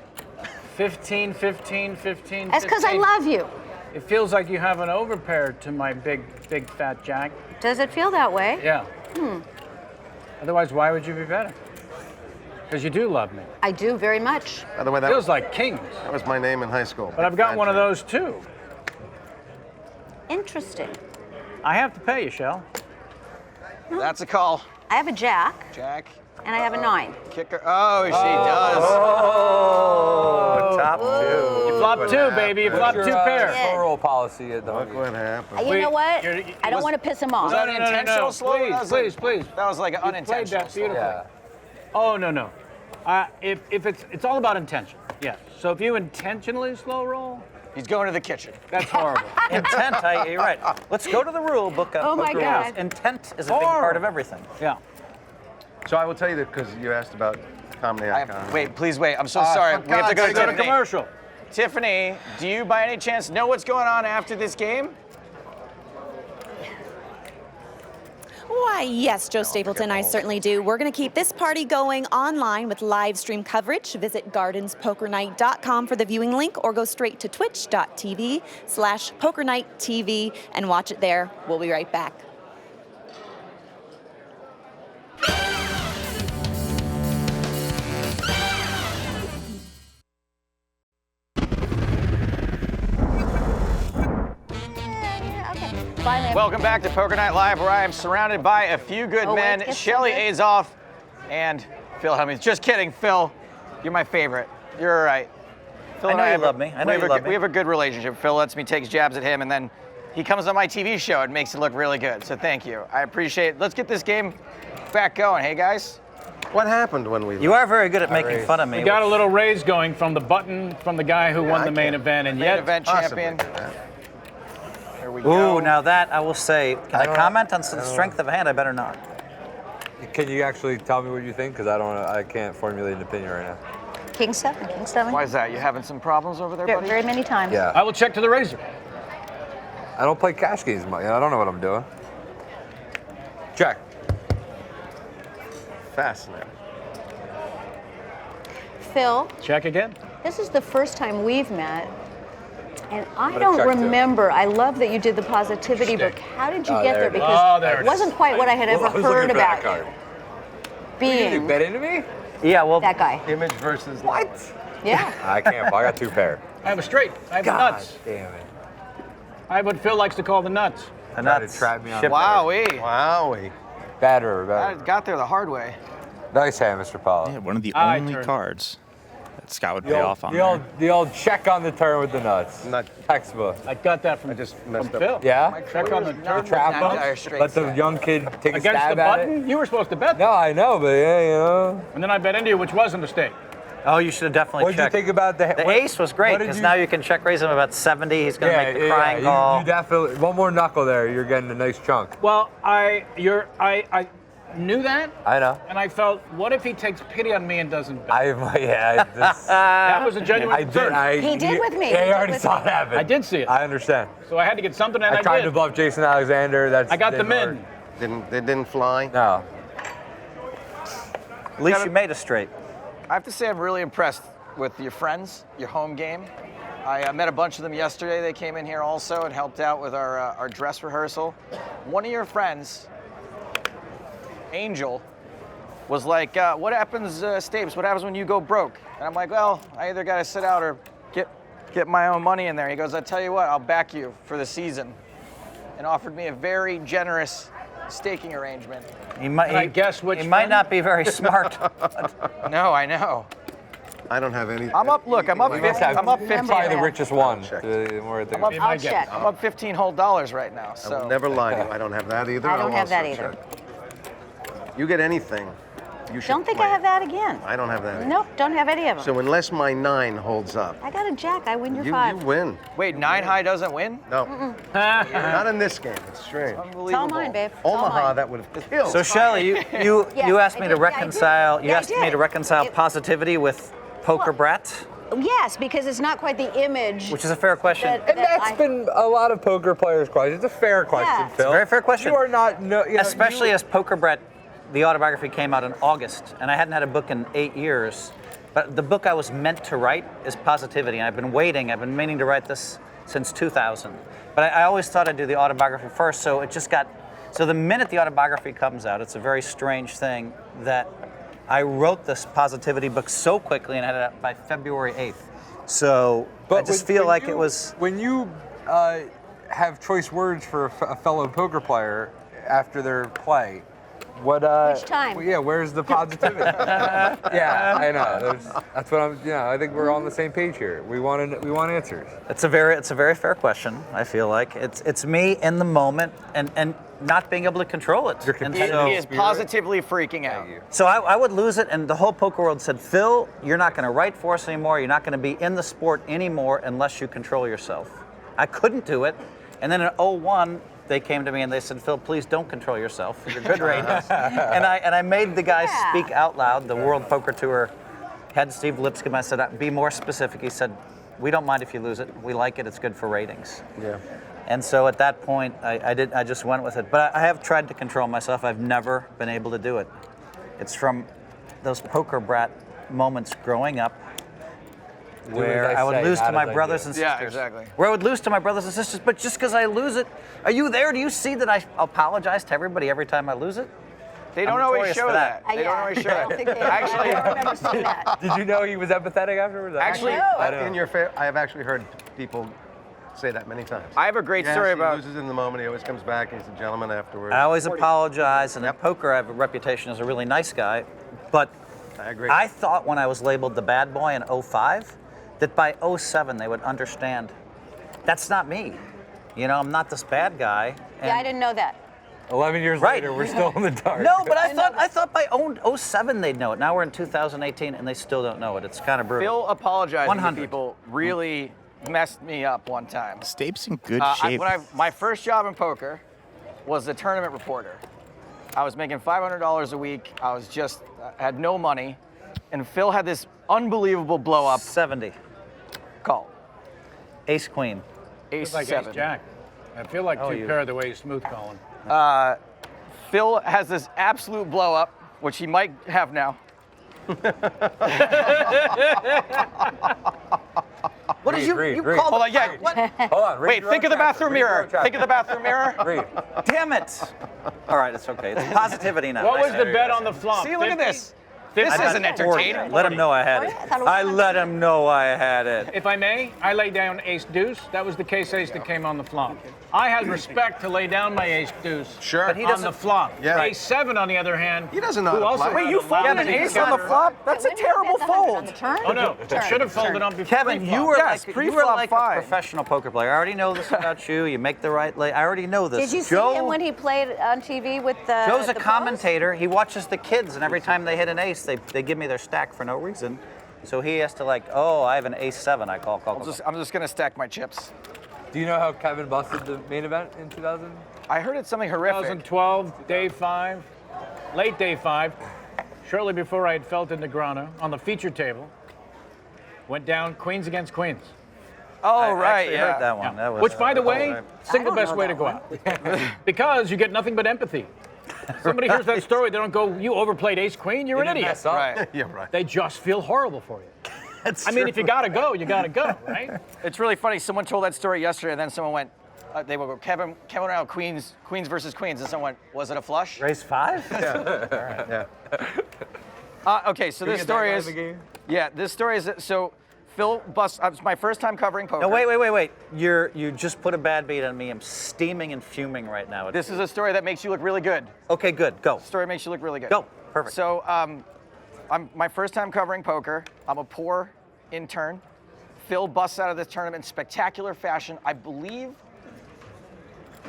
Speaker 3: 15, 15, 15.
Speaker 10: That's because I
Speaker 3: 15.
Speaker 10: love you.
Speaker 3: It feels like you have an overpair to my big fat Jack.
Speaker 10: Does it feel that way?
Speaker 3: Yeah. Otherwise, why would you be better? Because you do love me.
Speaker 10: I do very much.
Speaker 5: By the way, that
Speaker 3: Feels
Speaker 5: was,
Speaker 3: like kings.
Speaker 5: that was my name in high school.
Speaker 3: But I've got one of those too.
Speaker 10: Interesting.
Speaker 3: I have to pay you, Shell.
Speaker 1: That's a call.
Speaker 10: I have a jack
Speaker 1: Jack.
Speaker 10: and I have a 9.
Speaker 1: Kicker. Oh, she does.
Speaker 4: Oh, top 2.
Speaker 3: You flop 2, baby. You flop 2 pairs.
Speaker 10: Yeah.
Speaker 8: Plural policy at the
Speaker 5: Look
Speaker 8: home.
Speaker 5: what happened.
Speaker 10: You
Speaker 3: Wait,
Speaker 10: know what?
Speaker 3: you're-
Speaker 10: I don't
Speaker 1: was-
Speaker 10: want to piss him off.
Speaker 1: Was that
Speaker 3: No,
Speaker 1: an
Speaker 3: no, no, no,
Speaker 1: intentional
Speaker 3: no.
Speaker 1: slow?
Speaker 3: Please,
Speaker 1: That was like-
Speaker 3: please.
Speaker 1: That was like an
Speaker 3: played
Speaker 1: unintentional
Speaker 3: that
Speaker 1: slow.
Speaker 3: beautifully.
Speaker 8: Yeah.
Speaker 3: Oh, no. If it's all about intention. Yeah. So if you intentionally slow roll,
Speaker 1: He's going to the kitchen.
Speaker 3: that's horrible.
Speaker 4: Intent. You're right. Let's go to the rule book.
Speaker 10: Oh, my
Speaker 4: poker
Speaker 10: God.
Speaker 4: rules. Intent is a big part of everything.
Speaker 3: Yeah.
Speaker 5: So I will tell you that because you asked about comedy icon.
Speaker 1: Wait, please wait. I'm so sorry.
Speaker 5: for
Speaker 1: We have to go to
Speaker 5: God's sake.
Speaker 3: Go to
Speaker 1: Tiffany.
Speaker 3: commercial.
Speaker 1: Tiffany, do you by any chance know what's going on after this game?
Speaker 2: Why, yes, Joe Stapleton, I certainly do. We're going to keep this party going online with live stream coverage. Visit gardenspokernight.com for the viewing link or go straight to twitch.tv/PokerNightTV and watch it there. We'll be right back.
Speaker 10: Finally.
Speaker 1: Welcome back to Poker Night Live, where I am surrounded by a few good
Speaker 10: Oh,
Speaker 1: men,
Speaker 10: it gets so
Speaker 1: Shelli
Speaker 10: good.
Speaker 1: Azoff and Phil Hellmuth. Just kidding, Phil. You're my favorite. You're all right. Phil
Speaker 4: I
Speaker 1: and
Speaker 4: know you
Speaker 1: have
Speaker 4: love me. I know
Speaker 1: we have
Speaker 4: you
Speaker 1: a
Speaker 4: love
Speaker 1: good-
Speaker 4: me.
Speaker 1: We have a good relationship. Phil lets me take jabs at him, and then he comes on my TV show and makes it look really good. So thank you. I appreciate it. Let's get this game back going. Hey, guys.
Speaker 5: What happened when we
Speaker 4: You are very good at making fun of me.
Speaker 3: We got a little raise going from the button from the guy who won
Speaker 5: I
Speaker 3: the main
Speaker 5: can't-
Speaker 3: event, and
Speaker 1: Main
Speaker 3: yet
Speaker 1: event
Speaker 5: possibly
Speaker 1: champion.
Speaker 5: do that?
Speaker 1: Here we go.
Speaker 4: Ooh, now that I will say, can I
Speaker 8: don't-
Speaker 4: comment on the strength of a hand? I better not.
Speaker 8: Can you actually tell me what you think? Because I can't formulate an opinion right now.
Speaker 10: King 7, King 7.
Speaker 1: Why is that? You having some problems over there,
Speaker 10: Very,
Speaker 1: buddy?
Speaker 10: very many times.
Speaker 8: Yeah.
Speaker 3: I will check to the razor.
Speaker 8: I don't play cash games much. I don't know what I'm doing. Check.
Speaker 5: Fascinating.
Speaker 10: Phil,
Speaker 3: Check again.
Speaker 10: this is the first time we've met, and I
Speaker 8: gonna
Speaker 10: don't
Speaker 8: check, too.
Speaker 10: remember. I love that you did the positivity book. How did you
Speaker 8: Oh,
Speaker 10: get
Speaker 8: there
Speaker 10: there?
Speaker 8: it is.
Speaker 10: Because
Speaker 3: Oh, there
Speaker 10: it
Speaker 3: it
Speaker 10: wasn't quite what I had ever
Speaker 8: I was
Speaker 10: heard
Speaker 8: looking for that
Speaker 10: about
Speaker 8: card.
Speaker 10: you.
Speaker 8: You
Speaker 10: Being
Speaker 8: bet into me?
Speaker 4: Yeah, well,
Speaker 10: that guy.
Speaker 5: Image versus
Speaker 8: What?
Speaker 10: Yeah.
Speaker 8: I can't. I got 2 pair.
Speaker 3: I have a straight. I have the
Speaker 8: God
Speaker 3: nuts.
Speaker 8: damn it.
Speaker 3: I have what Phil likes to call the nuts.
Speaker 4: the
Speaker 8: Tried to
Speaker 4: nuts.
Speaker 8: trap me on
Speaker 4: Ship-
Speaker 1: Wowee.
Speaker 5: Wowie.
Speaker 8: Bad river,
Speaker 1: I
Speaker 8: bad river.
Speaker 1: got there the hard way.
Speaker 8: Nice hand, Mr. Pollak.
Speaker 9: Yeah, one of the
Speaker 3: I
Speaker 9: only
Speaker 3: turned.
Speaker 9: cards that Scott would pay off on.
Speaker 8: The old check on the turn with the nuts.
Speaker 5: Nut.
Speaker 8: Textbook.
Speaker 3: I got that from,
Speaker 5: just
Speaker 3: from
Speaker 5: messed up.
Speaker 3: Phil.
Speaker 8: Yeah?
Speaker 3: Check on the turn.
Speaker 8: Trap
Speaker 1: Not
Speaker 8: them?
Speaker 1: dire straight
Speaker 8: Let the
Speaker 1: set.
Speaker 8: young kid take a
Speaker 3: Against
Speaker 8: stab
Speaker 3: the
Speaker 8: at it?
Speaker 3: button? You were supposed to bet.
Speaker 8: No, I know, but yeah, you know.
Speaker 3: And then I bet into you, which was a mistake.
Speaker 4: Oh, you should have definitely
Speaker 8: What did you
Speaker 4: checked.
Speaker 8: think about the...
Speaker 4: The
Speaker 8: what-
Speaker 4: ace was great
Speaker 8: what did
Speaker 4: because
Speaker 8: you-
Speaker 4: now you can check raise him about 70. He's going to make the crying
Speaker 8: you,
Speaker 4: call.
Speaker 8: you definitely... One more knuckle there, you're getting a nice chunk.
Speaker 3: Well, I knew that,
Speaker 8: I know.
Speaker 3: and I felt, what if he takes pity on me and doesn't bet?
Speaker 8: That
Speaker 3: was a genuine concern.
Speaker 10: He did with me.
Speaker 8: Yeah,
Speaker 10: He
Speaker 8: you
Speaker 10: did
Speaker 8: already
Speaker 10: with
Speaker 8: saw
Speaker 10: me.
Speaker 8: it happen.
Speaker 3: I did see it.
Speaker 8: I understand.
Speaker 3: So I had to get something, and
Speaker 8: I tried
Speaker 3: did.
Speaker 8: to bluff Jason Alexander.
Speaker 3: I got the
Speaker 8: didn't
Speaker 3: min.
Speaker 8: work.
Speaker 5: They didn't fly.
Speaker 8: No.
Speaker 4: At least you made a straight.
Speaker 1: I have to say I'm really impressed with your friends, your home game. I met a bunch of them yesterday. They came in here also and helped out with our dress rehearsal. One of your friends, Angel, was like, what happens, Stapes, what happens when you go broke? And I'm like, well, I either got to sit out or get my own money in there. He goes, I tell you what, I'll back you for the season. And offered me a very generous staking arrangement.
Speaker 4: He might,
Speaker 3: Can I guess which
Speaker 4: He might
Speaker 3: friend?
Speaker 4: not be very smart.
Speaker 1: No, I know.
Speaker 5: I don't have any.
Speaker 1: I'm up, look, I'm up
Speaker 8: You
Speaker 1: 50,
Speaker 8: must have
Speaker 1: I'm up 15.
Speaker 8: probably the richest one.
Speaker 5: Check.
Speaker 8: The more I think
Speaker 1: I'm up,
Speaker 3: my
Speaker 10: I'll
Speaker 3: guess.
Speaker 10: check.
Speaker 1: I'm up 15 whole dollars right now.
Speaker 5: I
Speaker 1: So
Speaker 5: will never lie to you. I don't have that either.
Speaker 10: I don't
Speaker 5: I'll
Speaker 10: have that
Speaker 5: also
Speaker 10: either.
Speaker 5: check. You get anything, you should
Speaker 10: Don't think
Speaker 5: play
Speaker 10: I have
Speaker 5: it.
Speaker 10: that again.
Speaker 5: I don't have that either.
Speaker 10: Nope, don't have any of them.
Speaker 5: So unless my 9 holds up,
Speaker 10: I got a jack. I win your
Speaker 5: you
Speaker 10: 5.
Speaker 5: win.
Speaker 1: wait, 9 high doesn't win?
Speaker 5: No, not in this game. It's strange.
Speaker 10: It's all
Speaker 1: Unbelievable.
Speaker 10: mine, babe. It's all
Speaker 5: Omaha,
Speaker 10: mine.
Speaker 5: that would have killed.
Speaker 4: So Shelly, you
Speaker 10: Yes,
Speaker 4: asked me
Speaker 10: I
Speaker 4: to
Speaker 10: did. Yeah, I did.
Speaker 4: reconcile. You
Speaker 10: Yeah, I
Speaker 4: asked me
Speaker 10: did.
Speaker 4: to reconcile
Speaker 10: It-
Speaker 4: positivity with poker brat,
Speaker 10: Yes, because it's not quite the image.
Speaker 4: which is a fair question.
Speaker 10: that-
Speaker 8: And
Speaker 10: that
Speaker 8: that's
Speaker 10: I-
Speaker 8: been a lot of poker players' questions. It's a fair question,
Speaker 10: Yeah. It's
Speaker 8: Phil.
Speaker 4: a very fair question.
Speaker 8: You are not,
Speaker 4: Especially as Poker Brat, the autobiography came out in August, and I hadn't had a book in 8 years. But the book I was meant to write is positivity, and I've been meaning to write this since 2000. But I always thought I'd do the autobiography first, so it just got, so the minute the autobiography comes out, it's a very strange thing that I wrote this positivity book so quickly and had it out by February 8th. So I just feel like it was,
Speaker 8: When you have choice words for a fellow poker player after their play, what?
Speaker 10: Which time?
Speaker 8: Yeah, where's the positivity? Yeah, I know. That's what I'm. Yeah, I think we're on the same page here. We want answers.
Speaker 4: it's a very fair question, I feel like. It's me in the moment and not being able to control it.
Speaker 8: You're
Speaker 4: And
Speaker 1: He,
Speaker 8: competitive.
Speaker 4: so-
Speaker 1: he is positively freaking out.
Speaker 4: So I would lose it, and the whole poker world said, Phil, you're not going to write for us anymore. You're not going to be in the sport anymore unless you control yourself. I couldn't do it. And then in 01, they came to me and they said, Phil, please don't control yourself. You're good ratings. and I made the guys
Speaker 10: Yeah.
Speaker 4: speak out loud. The World Poker Tour head Steve Lipscomb. I said, be more specific. He said, we don't mind if you lose it. We like it. It's good for ratings.
Speaker 5: Yeah.
Speaker 4: And so at that point, I just went with it. But I have tried to control myself. I've never been able to do it. It's from those poker brat moments growing up where
Speaker 8: as I
Speaker 4: I would
Speaker 8: say,
Speaker 4: lose
Speaker 8: how
Speaker 4: to
Speaker 8: did
Speaker 4: my
Speaker 8: I do
Speaker 4: brothers
Speaker 8: it?
Speaker 4: and sisters.
Speaker 1: Yeah, exactly.
Speaker 4: Where I would lose to my brothers and sisters, but just because I lose it, are you there? Do you see that I apologize to everybody every time I lose it?
Speaker 1: They don't
Speaker 4: I'm
Speaker 1: always
Speaker 4: notorious
Speaker 1: show
Speaker 4: for
Speaker 1: that.
Speaker 4: that.
Speaker 1: They don't always show
Speaker 10: I don't
Speaker 1: that.
Speaker 10: think they
Speaker 1: Actually,
Speaker 10: I don't remember seeing that.
Speaker 8: Did you know he was empathetic afterwards?
Speaker 1: Actually,
Speaker 5: In your I have actually heard people say that many times.
Speaker 1: I have a great
Speaker 5: Yes,
Speaker 1: story
Speaker 5: he
Speaker 1: about.
Speaker 5: loses in the moment. He always comes back. He's a gentleman afterwards.
Speaker 4: I always apologize, and in
Speaker 5: Yep.
Speaker 4: poker I have a reputation as a really nice guy, but
Speaker 5: I agree.
Speaker 4: I thought when I was labeled the bad boy in 05, that by 07 they would understand. That's not me. You know, I'm not this bad guy.
Speaker 10: Yeah, I didn't know that.
Speaker 8: 11 years
Speaker 4: Right.
Speaker 8: later, we're still in the dark.
Speaker 4: No, but I thought by 07 they'd know it. Now we're in 2018 and they still don't know it. It's kind of brutal.
Speaker 1: Phil apologizing
Speaker 4: 100.
Speaker 1: to people really messed me up one time.
Speaker 9: Stapes in good
Speaker 1: Uh,
Speaker 9: shape.
Speaker 1: my first job in poker was a tournament reporter. I was making $500 a week. I was just had no money, and Phil had this unbelievable blow up.
Speaker 4: 70.
Speaker 1: Call.
Speaker 4: Ace queen.
Speaker 1: Ace
Speaker 3: It's like
Speaker 1: 7.
Speaker 3: Ace Jack. I feel like two
Speaker 4: you-
Speaker 3: pair the way he's smooth calling.
Speaker 1: Phil has this absolute blow up, which he might have now.
Speaker 4: What did you
Speaker 8: Read.
Speaker 4: called?
Speaker 1: Hold on, yeah.
Speaker 4: What?
Speaker 8: Hold on.
Speaker 1: Wait, think of the bathroom mirror. Think of the bathroom mirror.
Speaker 8: Read.
Speaker 4: Damn it! All right, it's okay. It's positivity now.
Speaker 3: What was the bet on the flop?
Speaker 1: See, look at
Speaker 3: 50?
Speaker 1: this. This
Speaker 3: I
Speaker 1: isn't
Speaker 3: bet
Speaker 1: entertaining.
Speaker 4: Let him know I had it.
Speaker 10: I thought it was
Speaker 4: I let him know I had it.
Speaker 3: If I may, I laid down ace deuce. That was the case ace that came on the flop. I had respect to lay down my ace deuce.
Speaker 5: Sure.
Speaker 3: But he on the flop.
Speaker 5: Yeah.
Speaker 3: Ace 7, on the other hand.
Speaker 5: He doesn't know how
Speaker 3: who
Speaker 5: to
Speaker 3: also
Speaker 5: play.
Speaker 3: had
Speaker 1: Wait, you
Speaker 3: a
Speaker 1: folded
Speaker 3: lousy
Speaker 1: an ace on the
Speaker 3: counter.
Speaker 1: flop? That's a terrible fold.
Speaker 3: Oh no, it should have folded on before.
Speaker 4: Kevin, you were
Speaker 1: Yes,
Speaker 4: like
Speaker 1: pre-flop
Speaker 4: a
Speaker 1: fine.
Speaker 4: professional poker player. I already know this about you. You make the right lay. I already know this.
Speaker 10: Did you see him when he played on TV with the?
Speaker 4: Joe's a
Speaker 10: the
Speaker 4: commentator. He watches the kids, and every time they hit an ace, they give me their stack for no reason. So he has to like, oh, I have an ace 7. I call.
Speaker 1: I'm just gonna stack my chips.
Speaker 8: Do you know how Kevin busted the main event in 2000?
Speaker 1: I heard it's something horrific.
Speaker 3: 2012, day 5, late day 5, shortly before I had felt in Negrano on the feature table. Went down queens against queens.
Speaker 1: Oh,
Speaker 4: I
Speaker 1: right,
Speaker 4: actually
Speaker 1: yeah.
Speaker 4: heard that one. That was,
Speaker 3: Which, by the way,
Speaker 4: right.
Speaker 3: single
Speaker 10: don't
Speaker 3: best
Speaker 10: know
Speaker 3: way
Speaker 10: that
Speaker 3: to go
Speaker 10: one.
Speaker 3: out. Because you get nothing but empathy. Somebody hears that story, they don't go, you overplayed ace queen, you're an
Speaker 8: Didn't
Speaker 3: idiot.
Speaker 8: mess up.
Speaker 1: Right.
Speaker 5: Yeah, right.
Speaker 3: They just feel horrible for you.
Speaker 4: That's
Speaker 3: I mean,
Speaker 4: true.
Speaker 3: if you gotta go, you gotta go, right?
Speaker 1: It's really funny. Someone told that story yesterday, and then someone went, they would go, Kevin went out queens versus queens, and someone went, was it a flush?
Speaker 4: Race 5?
Speaker 5: Yeah.
Speaker 1: Okay, so this story is, yeah, this story is, so Phil busts, it's my first time covering poker.
Speaker 4: No, wait. You just put a bad beat on me. I'm steaming and fuming right now.
Speaker 1: This is a story that makes you look really good.
Speaker 4: Okay, good. Go.
Speaker 1: Story makes you look really good.
Speaker 4: Go. Perfect.
Speaker 1: So, I'm my first time covering poker. I'm a poor intern. Phil busts out of this tournament in spectacular fashion. I believe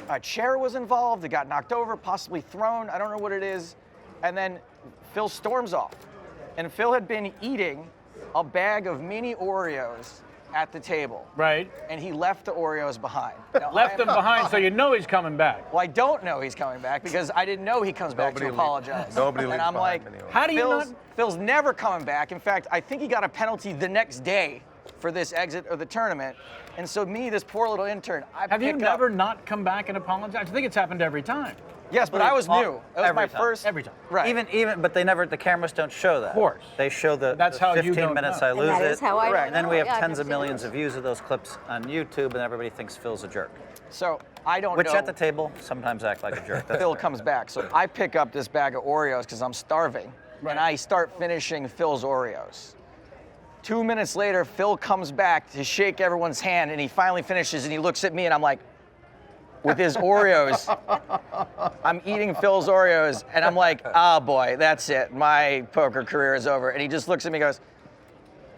Speaker 1: a chair was involved. It got knocked over, possibly thrown. I don't know what it is. And then Phil storms off. And Phil had been eating a bag of mini Oreos at the table.
Speaker 3: Right.
Speaker 1: And he left the Oreos behind. Now,
Speaker 3: Left them behind so you know he's coming back.
Speaker 1: Well, I don't know he's coming back because I didn't know he comes back
Speaker 5: Nobody
Speaker 1: to
Speaker 5: leaves-
Speaker 1: apologize.
Speaker 5: nobody
Speaker 1: and
Speaker 5: leaves
Speaker 1: I'm
Speaker 5: behind
Speaker 1: like,
Speaker 5: many Oreos.
Speaker 3: How do you not?
Speaker 1: Phil's never coming back. In fact, I think he got a penalty the next day for this exit of the tournament. And so me, this poor little intern, I
Speaker 3: Have you
Speaker 1: pick
Speaker 3: never
Speaker 1: up.
Speaker 3: not come back and apologized? I think it's happened every time.
Speaker 1: Yes, but I was new. It was
Speaker 4: Every
Speaker 1: my
Speaker 4: time.
Speaker 1: first.
Speaker 3: Every time.
Speaker 1: Right.
Speaker 4: Even, but they never. The cameras don't show that. Of
Speaker 3: course.
Speaker 4: They show the.
Speaker 3: That's
Speaker 4: the
Speaker 3: how you
Speaker 4: 15
Speaker 3: don't
Speaker 4: minutes
Speaker 3: know.
Speaker 4: I
Speaker 3: And
Speaker 4: lose
Speaker 10: that
Speaker 4: it.
Speaker 10: is how I don't
Speaker 4: And then we
Speaker 10: know.
Speaker 4: have
Speaker 10: Yeah, I've
Speaker 4: tens of
Speaker 10: never seen
Speaker 4: millions
Speaker 10: it.
Speaker 4: of views of those clips on YouTube, and everybody thinks Phil's a jerk.
Speaker 1: So I don't
Speaker 4: Which
Speaker 1: know.
Speaker 4: at the table sometimes act like a jerk. That's
Speaker 1: Phil
Speaker 4: fair.
Speaker 1: comes back. So I pick up this bag of Oreos because I'm starving. And I start finishing Phil's Oreos. 2 minutes later, Phil comes back to shake everyone's hand, and he finally finishes, and he looks at me, and I'm like, with his Oreos, I'm eating Phil's Oreos, and I'm like, oh boy, that's it. My poker career is over. And he just looks at me and goes,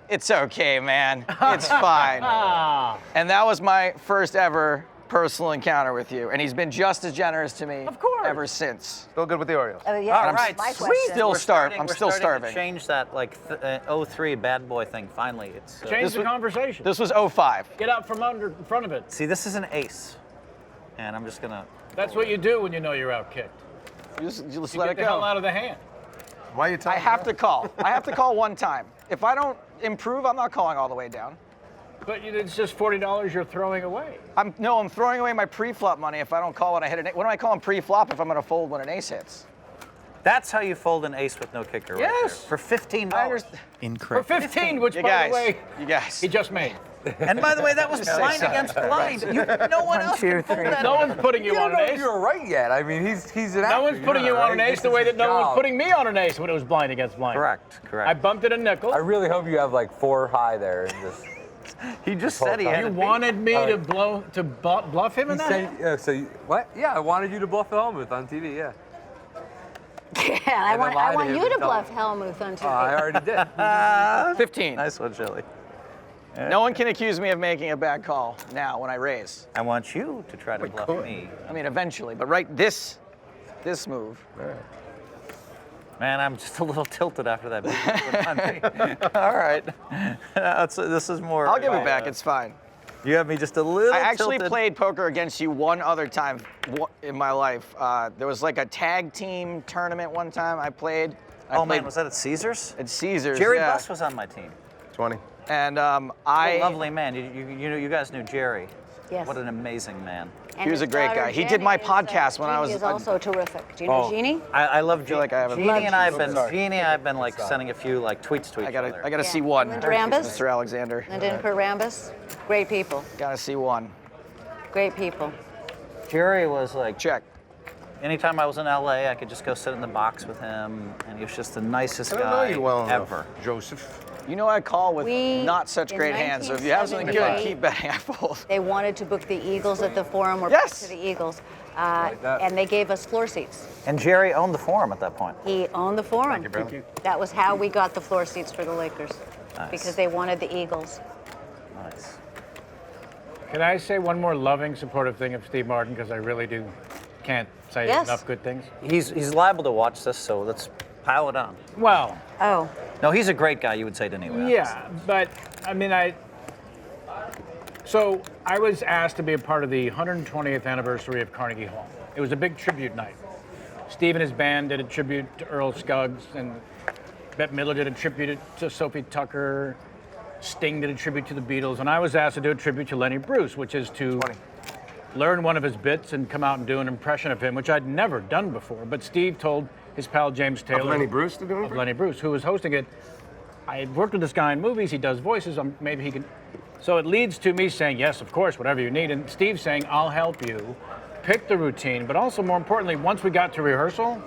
Speaker 1: it's okay, man. It's fine. And that was my first ever personal encounter with you. And he's been just as generous to me ever since.
Speaker 5: Still good with the Oreos.
Speaker 10: Oh, yeah.
Speaker 4: All right,
Speaker 10: my
Speaker 4: sweet.
Speaker 10: question.
Speaker 1: Still
Speaker 4: We're
Speaker 1: starving. I'm
Speaker 4: we're
Speaker 1: still
Speaker 4: starting
Speaker 1: starving.
Speaker 4: To change that like 03 bad boy thing. Finally, it's.
Speaker 3: Change the conversation.
Speaker 1: This was 05.
Speaker 3: Get out from under in front of it.
Speaker 4: See, this is an ace, and I'm just gonna.
Speaker 3: That's what you do when you know you're out kicked.
Speaker 1: You just
Speaker 3: You
Speaker 1: let
Speaker 3: get
Speaker 1: it
Speaker 3: the hell
Speaker 1: go.
Speaker 3: out of the hand.
Speaker 5: Why are you
Speaker 1: I
Speaker 5: telling
Speaker 1: have to call. I have to call one time. If I don't improve, I'm not calling all the way down.
Speaker 3: But it's just $40 you're throwing away.
Speaker 1: I'm throwing away my pre-flop money if I don't call when I hit an ace. What am I calling pre-flop if I'm going to fold when an ace hits?
Speaker 4: That's how you fold an ace with no kicker. Right
Speaker 3: Yes.
Speaker 4: there. For $15.
Speaker 1: I understand.
Speaker 3: For
Speaker 9: Incorrect.
Speaker 3: 15, which
Speaker 1: You
Speaker 3: by
Speaker 1: guys,
Speaker 3: the way,
Speaker 1: you guys.
Speaker 3: he just made.
Speaker 4: And by the way, that was blind against blind. No one else can fold that.
Speaker 3: No one's putting you
Speaker 8: You
Speaker 3: on
Speaker 8: don't
Speaker 3: an
Speaker 8: know if
Speaker 3: ace.
Speaker 8: you're right yet. I mean, he's an actor.
Speaker 3: No one's putting you on an ace the way that no one's putting
Speaker 8: me.
Speaker 3: me on an ace when it was blind against blind.
Speaker 4: Correct.
Speaker 3: I bumped it a nickel.
Speaker 8: I really hope you have like 4 high there and just.
Speaker 4: He just said he had.
Speaker 3: You
Speaker 4: a beat.
Speaker 3: wanted me to bluff him in
Speaker 8: He
Speaker 3: that?
Speaker 8: said, so what? Yeah, I wanted you to bluff Hellmuth on TV. Yeah.
Speaker 10: Yeah, I
Speaker 8: And
Speaker 10: want
Speaker 8: then lie to him
Speaker 10: you
Speaker 8: and
Speaker 10: to
Speaker 8: tell
Speaker 10: bluff
Speaker 8: him.
Speaker 10: Hellmuth on TV.
Speaker 8: I already did.
Speaker 1: 15.
Speaker 4: Nice one, Shelli.
Speaker 1: No one can accuse me of making a bad call now when I raise.
Speaker 4: I want you to try to bluff me.
Speaker 1: I mean, eventually, but this move.
Speaker 4: Man, I'm just a little tilted after that. All right. This is more.
Speaker 1: I'll give it back. It's fine.
Speaker 4: You have me just a little.
Speaker 1: I actually
Speaker 4: tilted.
Speaker 1: played poker against you one other time in my life. There was like a tag team tournament one time I played. I
Speaker 4: Oh
Speaker 1: played
Speaker 4: man, was that at Caesars?
Speaker 1: at Caesars.
Speaker 4: Jerry
Speaker 1: yeah.
Speaker 4: Buss was on my team.
Speaker 5: 20.
Speaker 1: And
Speaker 4: What
Speaker 1: I.
Speaker 4: a lovely man. You guys knew Jerry.
Speaker 10: Yes.
Speaker 4: What an amazing man.
Speaker 10: And
Speaker 1: He was
Speaker 10: his
Speaker 1: a great
Speaker 10: daughter,
Speaker 1: guy. He
Speaker 10: Jenny,
Speaker 1: did my
Speaker 10: is,
Speaker 1: podcast when I
Speaker 10: Jeannie
Speaker 1: was-
Speaker 10: is also terrific. Do you know Jeannie?
Speaker 4: I love
Speaker 1: feel like I have a-
Speaker 4: Jeannie and I have
Speaker 1: Sorry.
Speaker 4: been Jeannie and I have been like sending a few like tweets to each other.
Speaker 1: I gotta
Speaker 10: Yeah.
Speaker 1: see one.
Speaker 10: Linda Rambis?
Speaker 1: Mr. Alexander.
Speaker 10: Linda and Kurt Rambis, great people,
Speaker 1: Gotta see one.
Speaker 10: great people.
Speaker 4: Jerry was like,
Speaker 1: Check.
Speaker 4: anytime I was in LA, I could just go sit in the box with him, and he was just the nicest
Speaker 5: I don't
Speaker 4: guy
Speaker 5: know you well enough,
Speaker 4: ever.
Speaker 5: Joseph.
Speaker 1: You know I call with
Speaker 10: We-
Speaker 1: not such
Speaker 10: in
Speaker 1: great hands. So if you have something good,
Speaker 10: 1978,
Speaker 1: keep betting I fold.
Speaker 10: They wanted to book the Eagles at the Forum. We're
Speaker 1: Yes.
Speaker 10: back to the Eagles.
Speaker 8: Like that.
Speaker 10: And they gave us floor seats.
Speaker 4: And Jerry owned the Forum at that point.
Speaker 10: He owned the Forum.
Speaker 5: Thank you.
Speaker 10: That was how we got the floor seats for the Lakers,
Speaker 4: Nice.
Speaker 10: because they wanted the Eagles.
Speaker 4: Nice.
Speaker 3: Can I say one more loving, supportive thing of Steve Martin? Because I really can't say
Speaker 10: Yes.
Speaker 3: enough good things.
Speaker 4: He's liable to watch this, so let's pile it on.
Speaker 3: Well,
Speaker 10: Oh,
Speaker 4: No, he's a great guy, you would say to anyone.
Speaker 3: yeah, but I mean, So I was asked to be a part of the 120th anniversary of Carnegie Hall. It was a big tribute night. Steve and his band did a tribute to Earl Scuggs, and Bette Midler did a tribute to Sophie Tucker. Sting did a tribute to the Beatles, and I was asked to do a tribute to Lenny Bruce, which is to learn one of his bits and come out and do an impression of him, which I'd never done before. But Steve told his pal James Taylor
Speaker 5: Of Lenny Bruce to do it?
Speaker 3: of Lenny Bruce, who was hosting it. I had worked with this guy in movies. He does voices. Maybe he can. So it leads to me saying, yes, of course, whatever you need. And Steve saying, I'll help you pick the routine. But also, more importantly, once we got to rehearsal,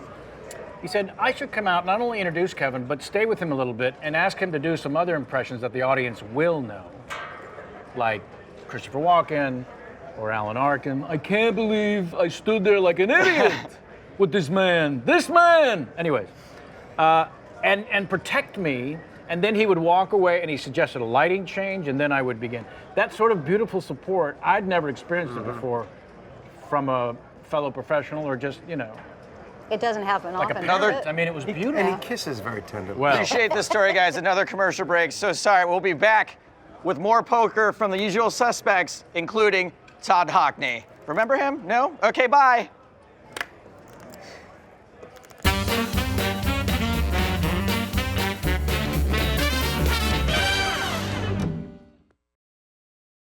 Speaker 3: he said, I should come out, not only introduce Kevin, but stay with him a little bit and ask him to do some other impressions that the audience will know. Like Christopher Walken or Alan Arkin. I can't believe I stood there like an idiot with this man. This man! Anyways. And protect me, and then he would walk away, and he suggested a lighting change, and then I would begin. That sort of beautiful support, I'd never experienced it before from a fellow professional, or just,
Speaker 10: it doesn't happen
Speaker 3: like a
Speaker 10: often.
Speaker 3: parent.
Speaker 10: does it?
Speaker 3: I mean, it was beautiful.
Speaker 5: And he kisses very tenderly.
Speaker 3: Well,
Speaker 1: Appreciate this story, guys. Another commercial break. So sorry. We'll be back with more poker from the usual suspects, including Todd Hockney. Remember him? No? Okay, bye.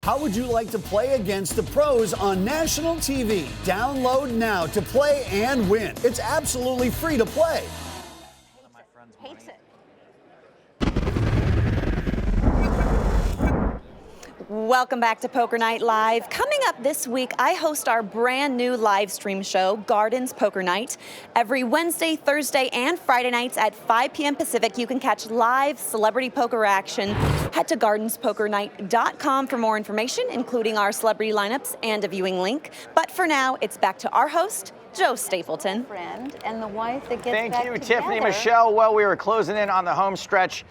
Speaker 12: How would you like to play against the pros on national TV? Download now to play and win. It's absolutely free to play.
Speaker 10: Hates it.
Speaker 2: Welcome back to Poker Night Live. Coming up this week, I host our brand new live stream show, Gardens Poker Night. Every Wednesday, Thursday, and Friday nights at 5 p.m. Pacific, you can catch live celebrity poker action. Head to gardenspokernight.com for more information, including our celebrity lineups and a viewing link. But for now, it's back to our host, Joe Stapleton.
Speaker 10: Friend and the wife that gets
Speaker 1: Thank
Speaker 10: back
Speaker 1: you,
Speaker 10: together.
Speaker 1: Tiffany, Michelle. Well, we are closing in on the home stretch.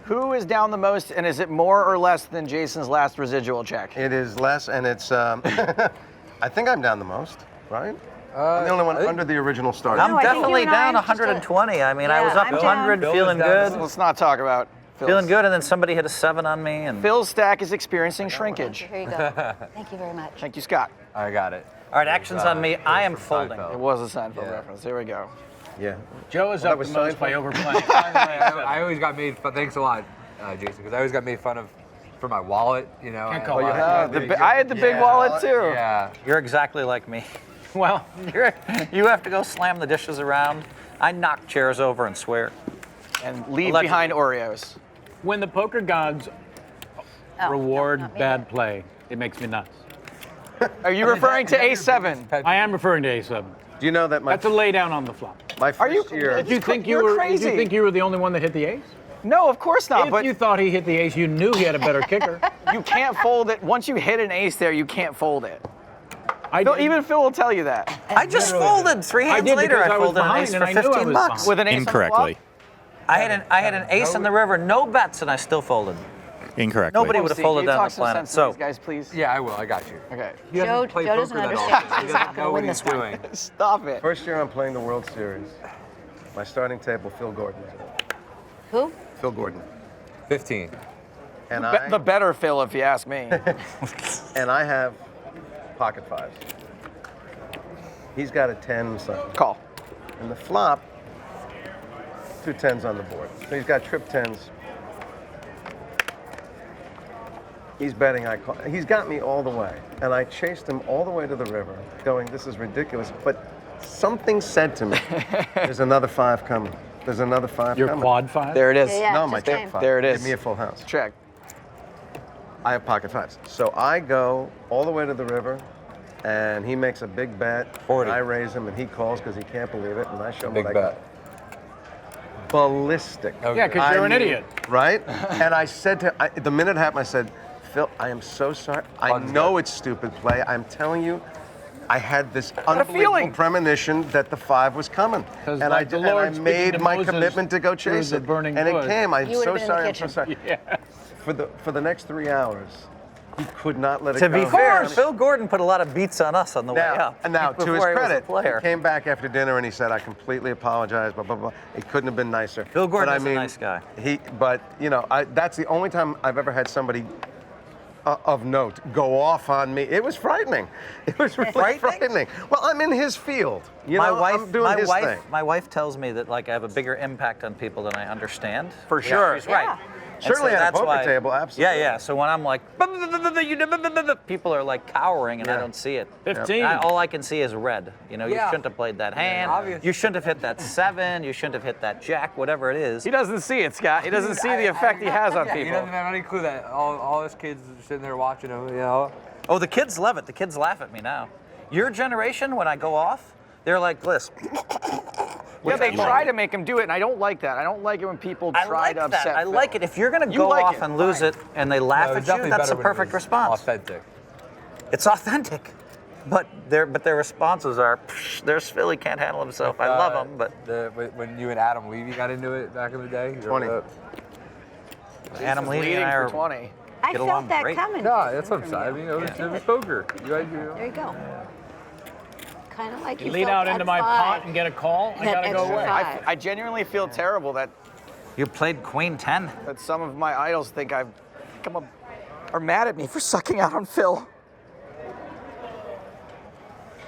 Speaker 1: Who is down the most, and is it more or less than Jason's last residual check?
Speaker 5: It is less, and it's, I think I'm down the most, right? I'm the only one under the original start.
Speaker 4: I'm
Speaker 10: No, I think
Speaker 4: definitely
Speaker 10: you and I
Speaker 4: down
Speaker 10: are just
Speaker 4: 120. I mean, I
Speaker 10: Yeah,
Speaker 4: was up
Speaker 10: I'm
Speaker 4: 100,
Speaker 8: down.
Speaker 4: feeling
Speaker 8: Bill is
Speaker 4: good.
Speaker 8: down.
Speaker 1: Let's not talk about Phil's.
Speaker 4: Feeling good, and then somebody hit a 7 on me. And
Speaker 1: Phil's stack is experiencing shrinkage.
Speaker 10: Here you go. Thank you very much.
Speaker 1: Thank you, Scott.
Speaker 8: I got it.
Speaker 4: all right, action's on me. I am
Speaker 8: from
Speaker 4: folding.
Speaker 8: Seinfeld.
Speaker 1: It was a Seinfeld
Speaker 8: Yeah.
Speaker 1: reference. Here we go.
Speaker 5: Yeah.
Speaker 3: Joe is
Speaker 5: that
Speaker 3: up
Speaker 5: was
Speaker 3: the most by
Speaker 5: Seinfeld.
Speaker 3: overplaying.
Speaker 8: I always got made fun. Thanks a lot, Jason, because I always got made fun of for my wallet.
Speaker 3: Can't call
Speaker 8: I
Speaker 3: you
Speaker 8: had-
Speaker 3: that.
Speaker 1: I had the big wallet, too.
Speaker 8: Yeah.
Speaker 4: You're exactly like me.
Speaker 3: Well,
Speaker 4: You have to go slam the dishes around. I knock chairs over and swear.
Speaker 1: And leave
Speaker 4: Allegedly.
Speaker 1: behind Oreos.
Speaker 3: when the poker gods
Speaker 10: Oh,
Speaker 3: reward
Speaker 10: no, not me.
Speaker 3: bad play, it makes me nuts.
Speaker 1: Are you referring to A7?
Speaker 3: I am referring to A7.
Speaker 5: Do you know that my
Speaker 3: That's a lay down on the flop.
Speaker 5: my
Speaker 1: Are you?
Speaker 5: first year?
Speaker 3: Did you think
Speaker 1: You're
Speaker 3: you were?
Speaker 1: crazy.
Speaker 3: Did you think you were the only one that hit the ace?
Speaker 1: No, of course not.
Speaker 3: If
Speaker 1: But
Speaker 3: you thought he hit the ace, you knew he had a better kicker.
Speaker 1: you can't fold it. Once you hit an ace there, you can't fold it.
Speaker 3: I
Speaker 1: Phil,
Speaker 3: did-
Speaker 1: even Phil will tell you that.
Speaker 4: I just folded 3
Speaker 3: I
Speaker 4: hands
Speaker 3: did
Speaker 4: later.
Speaker 3: because
Speaker 4: I
Speaker 3: I was
Speaker 4: folded an
Speaker 3: behind
Speaker 4: ace
Speaker 3: and
Speaker 4: for
Speaker 3: I knew I
Speaker 4: 15
Speaker 3: was
Speaker 4: bucks.
Speaker 3: behind.
Speaker 1: With an ace
Speaker 9: Incorrectly.
Speaker 4: I had an ace in the river, no bets, and I still folded.
Speaker 9: Incorrectly.
Speaker 4: Nobody would have
Speaker 1: Steve,
Speaker 4: folded
Speaker 1: can you
Speaker 4: that on
Speaker 1: talk
Speaker 4: the
Speaker 1: some
Speaker 4: planet.
Speaker 1: sense to
Speaker 4: So
Speaker 1: these guys, please.
Speaker 8: Yeah, I will. I got you.
Speaker 1: Okay.
Speaker 8: He doesn't
Speaker 10: Joe
Speaker 8: play
Speaker 10: doesn't
Speaker 8: poker that
Speaker 10: understand.
Speaker 8: often. He
Speaker 10: He's not
Speaker 8: doesn't
Speaker 10: gonna
Speaker 8: know what
Speaker 10: win
Speaker 8: he's
Speaker 10: this one.
Speaker 8: doing.
Speaker 1: Stop it.
Speaker 5: First year I'm playing the World Series. My starting table, Phil Gordon.
Speaker 10: Who?
Speaker 5: Phil Gordon.
Speaker 8: 15.
Speaker 5: And
Speaker 1: The better Phil, if you ask me.
Speaker 5: and I have pocket fives. He's got a 10 something.
Speaker 1: Call.
Speaker 5: And the flop, 2 tens on the board. So he's got trip tens. He's betting I call. He's got me all the way. And I chased him all the way to the river, going, this is ridiculous. But something said to me, there's another 5 coming. There's another 5
Speaker 3: Your
Speaker 5: coming.
Speaker 3: quad 5?
Speaker 1: There it is.
Speaker 10: Yeah,
Speaker 5: No,
Speaker 10: just
Speaker 5: my check
Speaker 10: came.
Speaker 5: 5.
Speaker 1: There it is.
Speaker 5: Give me a full house.
Speaker 1: Check.
Speaker 5: I have pocket 5s. So I go all the way to the river, and he makes a big bet.
Speaker 8: 40.
Speaker 5: I raise him, and he calls because he can't believe it, and I show him
Speaker 8: Big
Speaker 5: what I
Speaker 8: bet.
Speaker 5: got. Ballistic.
Speaker 3: Yeah, because you're an idiot.
Speaker 5: Right? And I said to the minute it happened, I said, Phil, I am so sorry. I know it's stupid play. I'm telling you, I had this unbelievable
Speaker 1: feeling.
Speaker 5: premonition that the 5 was coming. And I,
Speaker 3: like the Lord
Speaker 5: and I made
Speaker 3: speaking to
Speaker 5: my
Speaker 3: Moses
Speaker 5: commitment to go
Speaker 3: through
Speaker 5: chase
Speaker 3: the
Speaker 5: it.
Speaker 3: burning
Speaker 5: And
Speaker 3: bush.
Speaker 5: it came. I'm
Speaker 10: You would've
Speaker 5: so
Speaker 10: been in the
Speaker 5: sorry. I'm so
Speaker 10: kitchen.
Speaker 5: sorry.
Speaker 3: Yeah.
Speaker 5: For the next 3 hours, he could not let it
Speaker 4: To
Speaker 5: go.
Speaker 4: be fair, Phil Gordon put a lot of beats on us on the way
Speaker 5: Now,
Speaker 4: up.
Speaker 5: and now to his
Speaker 4: before he was a
Speaker 5: credit,
Speaker 4: player.
Speaker 5: he came back after dinner and he said, I completely apologize, blah, blah, blah. It couldn't have been nicer.
Speaker 4: Phil Gordon
Speaker 5: But I
Speaker 4: is a
Speaker 5: mean,
Speaker 4: nice guy.
Speaker 5: But, you know, that's the only time I've ever had somebody of note go off on me. It was frightening. It was really frightening. Well, I'm in his field. You know, I'm doing his thing.
Speaker 4: My wife tells me that like I have a bigger impact on people than I understand.
Speaker 1: For sure.
Speaker 4: She's right. And
Speaker 5: Certainly
Speaker 4: so
Speaker 5: at a
Speaker 4: that's
Speaker 5: poker
Speaker 4: why-
Speaker 5: table, absolutely.
Speaker 4: Yeah. So when I'm like, people are like cowering and I don't see it.
Speaker 3: 15.
Speaker 4: All I can see is red. You know, you shouldn't have played that hand.
Speaker 8: obvious.
Speaker 4: You shouldn't have hit that 7. You shouldn't have hit that jack, whatever it is.
Speaker 1: He doesn't see it, Scott. He doesn't see the effect he has on
Speaker 8: He
Speaker 1: people.
Speaker 8: doesn't have any clue that all his kids are sitting there watching him, you know.
Speaker 4: Oh, the kids love it. The kids laugh at me now. Your generation, when I go off, they're like this.
Speaker 1: Yeah, they try to make him do it, and I don't like that. I don't like it when people
Speaker 4: I
Speaker 1: try
Speaker 4: like
Speaker 1: to
Speaker 4: that.
Speaker 1: upset
Speaker 4: I
Speaker 1: Phil.
Speaker 4: like it. If you're gonna
Speaker 1: You
Speaker 4: go
Speaker 1: like
Speaker 4: off
Speaker 1: it,
Speaker 4: and lose
Speaker 1: fine.
Speaker 4: it and they laugh
Speaker 8: No,
Speaker 4: at
Speaker 8: it's
Speaker 4: you,
Speaker 8: definitely
Speaker 4: that's a
Speaker 8: better when it
Speaker 4: perfect
Speaker 8: was
Speaker 4: response.
Speaker 8: Authentic.
Speaker 4: It's authentic. But their responses are, there's Philly can't handle himself. I love him, but
Speaker 8: when you and Adam Levy got into it back in the day.
Speaker 5: 20.
Speaker 4: Adam Levy
Speaker 1: Leading
Speaker 4: and I
Speaker 1: for
Speaker 4: are
Speaker 1: 20.
Speaker 10: I
Speaker 4: get
Speaker 10: felt
Speaker 4: along
Speaker 10: that
Speaker 4: great.
Speaker 10: coming.
Speaker 8: No, that's what I'm saying. I mean, it was poker.
Speaker 10: There you go. Kind of like
Speaker 3: You
Speaker 10: you
Speaker 3: lead
Speaker 10: felt
Speaker 3: out
Speaker 10: that
Speaker 3: into my
Speaker 10: 5.
Speaker 3: pot and get a call, I
Speaker 10: That
Speaker 3: gotta go
Speaker 10: extra
Speaker 3: away.
Speaker 10: 5.
Speaker 1: I genuinely feel terrible that
Speaker 4: you played Queen 10.
Speaker 1: some of my idols think are mad at me for sucking out on Phil.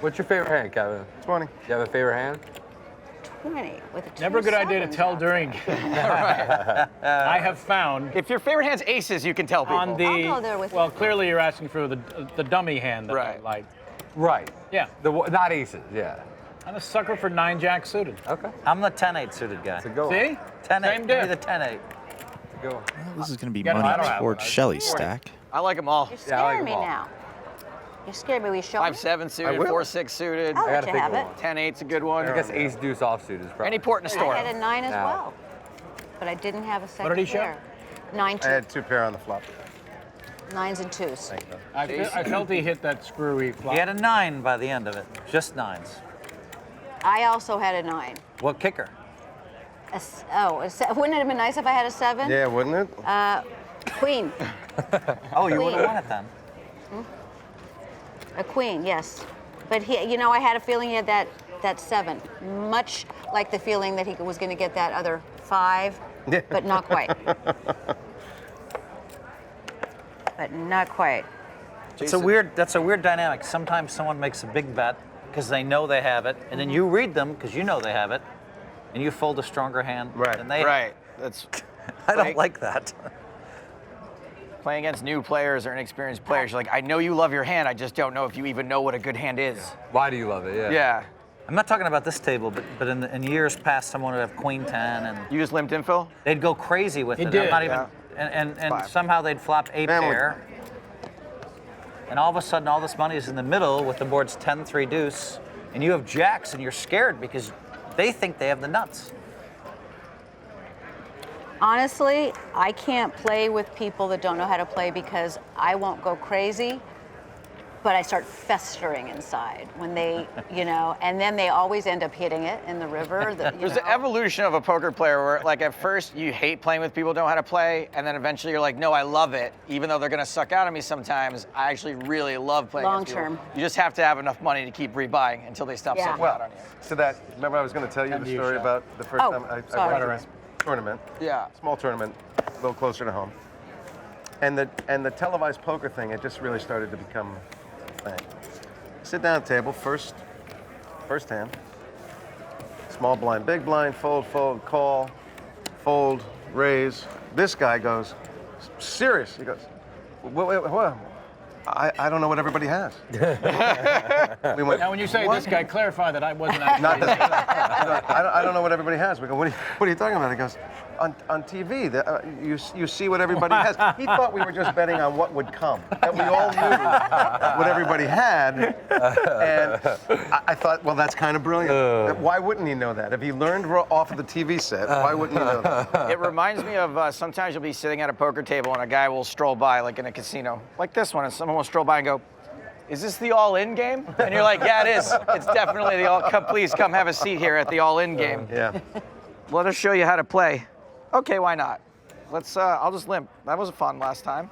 Speaker 8: What's your favorite hand, Kevin?
Speaker 5: 20.
Speaker 8: You have a favorite hand?
Speaker 10: 20 with a 2
Speaker 3: Never a good idea to
Speaker 10: sevens
Speaker 3: tell
Speaker 10: out.
Speaker 3: during. I have found
Speaker 1: If your favorite hand's aces, you can tell people.
Speaker 3: on the,
Speaker 10: I'll go there with
Speaker 3: well,
Speaker 10: you.
Speaker 3: clearly you're asking for the dummy hand that I
Speaker 1: Right.
Speaker 3: like.
Speaker 8: Right.
Speaker 3: Yeah,
Speaker 8: Not aces, yeah.
Speaker 3: I'm a sucker for 9-jack suited.
Speaker 8: Okay.
Speaker 4: I'm the 10-8 suited guy.
Speaker 8: It's a go.
Speaker 3: See?
Speaker 4: 10-8.
Speaker 3: Same
Speaker 4: Give me
Speaker 3: diff.
Speaker 4: the 10-8.
Speaker 8: It's a go.
Speaker 9: Well, this is going to be
Speaker 3: Yeah, no, I don't
Speaker 9: money
Speaker 3: have
Speaker 9: towards
Speaker 3: one.
Speaker 9: Shelly's stack.
Speaker 1: I like them all.
Speaker 10: You're
Speaker 8: Yeah, I like
Speaker 10: scaring me
Speaker 8: them all.
Speaker 10: now. You scared me. Will you show me?
Speaker 1: 5-7
Speaker 5: I
Speaker 1: suited,
Speaker 5: will.
Speaker 1: 4-6 suited,
Speaker 10: I'll
Speaker 8: I
Speaker 10: let
Speaker 8: gotta
Speaker 10: you
Speaker 8: think
Speaker 10: have
Speaker 8: of
Speaker 10: it.
Speaker 8: one.
Speaker 1: 10-8's a good one.
Speaker 8: I guess ace deuce offsuit is probably.
Speaker 1: Any port in a store.
Speaker 10: I had a 9 as
Speaker 8: Yeah.
Speaker 10: well, but I didn't have a second
Speaker 3: did he show?
Speaker 10: pair. 9
Speaker 5: I had 2 pair on the flop.
Speaker 10: 9s and 2s.
Speaker 3: I felt he hit that screwy flop.
Speaker 4: He had a 9 by the end of it. Just 9s.
Speaker 10: I also had a 9.
Speaker 4: What kicker?
Speaker 10: Wouldn't it have been nice if I had a 7?
Speaker 5: Yeah, wouldn't it?
Speaker 10: Queen.
Speaker 4: Oh, you would
Speaker 10: Queen.
Speaker 4: have won it then.
Speaker 10: A queen, yes. But I had a feeling he had that 7. Much like the feeling that he was going to get that other 5,
Speaker 5: Yeah.
Speaker 10: but not quite. But not quite.
Speaker 4: That's a weird dynamic. Sometimes someone makes a big bet because they know they have it, and then you read them because you know they have it, and you fold a stronger hand than they.
Speaker 1: Right. That's
Speaker 4: I don't like that.
Speaker 1: playing against new players or inexperienced players. You're like, I know you love your hand. I just don't know if you even know what a good hand is.
Speaker 8: Why do you love it? Yeah.
Speaker 1: Yeah.
Speaker 4: I'm not talking about this table, but in years past, someone would have Queen 10, and
Speaker 1: You just limped in, Phil?
Speaker 4: they'd go crazy with
Speaker 3: He
Speaker 4: it.
Speaker 3: did,
Speaker 4: I'm not even,
Speaker 1: yeah.
Speaker 4: and
Speaker 1: Five.
Speaker 4: somehow they'd flop a
Speaker 5: Family.
Speaker 4: pair, and all of a sudden, all this money is in the middle with the board's 10-3 deuce, and you have jacks, and you're scared because they think they have the nuts.
Speaker 10: Honestly, I can't play with people that don't know how to play because I won't go crazy, but I start festering inside when they, and then they always end up hitting it in the river.
Speaker 1: There's the evolution of a poker player where, like, at first you hate playing with people who don't know how to play, and then eventually you're like, no, I love it. Even though they're going to suck out of me sometimes, I actually really love playing
Speaker 10: Long
Speaker 1: against people.
Speaker 10: term.
Speaker 1: You just have to have enough money to keep rebuying until they stop
Speaker 10: Yeah.
Speaker 1: sucking out on you.
Speaker 5: So remember I was going to tell you
Speaker 3: Come
Speaker 5: the
Speaker 3: to you,
Speaker 5: story
Speaker 3: Shel.
Speaker 5: about the first
Speaker 10: Oh,
Speaker 5: time I
Speaker 10: sorry.
Speaker 5: went to this tournament.
Speaker 1: Yeah.
Speaker 5: Small tournament, a little closer to home. And the televised poker thing, it just really started to become a thing. Sit down at the table, first hand. Small blind, big blind, fold, call. fold, raise. This guy goes, serious. He goes, well, I don't know what everybody has. We went,
Speaker 3: Now, when you say
Speaker 5: "What?"
Speaker 3: this guy, clarify that I wasn't actually.
Speaker 5: Not this guy. I don't know what everybody has. We go, what are you talking about? He goes, on TV, you see what everybody has. He thought we were just betting on what would come, that we all knew what everybody had. And I thought, well, that's kind of brilliant. Why wouldn't he know that? If he learned off of the TV set, why wouldn't he know that?
Speaker 1: It reminds me of sometimes you'll be sitting at a poker table and a guy will stroll by, like in a casino, like this one, and someone will stroll by and go, is this the all-in game? And you're like, yeah, it is. It's definitely the all. Please come have a seat here at the all-in game.
Speaker 5: Yeah.
Speaker 1: Let us show you how to play. Okay, why not? Let's. I'll just limp. That was fun last time.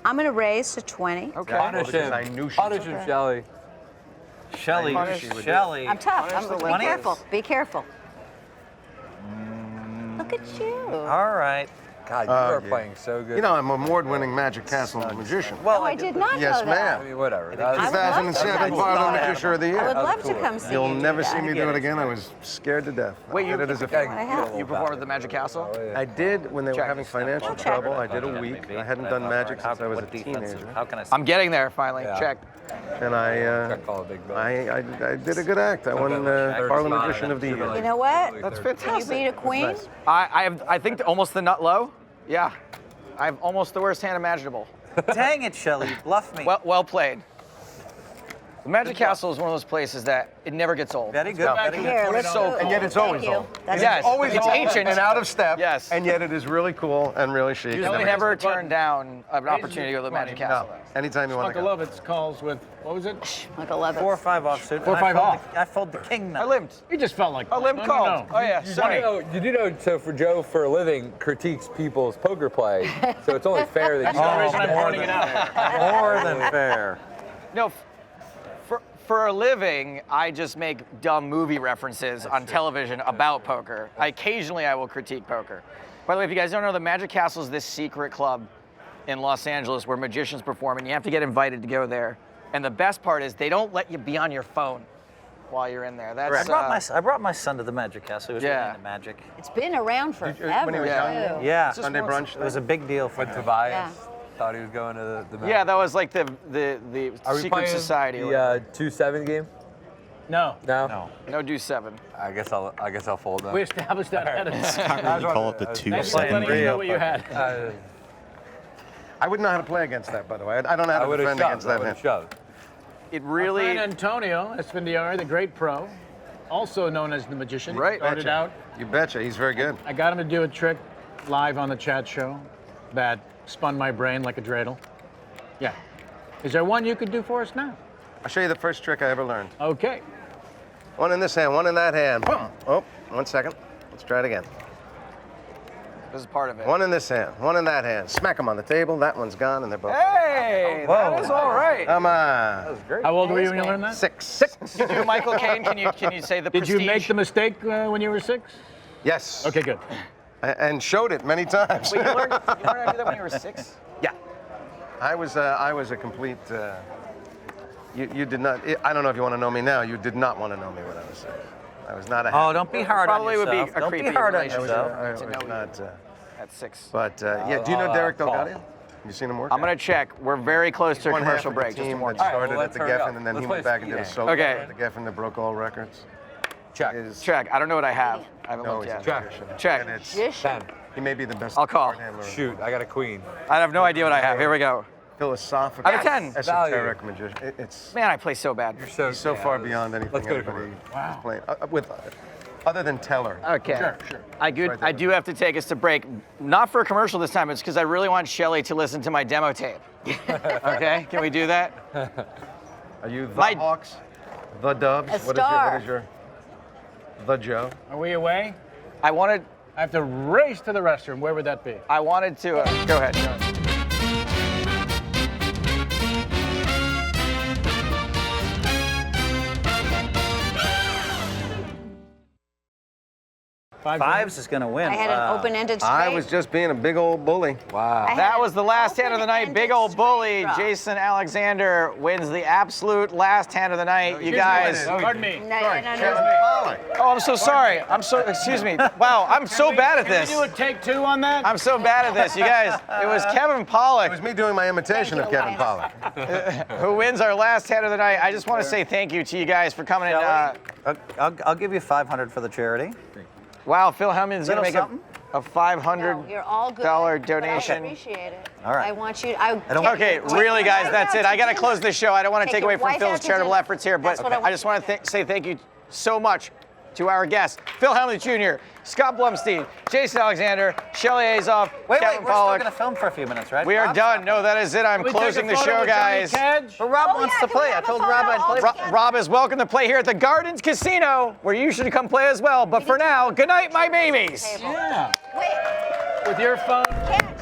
Speaker 10: I'm going to raise to 20.
Speaker 1: Okay.
Speaker 8: Punish him.
Speaker 5: I knew she
Speaker 8: Punish him, Shelly.
Speaker 4: Shelly.
Speaker 10: I'm tough. Be
Speaker 4: 20.
Speaker 10: careful. Be careful. Look at you.
Speaker 4: All right.
Speaker 8: God, you are playing so good.
Speaker 5: You know, I'm an award-winning Magic Castle magician.
Speaker 10: Well, I did not
Speaker 5: Yes,
Speaker 10: know that.
Speaker 8: I mean, whatever.
Speaker 10: I would love to
Speaker 5: 2007
Speaker 10: come
Speaker 5: Barbara
Speaker 10: see
Speaker 5: Magician of the
Speaker 10: I
Speaker 5: Year.
Speaker 10: would love to come see
Speaker 5: You'll
Speaker 10: you do
Speaker 5: never see
Speaker 10: that.
Speaker 5: me do it again. I was scared to death.
Speaker 1: Wait,
Speaker 5: I
Speaker 1: you
Speaker 5: did it as a
Speaker 10: What I have.
Speaker 1: You performed at the Magic Castle?
Speaker 5: I did when they were
Speaker 1: Check.
Speaker 5: having financial trouble. I did a week. I hadn't done magic since I was a teenager.
Speaker 4: How can I?
Speaker 1: I'm getting there finally.
Speaker 8: Yeah.
Speaker 1: Check.
Speaker 5: And I did a good act. I won Barbara Magician of the Year.
Speaker 10: You know what?
Speaker 1: That's
Speaker 10: Can you
Speaker 1: fantastic.
Speaker 10: beat a queen?
Speaker 5: nice.
Speaker 1: I think almost the nut low. Yeah. I have almost the worst hand imaginable.
Speaker 4: Dang it, Shelly, you bluffed me.
Speaker 1: Well played. The Magic Castle is one of those places that it never gets old.
Speaker 4: Very good.
Speaker 5: No.
Speaker 4: Very good.
Speaker 10: Here, let's
Speaker 1: So
Speaker 10: go.
Speaker 5: And yet it's
Speaker 10: Thank
Speaker 5: always
Speaker 10: you.
Speaker 5: old.
Speaker 10: That's
Speaker 1: Yes.
Speaker 5: Always
Speaker 1: It's
Speaker 5: old
Speaker 1: ancient.
Speaker 5: and out of step.
Speaker 1: Yes.
Speaker 5: And yet it is really cool and really chic.
Speaker 1: You
Speaker 5: and
Speaker 1: never
Speaker 5: everything.
Speaker 1: turn down an opportunity to go to the Magic Castle.
Speaker 5: No. Anytime you want to
Speaker 3: Uncle
Speaker 5: go.
Speaker 3: Lovitz calls with, what was it?
Speaker 10: Like 11.
Speaker 4: 4 or 5 offsuit.
Speaker 3: 4 or 5 off.
Speaker 4: I fold the king
Speaker 1: I
Speaker 4: nut.
Speaker 1: limped.
Speaker 3: He just felt like
Speaker 1: A limp
Speaker 3: no,
Speaker 1: called.
Speaker 3: no.
Speaker 1: Oh yeah, sorry.
Speaker 8: You do know, so for Joe, for a living, critiques people's poker play. So it's only fair that
Speaker 3: That's
Speaker 8: you
Speaker 3: the reason I'm pointing it out.
Speaker 4: More than fair.
Speaker 1: No, for a living, I just make dumb movie references on television about poker. Occasionally, I will critique poker. By the way, if you guys don't know, the Magic Castle is this secret club in Los Angeles where magicians perform, and you have to get invited to go there. And the best part is they don't let you be on your phone while you're in there. That's
Speaker 4: I brought my son to the Magic Castle. He was really into magic.
Speaker 10: It's been around forever.
Speaker 5: when he was young?
Speaker 10: too.
Speaker 4: Yeah.
Speaker 5: Sunday brunch.
Speaker 4: It was a big deal for
Speaker 8: With
Speaker 4: him.
Speaker 8: Tobias. Thought he was going to the
Speaker 1: yeah, that was like the
Speaker 8: Are we
Speaker 1: secret
Speaker 8: playing
Speaker 1: society. or whatever.
Speaker 8: the 2-7 game?
Speaker 3: No.
Speaker 8: No.
Speaker 1: No do 7.
Speaker 8: I guess I'll fold that.
Speaker 3: We established that ahead of time.
Speaker 9: You call it the
Speaker 3: Thanks for letting us know what you had.
Speaker 5: I wouldn't know how to play against that, by the way. I don't know how
Speaker 8: I
Speaker 5: to
Speaker 8: would have
Speaker 5: defend against
Speaker 8: shoved. I
Speaker 5: that
Speaker 8: would
Speaker 5: hand.
Speaker 8: have shoved.
Speaker 1: It
Speaker 3: Our
Speaker 1: really.
Speaker 3: friend Antonio Esfandiari, the great pro, also known as the magician.
Speaker 1: Right.
Speaker 3: Started out.
Speaker 5: You betcha. He's very good.
Speaker 3: I got him to do a trick live on the chat show that spun my brain like a dreidel. Yeah. Is there one you could do for us now?
Speaker 5: I'll show you the first trick I ever learned.
Speaker 3: Okay.
Speaker 5: One in this hand, one in that hand. Boom. Oh, 1 second. Let's try it again.
Speaker 1: This is part of it.
Speaker 5: One in this hand, one in that hand. Smack them on the table. That one's gone, and they're both.
Speaker 1: Hey, that is all right.
Speaker 5: Come on.
Speaker 3: How old were you when you learned that?
Speaker 5: 6.
Speaker 1: Did you, Michael Caine? Can you say the
Speaker 3: Did you
Speaker 1: prestige?
Speaker 3: make the mistake when you were 6?
Speaker 5: Yes.
Speaker 3: Okay, good.
Speaker 5: And showed it many times.
Speaker 1: Wait, you learned how to do that when you were 6?
Speaker 5: Yeah. I was a complete. You did not. I don't know if you want to know me now. You did not want to know me when I was 6. I was not a.
Speaker 4: Oh, don't be hard
Speaker 1: Probably
Speaker 4: on
Speaker 1: would be
Speaker 4: yourself.
Speaker 1: a
Speaker 4: Don't
Speaker 1: creepy
Speaker 4: be hard on
Speaker 1: relationship.
Speaker 4: yourself.
Speaker 5: I
Speaker 1: to
Speaker 5: was
Speaker 1: know
Speaker 5: not.
Speaker 1: At 6.
Speaker 5: But yeah, do you know Derek Delgadio? You seen him work?
Speaker 1: I'm gonna check. We're very close to a
Speaker 5: One half
Speaker 1: commercial
Speaker 5: of the
Speaker 1: break. Just to
Speaker 5: team
Speaker 1: warn
Speaker 5: that
Speaker 1: you.
Speaker 5: started
Speaker 8: well,
Speaker 5: at the
Speaker 8: let's hurry
Speaker 5: Geffen,
Speaker 8: up.
Speaker 5: and then
Speaker 8: Let's
Speaker 5: he
Speaker 8: play
Speaker 5: went back and did a
Speaker 8: speed
Speaker 5: solo.
Speaker 1: Okay.
Speaker 5: At the Geffen that broke all records.
Speaker 8: Check.
Speaker 1: Check. I don't know what I have. I haven't
Speaker 5: No,
Speaker 1: looked
Speaker 5: he's a
Speaker 1: yet.
Speaker 5: magician.
Speaker 1: Check.
Speaker 5: And it's,
Speaker 10: Magician.
Speaker 5: he may be the best.
Speaker 1: I'll call.
Speaker 5: card handler.
Speaker 8: Shoot, I got a queen.
Speaker 1: I have no idea what I have. Here we go.
Speaker 5: Philosophical.
Speaker 1: Out of 10.
Speaker 5: Esoteric magician. It's
Speaker 1: Man, I play so bad.
Speaker 8: You're
Speaker 5: so far beyond anything
Speaker 8: Let's go to
Speaker 5: anybody
Speaker 8: commercial.
Speaker 5: is playing. Other than Teller.
Speaker 1: Okay.
Speaker 3: Sure.
Speaker 1: I do have to take us to break. Not for a commercial this time. It's because I really want Shelli to listen to my demo tape. Okay? Can we do that?
Speaker 5: Are you the
Speaker 1: My-
Speaker 5: Hawks? The Dubs?
Speaker 10: A
Speaker 5: What
Speaker 10: star.
Speaker 5: is your The Joe?
Speaker 3: Are we away?
Speaker 1: I wanted
Speaker 3: I have to race to the restroom. Where would that be?
Speaker 1: to. Go ahead.
Speaker 4: Fives is going to win.
Speaker 10: I had an open-ended straight.
Speaker 5: I was just being a big old bully.
Speaker 8: Wow.
Speaker 10: I
Speaker 1: That
Speaker 10: had
Speaker 1: was the last hand of the night. Big old bully.
Speaker 10: straight draw.
Speaker 1: Jason Alexander wins the absolute last hand of the night. You guys.
Speaker 3: Pardon me.
Speaker 10: No.
Speaker 1: Apologies.
Speaker 5: Pollak.
Speaker 1: Oh, I'm so sorry. Excuse me. Wow, I'm so bad at this.
Speaker 3: Can we do a take 2 on that?
Speaker 1: I'm so bad at this. You guys, it was Kevin Pollak.
Speaker 5: It was me doing my imitation of Kevin Pollak.
Speaker 1: Who wins our last hand of the night. I just want to say thank you to you guys for coming in.
Speaker 4: I'll give you $500 for the charity.
Speaker 1: Wow, Phil Hellmuth is going to make
Speaker 4: something?
Speaker 1: a $500
Speaker 10: You're all good.
Speaker 1: donation.
Speaker 10: I appreciate it.
Speaker 4: All right.
Speaker 10: I want you.
Speaker 1: Okay, really, guys, that's it. I got to close this show. I don't want to
Speaker 10: Take
Speaker 1: take away
Speaker 10: your
Speaker 1: from
Speaker 10: wife
Speaker 1: Phil's
Speaker 10: out to
Speaker 1: charitable
Speaker 10: dinner.
Speaker 1: efforts here, but
Speaker 10: That's what I
Speaker 1: I just want to say thank you so much to our guests, Phil Hellmuth Jr., Scott Blumstein, Jason Alexander, Shelli Azoff,
Speaker 4: Wait,
Speaker 1: Kevin
Speaker 4: we're still
Speaker 1: Pollak.
Speaker 4: going to film for a few minutes, right?
Speaker 1: We are
Speaker 4: Rob's
Speaker 1: done.
Speaker 4: not-
Speaker 1: No, that is it. I'm
Speaker 3: Can we take
Speaker 1: closing
Speaker 3: a
Speaker 1: the
Speaker 3: photo
Speaker 1: show,
Speaker 3: with Johnny
Speaker 1: guys.
Speaker 3: Cage?
Speaker 4: But Rob
Speaker 10: Oh,
Speaker 4: wants
Speaker 10: yeah,
Speaker 4: to
Speaker 10: can we
Speaker 4: play. I
Speaker 10: have a
Speaker 4: told
Speaker 10: photo
Speaker 4: Rob I'd
Speaker 10: all
Speaker 4: play.
Speaker 10: together?
Speaker 1: Rob is welcome to play here at the Gardens Casino, where you should come play as well. But for now, good night, my babies.
Speaker 3: Yeah.
Speaker 10: Wait.
Speaker 3: With your phone.
Speaker 10: Ken,